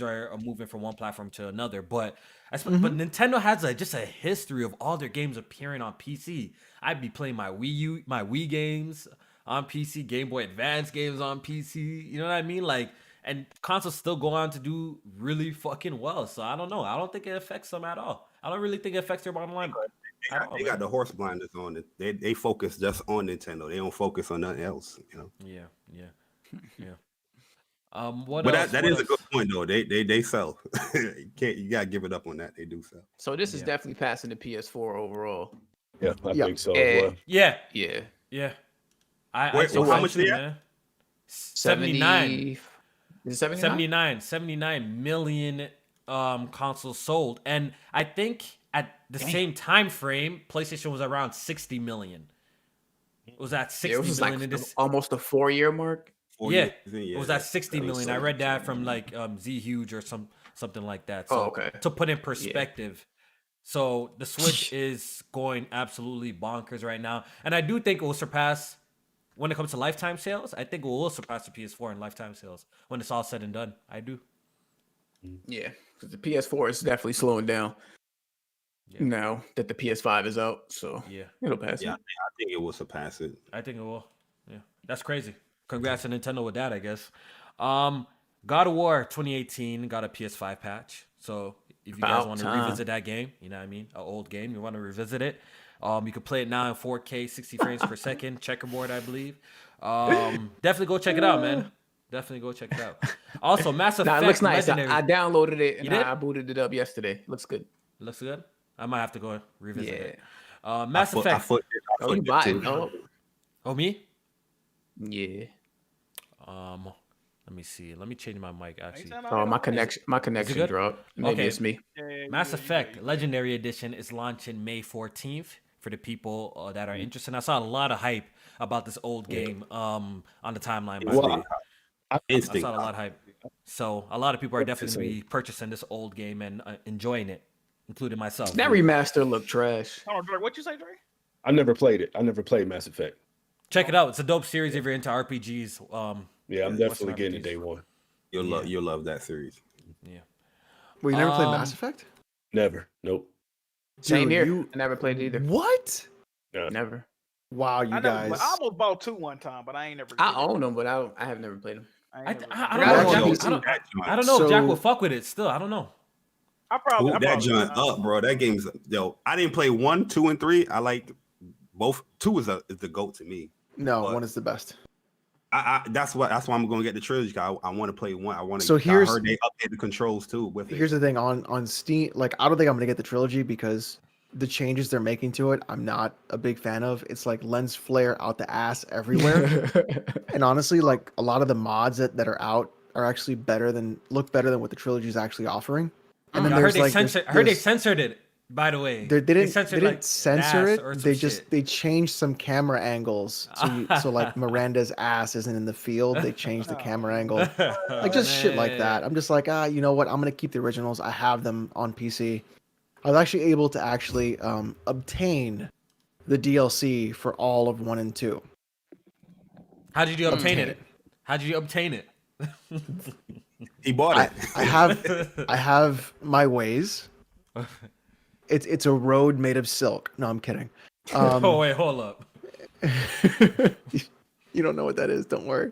are moving from one platform to another. But Nintendo has just a history of all their games appearing on PC. I'd be playing my Wii games on PC, Game Boy Advance games on PC. You know what I mean? Like, and consoles still go on to do really fucking well. So I don't know. I don't think it affects them at all. I don't really think it affects their bottom line at all. They got the horse blinders on it. They focus just on Nintendo. They don't focus on nothing else. Yeah. But else? that is a good point though. They sell. You gotta give it up on that. They do sell. So this is definitely passing the PS4 overall. Yeah, I think so as well. Yeah. So how much they at? 79. Is it 79? 79 million consoles sold, and I think at the same time frame, PlayStation was around 60 million. It was at 60 million like in this, almost a 4-year mark. It was at 60 million. I read that from like Z Huge or something like that. So to put in perspective, so the Switch is going absolutely bonkers right now, and I do think it will surpass. When it comes to lifetime sales, I think it will surpass the PS4 in lifetime sales when it's all said and done. I do. Yeah, because the PS4 is definitely slowing down now that the PS5 is out. So it'll pass it. I think it will surpass it. I think it will. Yeah, that's crazy. Congrats to Nintendo with that, I guess. God of War 2018 got a PS5 patch. So if you guys want to revisit that game, you know what I mean? An old game, you want to revisit it. You can play it now in 4K, 60 frames per second, checkerboard, I believe. Definitely go check it out, man. Definitely go check it out. Also, Mass Effect. It looks nice. Legendary. I downloaded it and I booted it up yesterday. Looks good. Looks good? I might have to go revisit it. Mass Effect. You buy it. Oh, me? Yeah. Let me see. Let me change my mic, actually. Oh, my connection dropped. Maybe it's me. Mass Effect Legendary Edition is launching May 14th. For the people that are interested. I saw a lot of hype about this old game on the timeline. I saw a lot of hype. So a lot of people are definitely going to be purchasing this old game and enjoying it, including myself. That remaster looked trash. What you say, Dre? I never played it. I never played Mass Effect. Check it out. It's a dope series if you're into RPGs. Yeah, I'm definitely getting it day one. You'll love that series. Yeah. Well, you never played Mass Effect? Never. Nope. Same here. I never played it either. What? No. Never. Wow, you guys. I almost bought 2 one time, but I ain't never. I own them, but I have never played them. I don't know if Jack will fuck with it still. I don't know. I probably that joint up, bro. That game's I didn't play 1, 2, and 3. I liked both. 2 is the GOAT to me. No, 1 is the best. That's why I'm gonna get the trilogy. I want to play 1. I want to. So I heard they update the controls too. Here's the thing on Steam. Like, I don't think I'm gonna get the trilogy because the changes they're making to it, I'm not a big fan of. It's like lens flare out the ass everywhere. And honestly, like a lot of the mods that are out are actually look better than what the trilogy is actually offering. And then I heard they censored it. By the way, they didn't censor it. They changed some camera angles so like Miranda's ass isn't in the field. They changed the camera angle, like just shit like that. I'm just like, you know what? I'm gonna keep the originals. I have them on PC. I was actually able to obtain the DLC for all of 1 and 2. How did you obtain it? How did you obtain it? He bought it. I have my ways. It's a road made of silk. No, I'm kidding. Oh wait, hold up. You don't know what that is. Don't worry.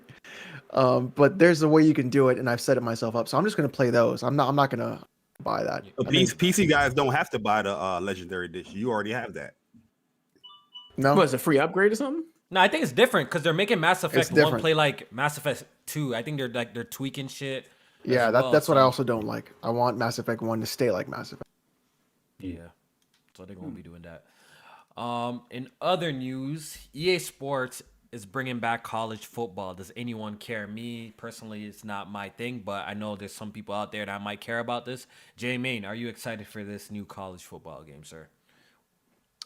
But there's a way you can do it, and I've set it myself up. So I'm just gonna play those. I'm not gonna buy that. PC guys don't have to buy the Legendary Edition. You already have that. No, was it a free upgrade or something? No, I think it's different because they're making Mass Effect 1 play like Mass Effect 2. I think they're tweaking shit. Yeah, that's what I also don't like. I want Mass Effect 1 to stay like Mass Effect. Yeah, so they're gonna be doing that. In other news, EA Sports is bringing back college football. Does anyone care? Me personally, it's not my thing, but I know there's some people out there that might care about this. Jay Main, are you excited for this new college football game, sir?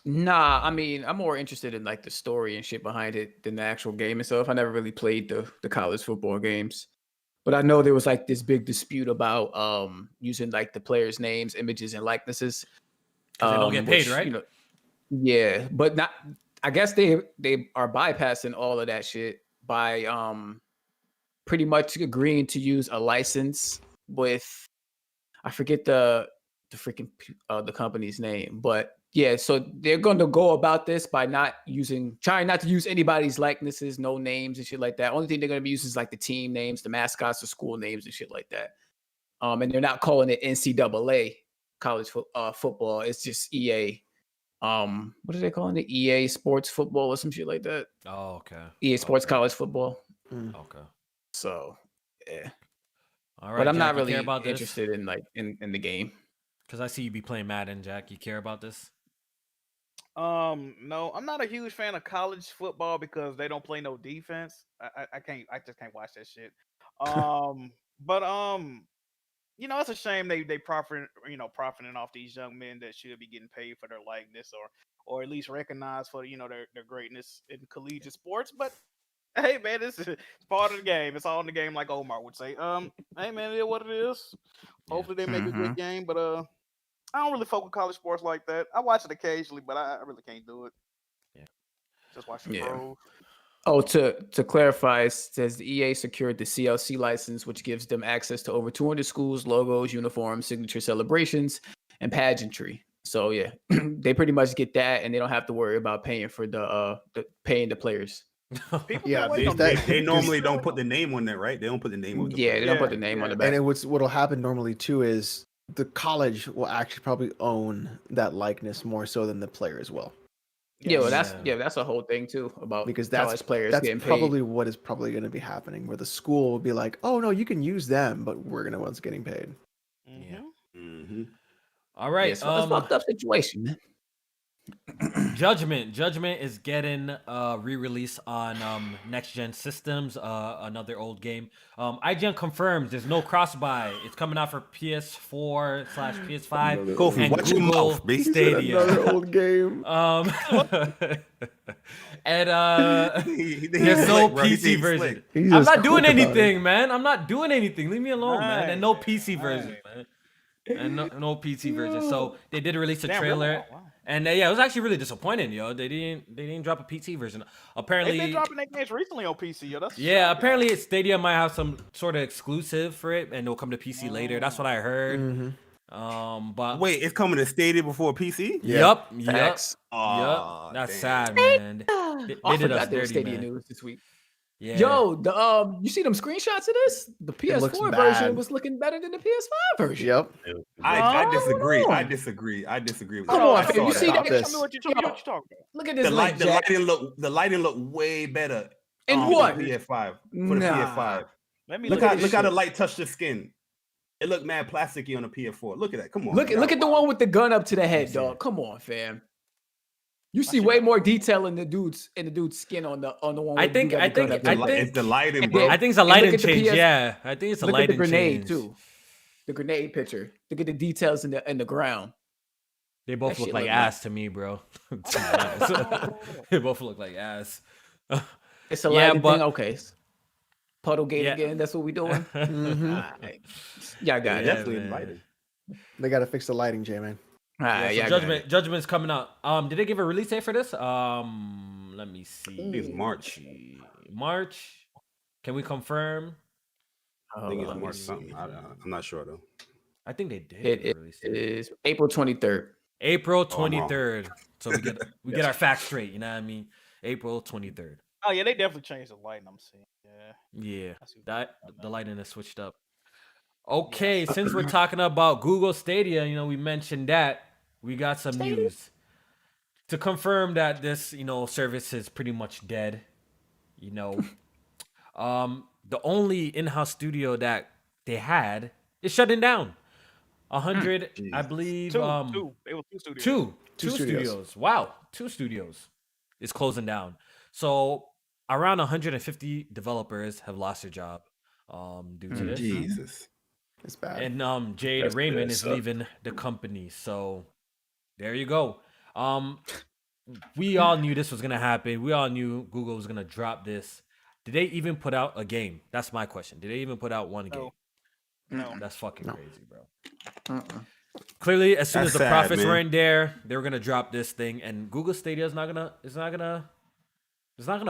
Nah, I mean, I'm more interested in like the story and shit behind it than the actual game itself. I never really played the college football games. But I know there was like this big dispute about using like the players' names, images, and likenesses. They don't get paid, right? Yeah, but not. I guess they are bypassing all of that shit by pretty much agreeing to use a license with, I forget the the freaking the company's name. But yeah, so they're going to go about this by trying not to use anybody's likenesses, no names and shit like that. Only thing they're going to be using is like the team names, the mascots, the school names and shit like that. And they're not calling it NCAA college football. It's just EA. What are they calling it? EA Sports Football or some shit like that. Oh, okay. EA Sports College Football. Okay. So, yeah. All right. But I'm Jack, not you really care about interested in like in the game. Because I see you be playing Madden, Jack. You care about this? No, I'm not a huge fan of college football because they don't play no defense. I just can't watch that shit. But it's a shame they profiting off these young men that should be getting paid for their likeness or at least recognized for their greatness in collegiate sports. But hey man, it's part of the game. It's all in the game, like Omar would say. Hey man, it is what it is. Hopefully they make a good game, but I don't really fuck with college sports like that. I watch it occasionally, but I really can't do it. Yeah. Just watch the pros. Oh, to clarify, it says the EA secured the CLC license, which gives them access to over 200 schools, logos, uniforms, signature celebrations, and pageantry. So yeah, they pretty much get that, and they don't have to worry about paying for paying the players. They normally don't put the name on there, right? They don't put the name on. They don't put the name on the back. And what'll happen normally too is the college will actually probably own that likeness more so than the player as well. Yeah, well, that's a whole thing too about because college players getting paid. Probably what is probably going to be happening, where the school will be like, "Oh no, you can use them, but we're gonna one's getting paid." Yeah. Mm-hmm. All right. It's a fucked up situation, man. Judgment is getting re-release on next gen systems. Another old game. IGN confirms there's no cross-buy. It's coming out for PS4/PS5 Kofi, and watch your Google mouth, B. Stadia. Another old game. And there's no PC version. I'm not doing anything, man. I'm not doing anything. Leave me alone, man. And no PC version, man. And no PC version. So they did release a trailer. Wow. And it was actually really disappointing, yo. They didn't drop a PC version. Apparently, they've been dropping their games recently on PC, yo. Apparently Stadia might have some sort of exclusive for it, and it'll come to PC later. That's what I heard. Mm-hmm. But wait, it's coming to Stadia before PC? Yep. That's sad, man. They did us dirty, Stadia man. news this week. Yeah. Yo, you see them screenshots of this? The PS4 version was looking better than the PS5 version. Yep. I disagree. I disagree with Come on, you see that? Tell me what you're talking about. Look at this. The lighting look way better. And what? For the PS5. For the PS5. Let me look how the light touched the skin. It looked mad plasticky on the PS4. Look at that. Come on. Look at the one with the gun up to the head, dog. Come on, fam. You see way more detail in the dude's skin on the one. I think it's the lighting, bro. I think it's a lighting change. Yeah, I think it's a lighting change. Look at the grenade too. The grenade picture. Look at the details in the ground. They both look like ass to me, bro. They both look like ass. It's a lighting thing. Okay. Puddlegate again. That's what we doing. Right. Yeah, I got it. Definitely lighting. They got to fix the lighting, J-Man. Judgment's coming out. Did they give a release date for this? Let me see. It's March. March. Can we confirm? I think it's March something. I'm not sure though. I think they did. It is April 23rd. April 23rd. So we get our facts straight. You know what I mean? April 23rd. Oh yeah, they definitely changed the lighting. I'm seeing. Yeah. The lighting is switched up. Okay, since we're talking about Google Stadia, we mentioned that we got some news to confirm that this, service is pretty much dead. The only in-house studio that they had is shutting down. 100, I believe. Two. It was two studios. Two studios. Wow, 2 studios is closing down. So around 150 developers have lost their job due to this. Jesus. It's bad. And Jade Raymond is leaving the company. So there you go. We all knew this was gonna happen. We all knew Google was gonna drop this. Did they even put out a game? That's my question. Did they even put out one game? No. That's fucking crazy, bro. Clearly, as soon as the profits weren't there, they were gonna drop this thing, and Google Stadia is not gonna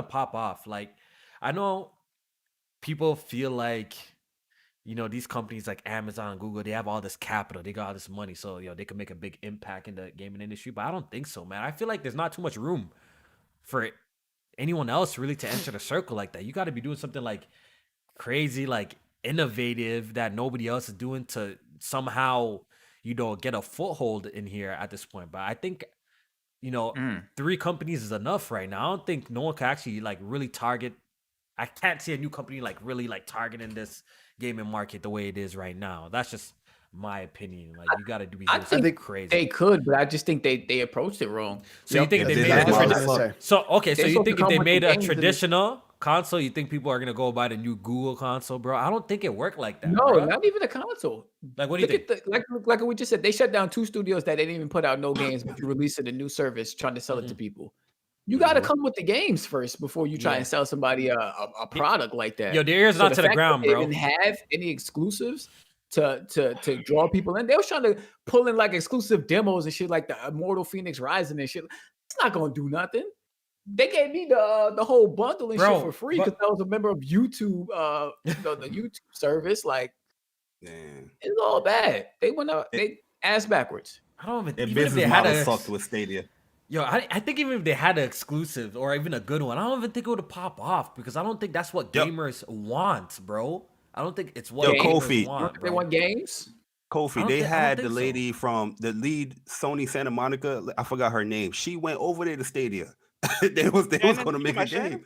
pop off. Like, I know people feel like these companies like Amazon and Google, they have all this capital, they got all this money, so they can make a big impact in the gaming industry. But I don't think so, man. I feel like there's not too much room for anyone else really to enter the circle like that. You got to be doing something like crazy, like innovative that nobody else is doing to somehow, get a foothold in here at this point. But I think, 3 companies is enough right now. I don't think no one can actually like really target. I can't see a new company like really like targeting this gaming market the way it is right now. That's just my opinion. Like you got to do something crazy. They could, but I just think they approached it wrong. So you think if they made if they made a traditional console, you think people are gonna go buy the new Google console, bro? I don't think it worked like that. No, bro. not even a console. Like what do you think? Like we just said, they shut down 2 studios that they didn't even put out no games, but you releasing a new service trying to sell it to people. You got to come with the games first before you try and sell somebody a product like that. Yo, their ear's not to the ground, bro. They didn't have any exclusives to draw people in. They was trying to pull in like exclusive demos and shit like the Immortal Phoenix Rising and shit. It's not gonna do nothing. They gave me the whole bundle and shit for free because I was a member of YouTube, the YouTube service. Like, it's all bad. They went up, they ass backwards. I don't even. Their Even if they business had model a sucked with Stadia. Yo, I think even if they had an exclusive or even a good one, I don't even think it would pop off because I don't think that's what gamers want, bro. I don't think it's what Kofi. gamers want. They want games. Kofi, they had the lady from the lead Sony Santa Monica. I forgot her name. She went over there to Stadia. they was going to make a game.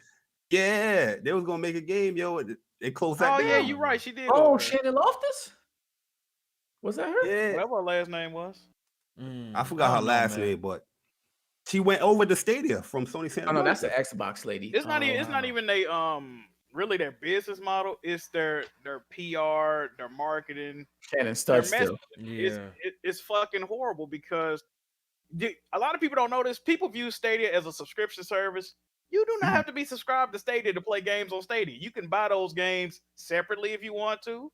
Yeah, they was going to make a game, yo. They closed that down. Yeah, you're right. She did. Oh, Shannon Loftus? Was that her? Yeah. Whatever her last name was. I forgot her last name, but she went over to Stadia from Sony Santa Monica. Oh, no, that's the Xbox lady. It's not even. It's not even they really their business model. It's their PR, their marketing. Shannon Stud still. It's fucking horrible because a lot of people don't know this. People view Stadia as a subscription service. You do not have to be subscribed to Stadia to play games on Stadia. You can buy those games separately if you want to,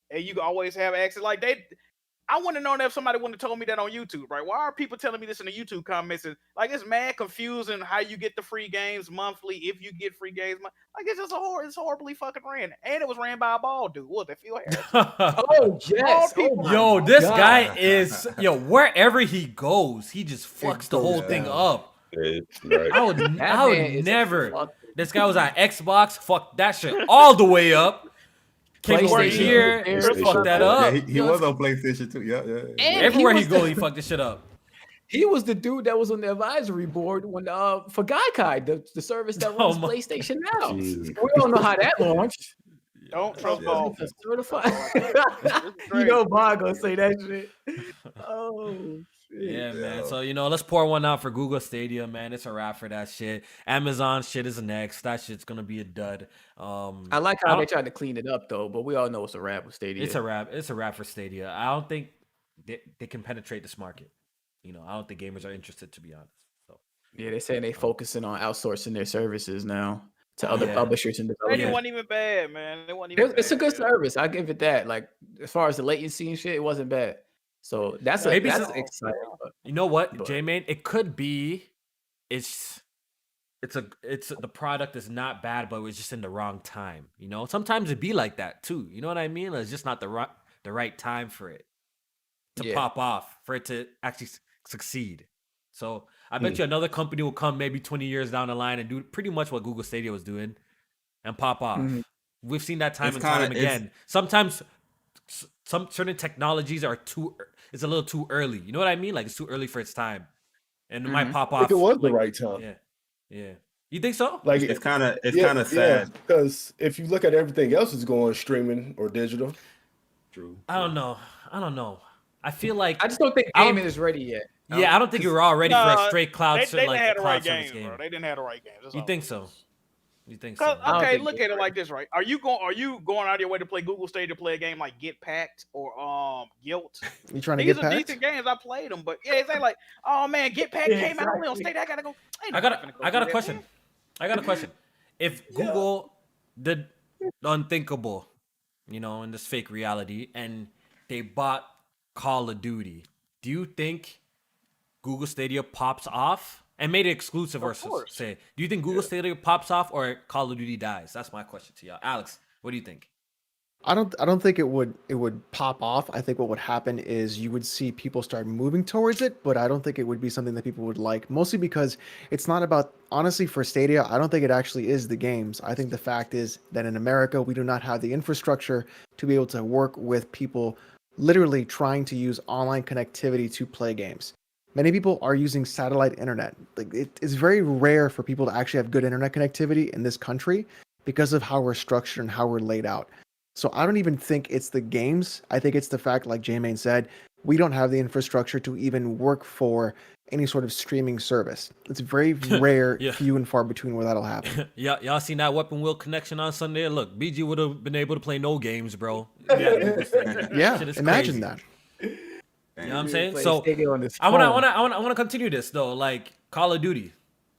and you can always have access. Like I wouldn't have known that if somebody wouldn't have told me that on YouTube, right? Why are people telling me this in the YouTube comments? And like it's mad confusing how you get the free games monthly if you get free games. Like it's just it's horribly fucking ran, and it was ran by a bald dude. What that Phil Harris? Oh yes, yo, this guy is wherever he goes, he just fucks the whole thing up. Right. I would never. This guy was on Xbox, fuck that shit all the way up. Came over here, fucked that up. Yeah, he was on PlayStation too. Yeah. And everywhere he goes, he fucked this shit up. He was the dude that was on the advisory board when for Gaikai, the service that runs PlayStation Now. We don't know how that launched. Don't trust ball. Certified. You know, Bob gonna say that shit. Oh. Yeah, man. So let's pour one out for Google Stadia, man. It's a wrap for that shit. Amazon shit is next. That shit's gonna be a dud. I like how they tried to clean it up though, but we all know it's a wrap with Stadia. It's a wrap. It's a wrap for Stadia. I don't think they can penetrate this market. I don't think gamers are interested, to be honest. So yeah, they're saying they focusing on outsourcing their services now to other publishers and developers. It wasn't even bad, man. It's a good service. I give it that. Like as far as the latency and shit, it wasn't bad. So that's exciting. You know what, J-Man? It could be it's the product is not bad, but it was just in the wrong time. Sometimes it be like that too. You know what I mean? It's just not the right time for it to pop off, for it to actually succeed. So I bet you another company will come maybe 20 years down the line and do pretty much what Google Stadia was doing and pop off. We've seen that time and time again. Sometimes some certain technologies it's a little too early. You know what I mean? Like it's too early for its time, and it might pop off. If it was the right time. Yeah. You think so? Like it's kind of sad because if you look at everything else is going streaming or digital. True. I don't know. I feel like I just don't think gaming is ready yet. Yeah, I don't think you're all ready for a straight cloud. They didn't have the right games, game, bro. They didn't have the right games. You think so? So? Okay, look at it like this, right? Are you going out of your way to play Google Stadia to play a game like Get Packed or Guilt? You trying to get packed? These are decent games. I played them, but it's like, oh man, Get Packed came out only on Stadia. I gotta go. I got a question. I got a question. If Google did the unthinkable, in this fake reality, and they bought Call of Duty, do you think Google Stadia pops off? And made it exclusive, or say, do you think Google Stadia pops off or Call of Duty dies? That's my question to y'all. Alex, what do you think? I don't think it would pop off. I think what would happen is you would see people start moving towards it, but I don't think it would be something that people would like. Mostly because it's not about, honestly, for Stadia, I don't think it actually is the games. I think the fact is that in America we do not have the infrastructure to be able to work with people literally trying to use online connectivity to play games. Many people are using satellite internet. Like it's very rare for people to actually have good internet connectivity in this country because of how we're structured and how we're laid out. So I don't even think it's the games. I think it's the fact, like J-Main said, we don't have the infrastructure to even work for any sort of streaming service. It's very rare, few and far between where that'll happen. Y'all seen that weapon wheel connection on Sunday? Look, BG would have been able to play no games, bro. Yeah, imagine that. You know what I'm saying? So I wanna continue this though. Like Call of Duty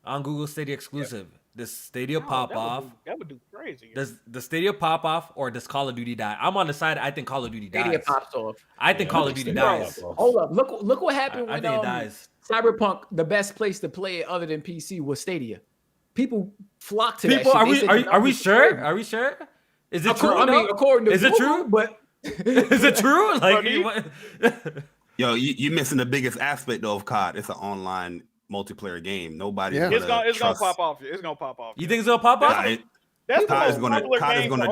on Google Stadia exclusive. Does Stadia pop off? That would do crazy. Does the Stadia pop off or does Call of Duty die? I'm on the side. I think Call of Duty dies. Stadia pops off. I think Call of Duty dies. Hold up. Look what happened when think it dies. Cyberpunk, the best place to play it other than PC was Stadia. People flock to that People, shit. are we sure? Are we sure? Is it true? I mean, according to is it Google, true? But is it true? Like, yo, you're missing the biggest aspect though of COD. It's an online multiplayer game. Nobody's it's gonna pop off. It's gonna pop off. You think it's gonna pop off? COD is gonna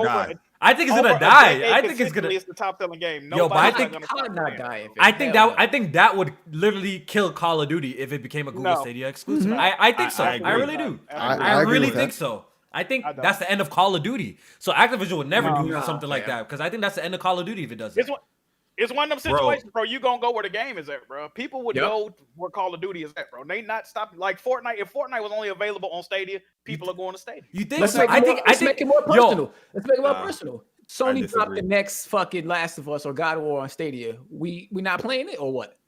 die. I think it's gonna die. I think it's gonna. It's the top selling game. Yo, but I think COD not dying. I think that would literally kill Call of Duty if it became a Google Stadia exclusive. I think so. I really do. I really think so. I think that's the end of Call of Duty. So Activision would never do something like that because I think that's the end of Call of Duty if it does it. It's one of them situations, bro. You gonna go where the game is at, bro. People would go where Call of Duty is at, bro. They not stopping. Like Fortnite. If Fortnite was only available on Stadia, people are going to Stadia. You think Let's so? make it more personal. Let's make it more personal. Sony dropped the next fucking Last of Us or God of War on Stadia. We not playing it or what?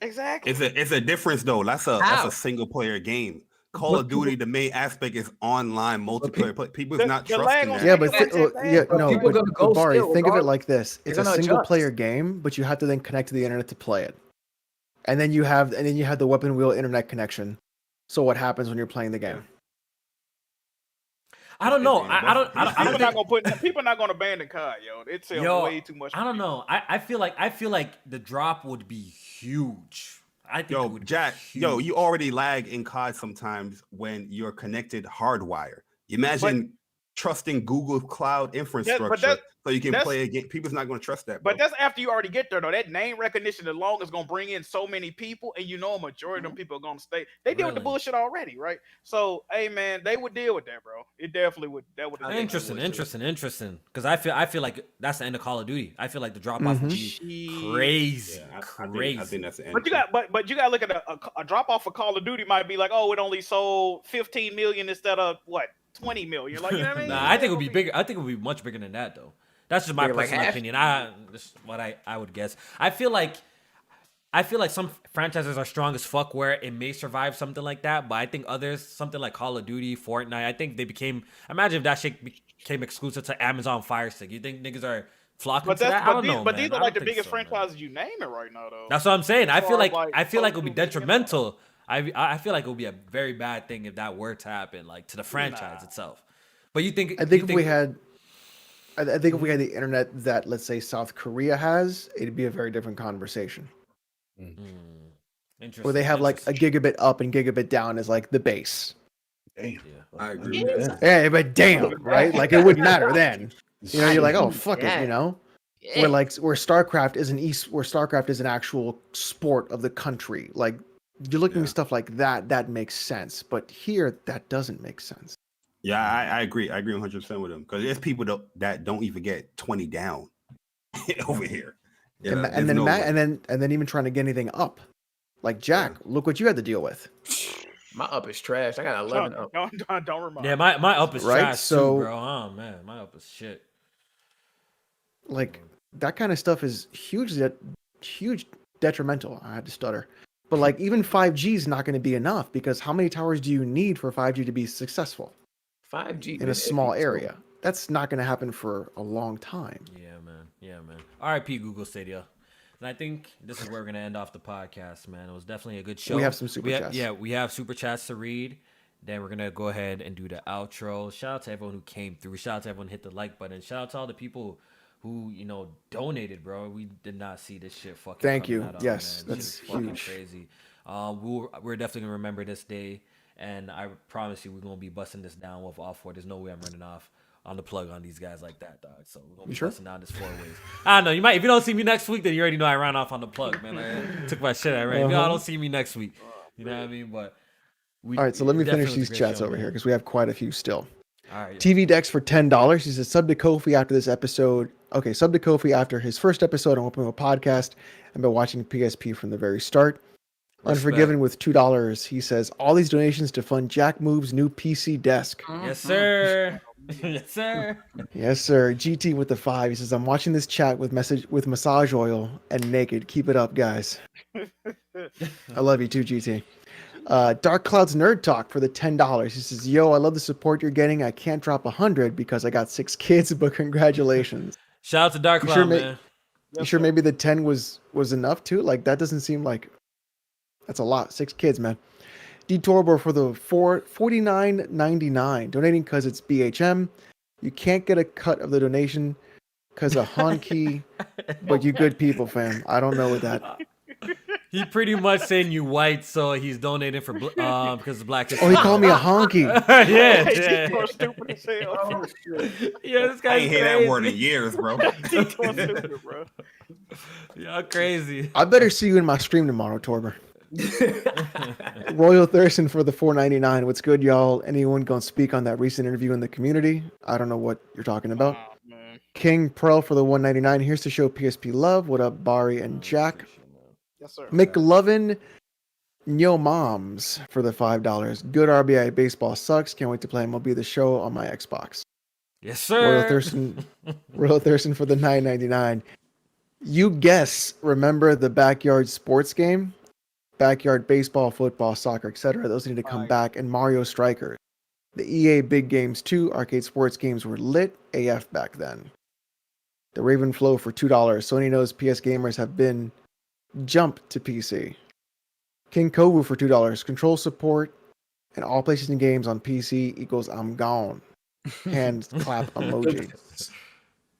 Exactly. It's a difference though. That's a single player game. Call of Duty, the main aspect is online multiplayer. People's not trusting that. Yeah, but Bari, think of it like this: it's a single player game, but you have to then connect to the internet to play it, and then you have the weapon wheel internet connection. So what happens when you're playing the game? I don't know. I don't people not gonna abandon COD, yo. It sells way too much. I don't know. I feel like the drop would be huge. I think it would Jack, be huge. you already lag in COD sometimes when you're connected hardwire. Imagine trusting Google Cloud infrastructure so you can play a game. People's not going to trust that. Bro. But that's after you already get there, though. That name recognition alone is going to bring in so many people, and a majority of them people are going to stay. They deal with the bullshit already, right? So, hey, man, they would deal with that, bro. It definitely would. That would. Interesting. Because I feel like that's the end of Call of Duty. I feel like the drop off would be crazy, crazy. I think that's the end. But you got to look at a drop off for Call of Duty might be like, oh, it only sold 15 million instead of what? 20 million, like, you know what I mean? Nah, I think it would be bigger. I think it would be much bigger than that, though. That's just my personal opinion. This is what I would guess. I feel like some franchises are strong as fuck where it may survive something like that, but I think others, something like Call of Duty, Fortnite, I think they became. Imagine if that shit became exclusive to Amazon Fire Stick. You think niggas are flocking to that? I don't know, but these are like the biggest franchises you name it right now, though. That's what I'm saying. I feel like it would be detrimental. I feel like it would be a very bad thing if that were to happen, like to the franchise itself. But you think? If we had the internet that, let's say, South Korea has, it'd be a very different conversation. Interesting. Where they have like a gigabit up and gigabit down is like the base. Damn. Yeah, I agree with that. Yeah, but damn, right? Like it wouldn't matter then. You know, you're like, oh fuck it, you know. Where StarCraft is an actual sport of the country. Like you're looking at stuff like that makes sense. But here that doesn't make sense. Yeah, I agree. I agree 100% with him because there's people that don't even get 20 down over here. Yeah, and then even trying to get anything up. Like Jack, look what you had to deal with. My up is trash. I got 11 up. Don't remind. Yeah, my up is trash too, bro. Oh man, my up is shit. Like that kind of stuff is huge detrimental. I had to stutter. But like even 5G is not going to be enough because how many towers do you need for 5G to be successful? 5G in a small area. That's not going to happen for a long time. Yeah, man. R.I.P. Google Stadia. And I think this is where we're going to end off the podcast, man. It was definitely a good show. We have some super chats. We have super chats to read. Then we're going to go ahead and do the outro. Shout out to everyone who came through. Shout out to everyone who hit the like button. Shout out to all the people who donated, bro. We did not see this shit fucking. Thank coming you. at all, Yes, man. that's Shit is fucking huge. crazy. We're definitely gonna remember this day, and I promise you, we're gonna be busting this down with all four. There's no way I'm running off on the plug on these guys like that, dog. So we're gonna be busting down this 4 ways. I don't know. You might, if you don't see me next week, then you already know I ran off on the plug, man. I took my shit already. If y'all don't see me next week, you know what I mean? But All right, so let me finish definitely was these a great chats show, over man. here because we have quite a few still. All right. TV Dex for $10. He says sub to Kofi after this episode. Okay, sub to Kofi after his first episode on Open World Podcast. I've been watching PSP from the very start. Unforgiven with $2. He says all these donations to fund Jack Move's new PC desk. Yes, sir. Yes, sir. Yes, sir. GT with the 5. He says I'm watching this chat with massage oil and naked. Keep it up, guys. I love you too, GT. Dark Clouds Nerd Talk for the $10. He says, yo, I love the support you're getting. I can't drop 100 because I got 6 kids, but congratulations. Shout out to Dark Cloud, man. You sure maybe the 10 was enough too? Like that doesn't seem like that's a lot. 6 kids, man. D Torbo for the $49.99. Donating because it's BHM. You can't get a cut of the donation because of honky, but you good people, fam. I don't know what that. He pretty much saying you white, so he's donating for because the black. Oh, he called me a honky. Yeah. Stupid as hell. Oh, shit. Yeah, this I guy's ain't hear that word in years, bro. Stupid, bro. Y'all crazy. I better see you in my stream tomorrow, Torber. Royal Thurston for the $4.99. What's good, y'all? Anyone gonna speak on that recent interview in the community? I don't know what you're talking about. Oh, man. King Pearl for the $1.99. Here's to show PSP love. What up, Bari and Jack? Yes, sir. McLovin Yo Moms for the $5. Good RBI baseball sucks. Can't wait to play MLB The Show on my Xbox. Yes, Royal sir. Thurston for the $9.99. You guess, remember the backyard sports game? Backyard baseball, football, soccer, etc. Those need to come back. And Mario Strikers. The EA Big Games 2 arcade sports games were lit AF back then. The Raven Flow for $2. Sony knows PS gamers have been jumped to PC. King Kovu for $2. Control support and all PlayStation games on PC equals I'm gone. Hand clap emoji.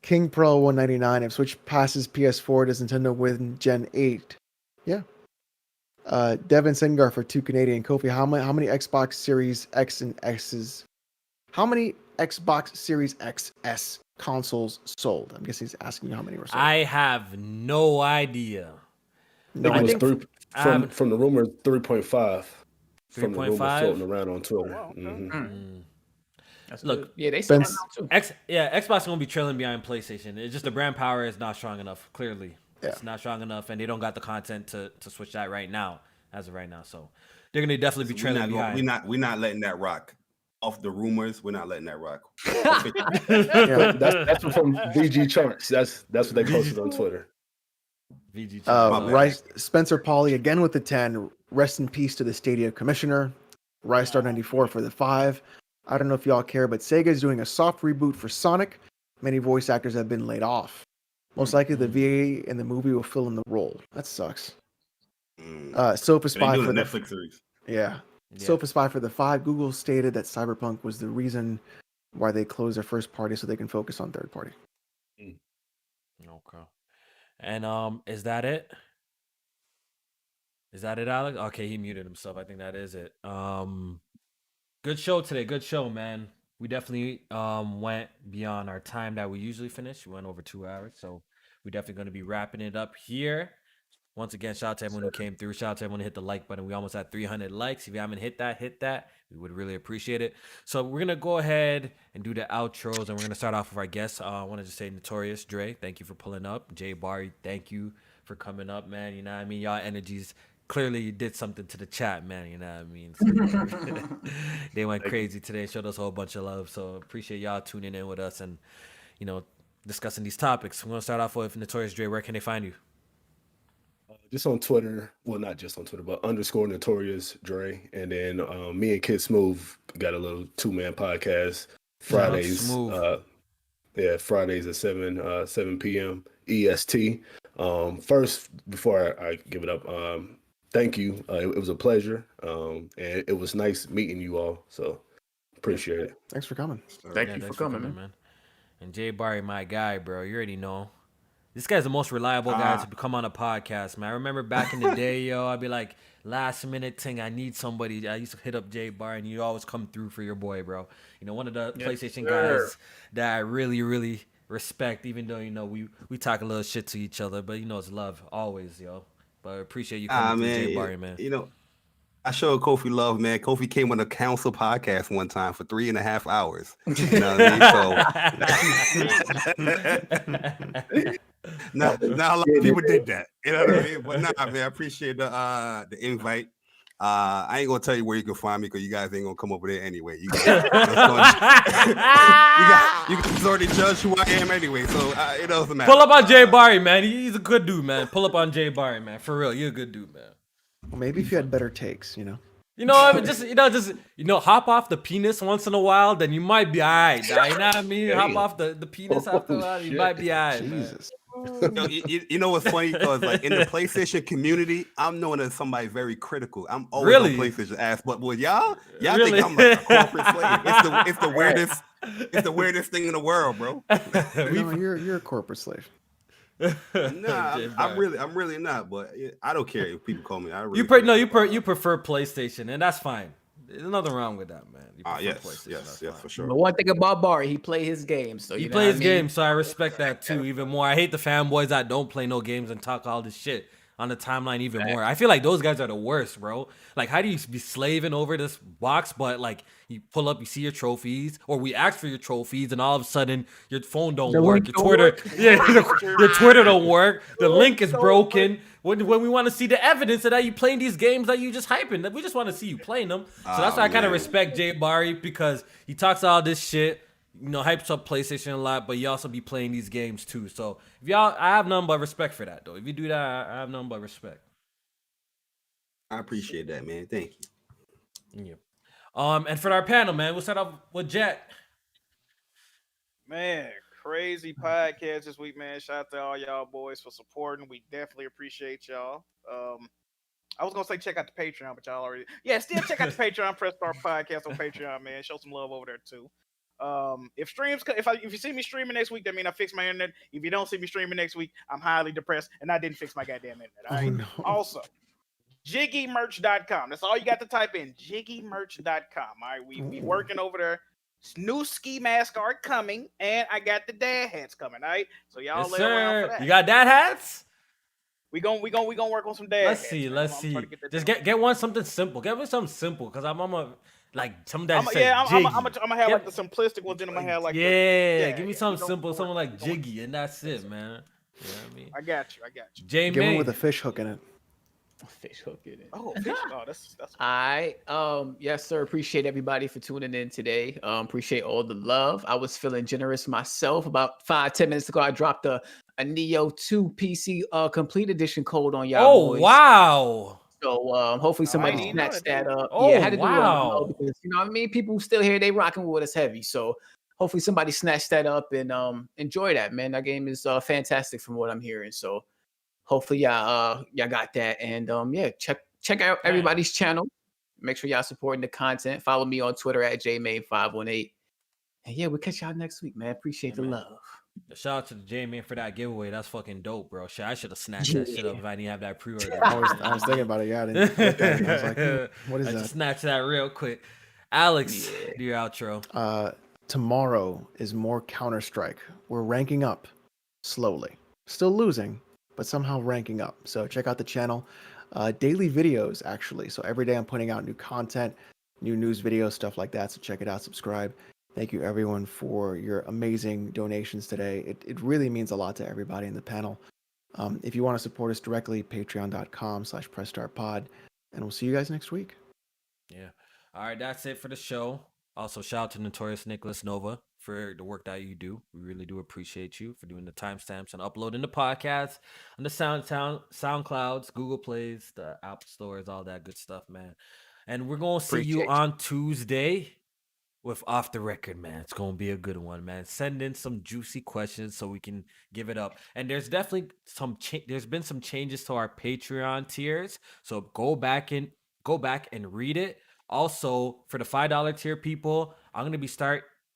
King Pro $1.99. If Switch passes PS4, does Nintendo win Gen 8? Yeah. Devin Sengar for $2 Canadian. Kofi, how many Xbox Series X and X's? How many Xbox Series XS consoles sold? I'm guessing he's asking you how many were sold. I have no idea. No, I I think think from the rumors 3.5. From the rumor 3.5? floating around on Twitter. wow, okay. Mhm. That's Look, good. Yeah, they said that Spence- now, too. Xbox gonna be trailing behind PlayStation. It's just the brand power is not strong enough. Clearly, Yeah. it's not strong enough, and they don't got the content to switch that right now, as of right now. So they're gonna definitely be trailing behind. We're not letting that rock. Off the rumors, we're not letting that rock. yeah. That's from VG Charts. That's what they posted on Twitter. VG. My bad. Rice Spencer Pauly again with the 10. Rest in peace to the Stadia commissioner. Rystar 94 for the 5. I don't know if y'all care, but Sega is doing a soft reboot for Sonic. Many voice actors have been laid off. Most likely the VA in the movie will fill in the role. That sucks. Sofa They Spy doing for a the Netflix series. yeah. Sofa Spy for the 5. Google stated that Cyberpunk was the reason why they closed their first party so they can focus on third party. Okay. And is that it? Is that it, Alex? Okay, he muted himself. I think that is it. Good show today. Good show, man. We definitely went beyond our time that we usually finish. We went over 2 hours, so we're definitely going to be wrapping it up here. Once again, shout out to everyone who came through. Shout out to everyone who hit the like button. We almost had 300 likes. If you haven't hit that. We would really appreciate it. So we're going to go ahead and do the outros, and we're going to start off with our guests. I want to just say Notorious Dre, thank you for pulling up. Jay Barry, thank you for coming up, man. You know what I mean? Y'all energies clearly did something to the chat, man. You know what I mean? So, they went crazy today, showed us a whole bunch of love. So appreciate y'all tuning in with us and, discussing these topics. We're going to start off with Notorious Dre. Where can they find you? Just on Twitter. Well, not just on Twitter, but _Notorious Dre. And then me and Kid Smooth got a little 2-man podcast Fridays. Smooth. Fridays at 7 p.m. EST. First, before I give it up, thank you. It was a pleasure. And it was nice meeting you all. So appreciate it. Thanks for coming. Thank you thanks for coming, man. And Jay Barry, my guy, bro. You already know. This guy's the most reliable guy to come on a podcast, man. I remember back in the day, yo, I'd be like, last minute thing, I need somebody. I used to hit up Jay Barry, and you always come through for your boy, bro. You know, one of the PlayStation guys that I really, really respect, even though, you know, we talk a little shit to each other, but, you know, it's love always, yo. But I appreciate you coming through, Jay Barry, man. You know, I showed Kofi love, man. Kofi came on a council podcast one time for 3.5 hours. You know what I mean? So not a lot of people did that. You know what I mean? But nah, man, I appreciate the invite. I ain't gonna tell you where you can find me because you guys ain't gonna come over there anyway. You guys already judge who I am anyway, so it doesn't matter. Pull up on Jay Barry, man. He's a good dude, man. Pull up on Jay Barry, man. For real, you're a good dude, man. Well, maybe if you had better takes, you know. Hop off the penis once in a while, then you might be alright. You know what I mean? Hop off the penis after a while, you might be alright, Jesus. You know what's funny? Because like in the PlayStation community, I'm known as somebody very critical. I'm always on PlayStation ass, but boy, y'all think I'm like a corporate slave. It's the weirdest thing in the world, bro. No, you're a corporate slave. Nah, I'm really not. But I don't care if people call me. You prefer PlayStation, and that's fine. There's nothing wrong with that, man. Yes, for sure. But one thing about Barry, he play his games. So he plays games, so I respect that too even more. I hate the fanboys that don't play no games and talk all this shit on the timeline even more. I feel like those guys are the worst, bro. Like, how do you be slaving over this box, but like you pull up, you see your trophies, or we ask for your trophies, and all of a sudden your phone don't work, your Twitter, your Twitter don't work, the link is broken. When we want to see the evidence that you playing these games that you just hyping, we just want to see you playing them. So that's why I kind of respect Jay Barry, because he talks all this shit, you know, hypes up PlayStation a lot, but you also be playing these games too. So if I have nothing but respect for that, though. If you do that, I have nothing but respect. I appreciate that, man. Thank you. Yeah. And for our panel, man, we'll start off with Jack. Man, crazy podcast this week, man. Shout out to all y'all boys for supporting. We definitely appreciate y'all. I was gonna say check out the Patreon, but y'all already still check out the Patreon, Press Start Podcast on Patreon, man. Show some love over there too. If you see me streaming next week, that means I fixed my internet. If you don't see me streaming next week, I'm highly depressed and I didn't fix my goddamn internet. All right. No. Also, jiggymerch.com. That's all you got to type in. Jiggymerch.com. All right, we working over there. New ski mask are coming, and I got the dad hats coming. All right, so y'all lay around for that. You got dad hats? We gonna work on some dad. Let's see. Just get one something simple. Get me something simple, because I'm a like some that I'm gonna have like the simplistic ones. Then I'm gonna have like give me something simple, something like Jiggy, and that's it, man. You know what I mean? I got you. J Give May one with a fish hook in it. Fish hook in it. Oh, fish. Oh, that's. All right. Yes, sir. Appreciate everybody for tuning in today. Appreciate all the love. I was feeling generous myself. About 5-10 minutes ago, I dropped a Neo 2 PC complete edition code on y'all. Oh, wow. So hopefully somebody snatched that up. Oh, I had to do wow. it because you know what I mean. People still here. They rocking with us heavy. So hopefully somebody snatched that up and enjoy that, man. That game is fantastic from what I'm hearing. So hopefully y'all got that. And check out everybody's channel. Make sure y'all supporting the content. Follow me on Twitter at jmain518. And we'll catch y'all next week, man. Appreciate the love. Shout out to the J-Man for that giveaway. That's fucking dope, bro. I should have snatched that shit up if I didn't have that pre-order. I was thinking about it. Yeah, I didn't get that. I was like, what is that? Just snatched that real quick. Alex, do your outro. Tomorrow is more Counter-Strike. We're ranking up slowly. Still losing, but somehow ranking up. So check out the channel. Daily videos, actually. So every day I'm putting out new content, new news videos, stuff like that. So check it out, subscribe. Thank you, everyone, for your amazing donations today. It really means a lot to everybody in the panel. If you want to support us directly, patreon.com/PressStartPod. And we'll see you guys next week. Yeah. All right, that's it for the show. Also, shout out to Notorious Nicholas Nova for the work that you do. We really do appreciate you for doing the timestamps and uploading the podcast on the SoundClouds, Google Plays, the App Stores, all that good stuff, man. And we're going to see you on Tuesday with Off the Record, man. It's going to be a good one, man. Send in some juicy questions so we can give it up. And there's definitely there's been some changes to our Patreon tiers. So go back and read it. Also, for the $5 tier people, I'm going to be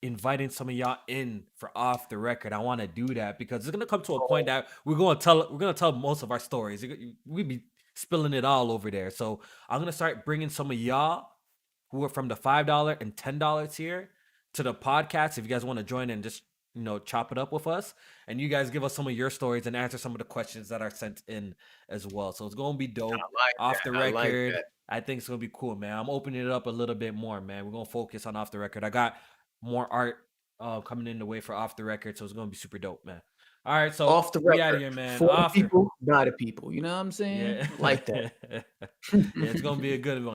inviting some of y'all in for off the record. I want to do that because it's gonna come to a point that we're gonna tell most of our stories. We be spilling it all over there. So I'm gonna start bringing some of y'all who are from the $5 and $10 tier to the podcast. If you guys want to join and just chop it up with us, and you guys give us some of your stories and answer some of the questions that are sent in as well. So it's gonna be dope. Off the record. I think it's gonna be cool, man. I'm opening it up a little bit more, man. We're gonna focus on off the record. I got more art coming in the way for off the record, so it's gonna be super dope, man. All right, so off the record, we out of here, man. For the people, not the people. You know what I'm saying? Yeah. Like that. Yeah, it's gonna be a good one.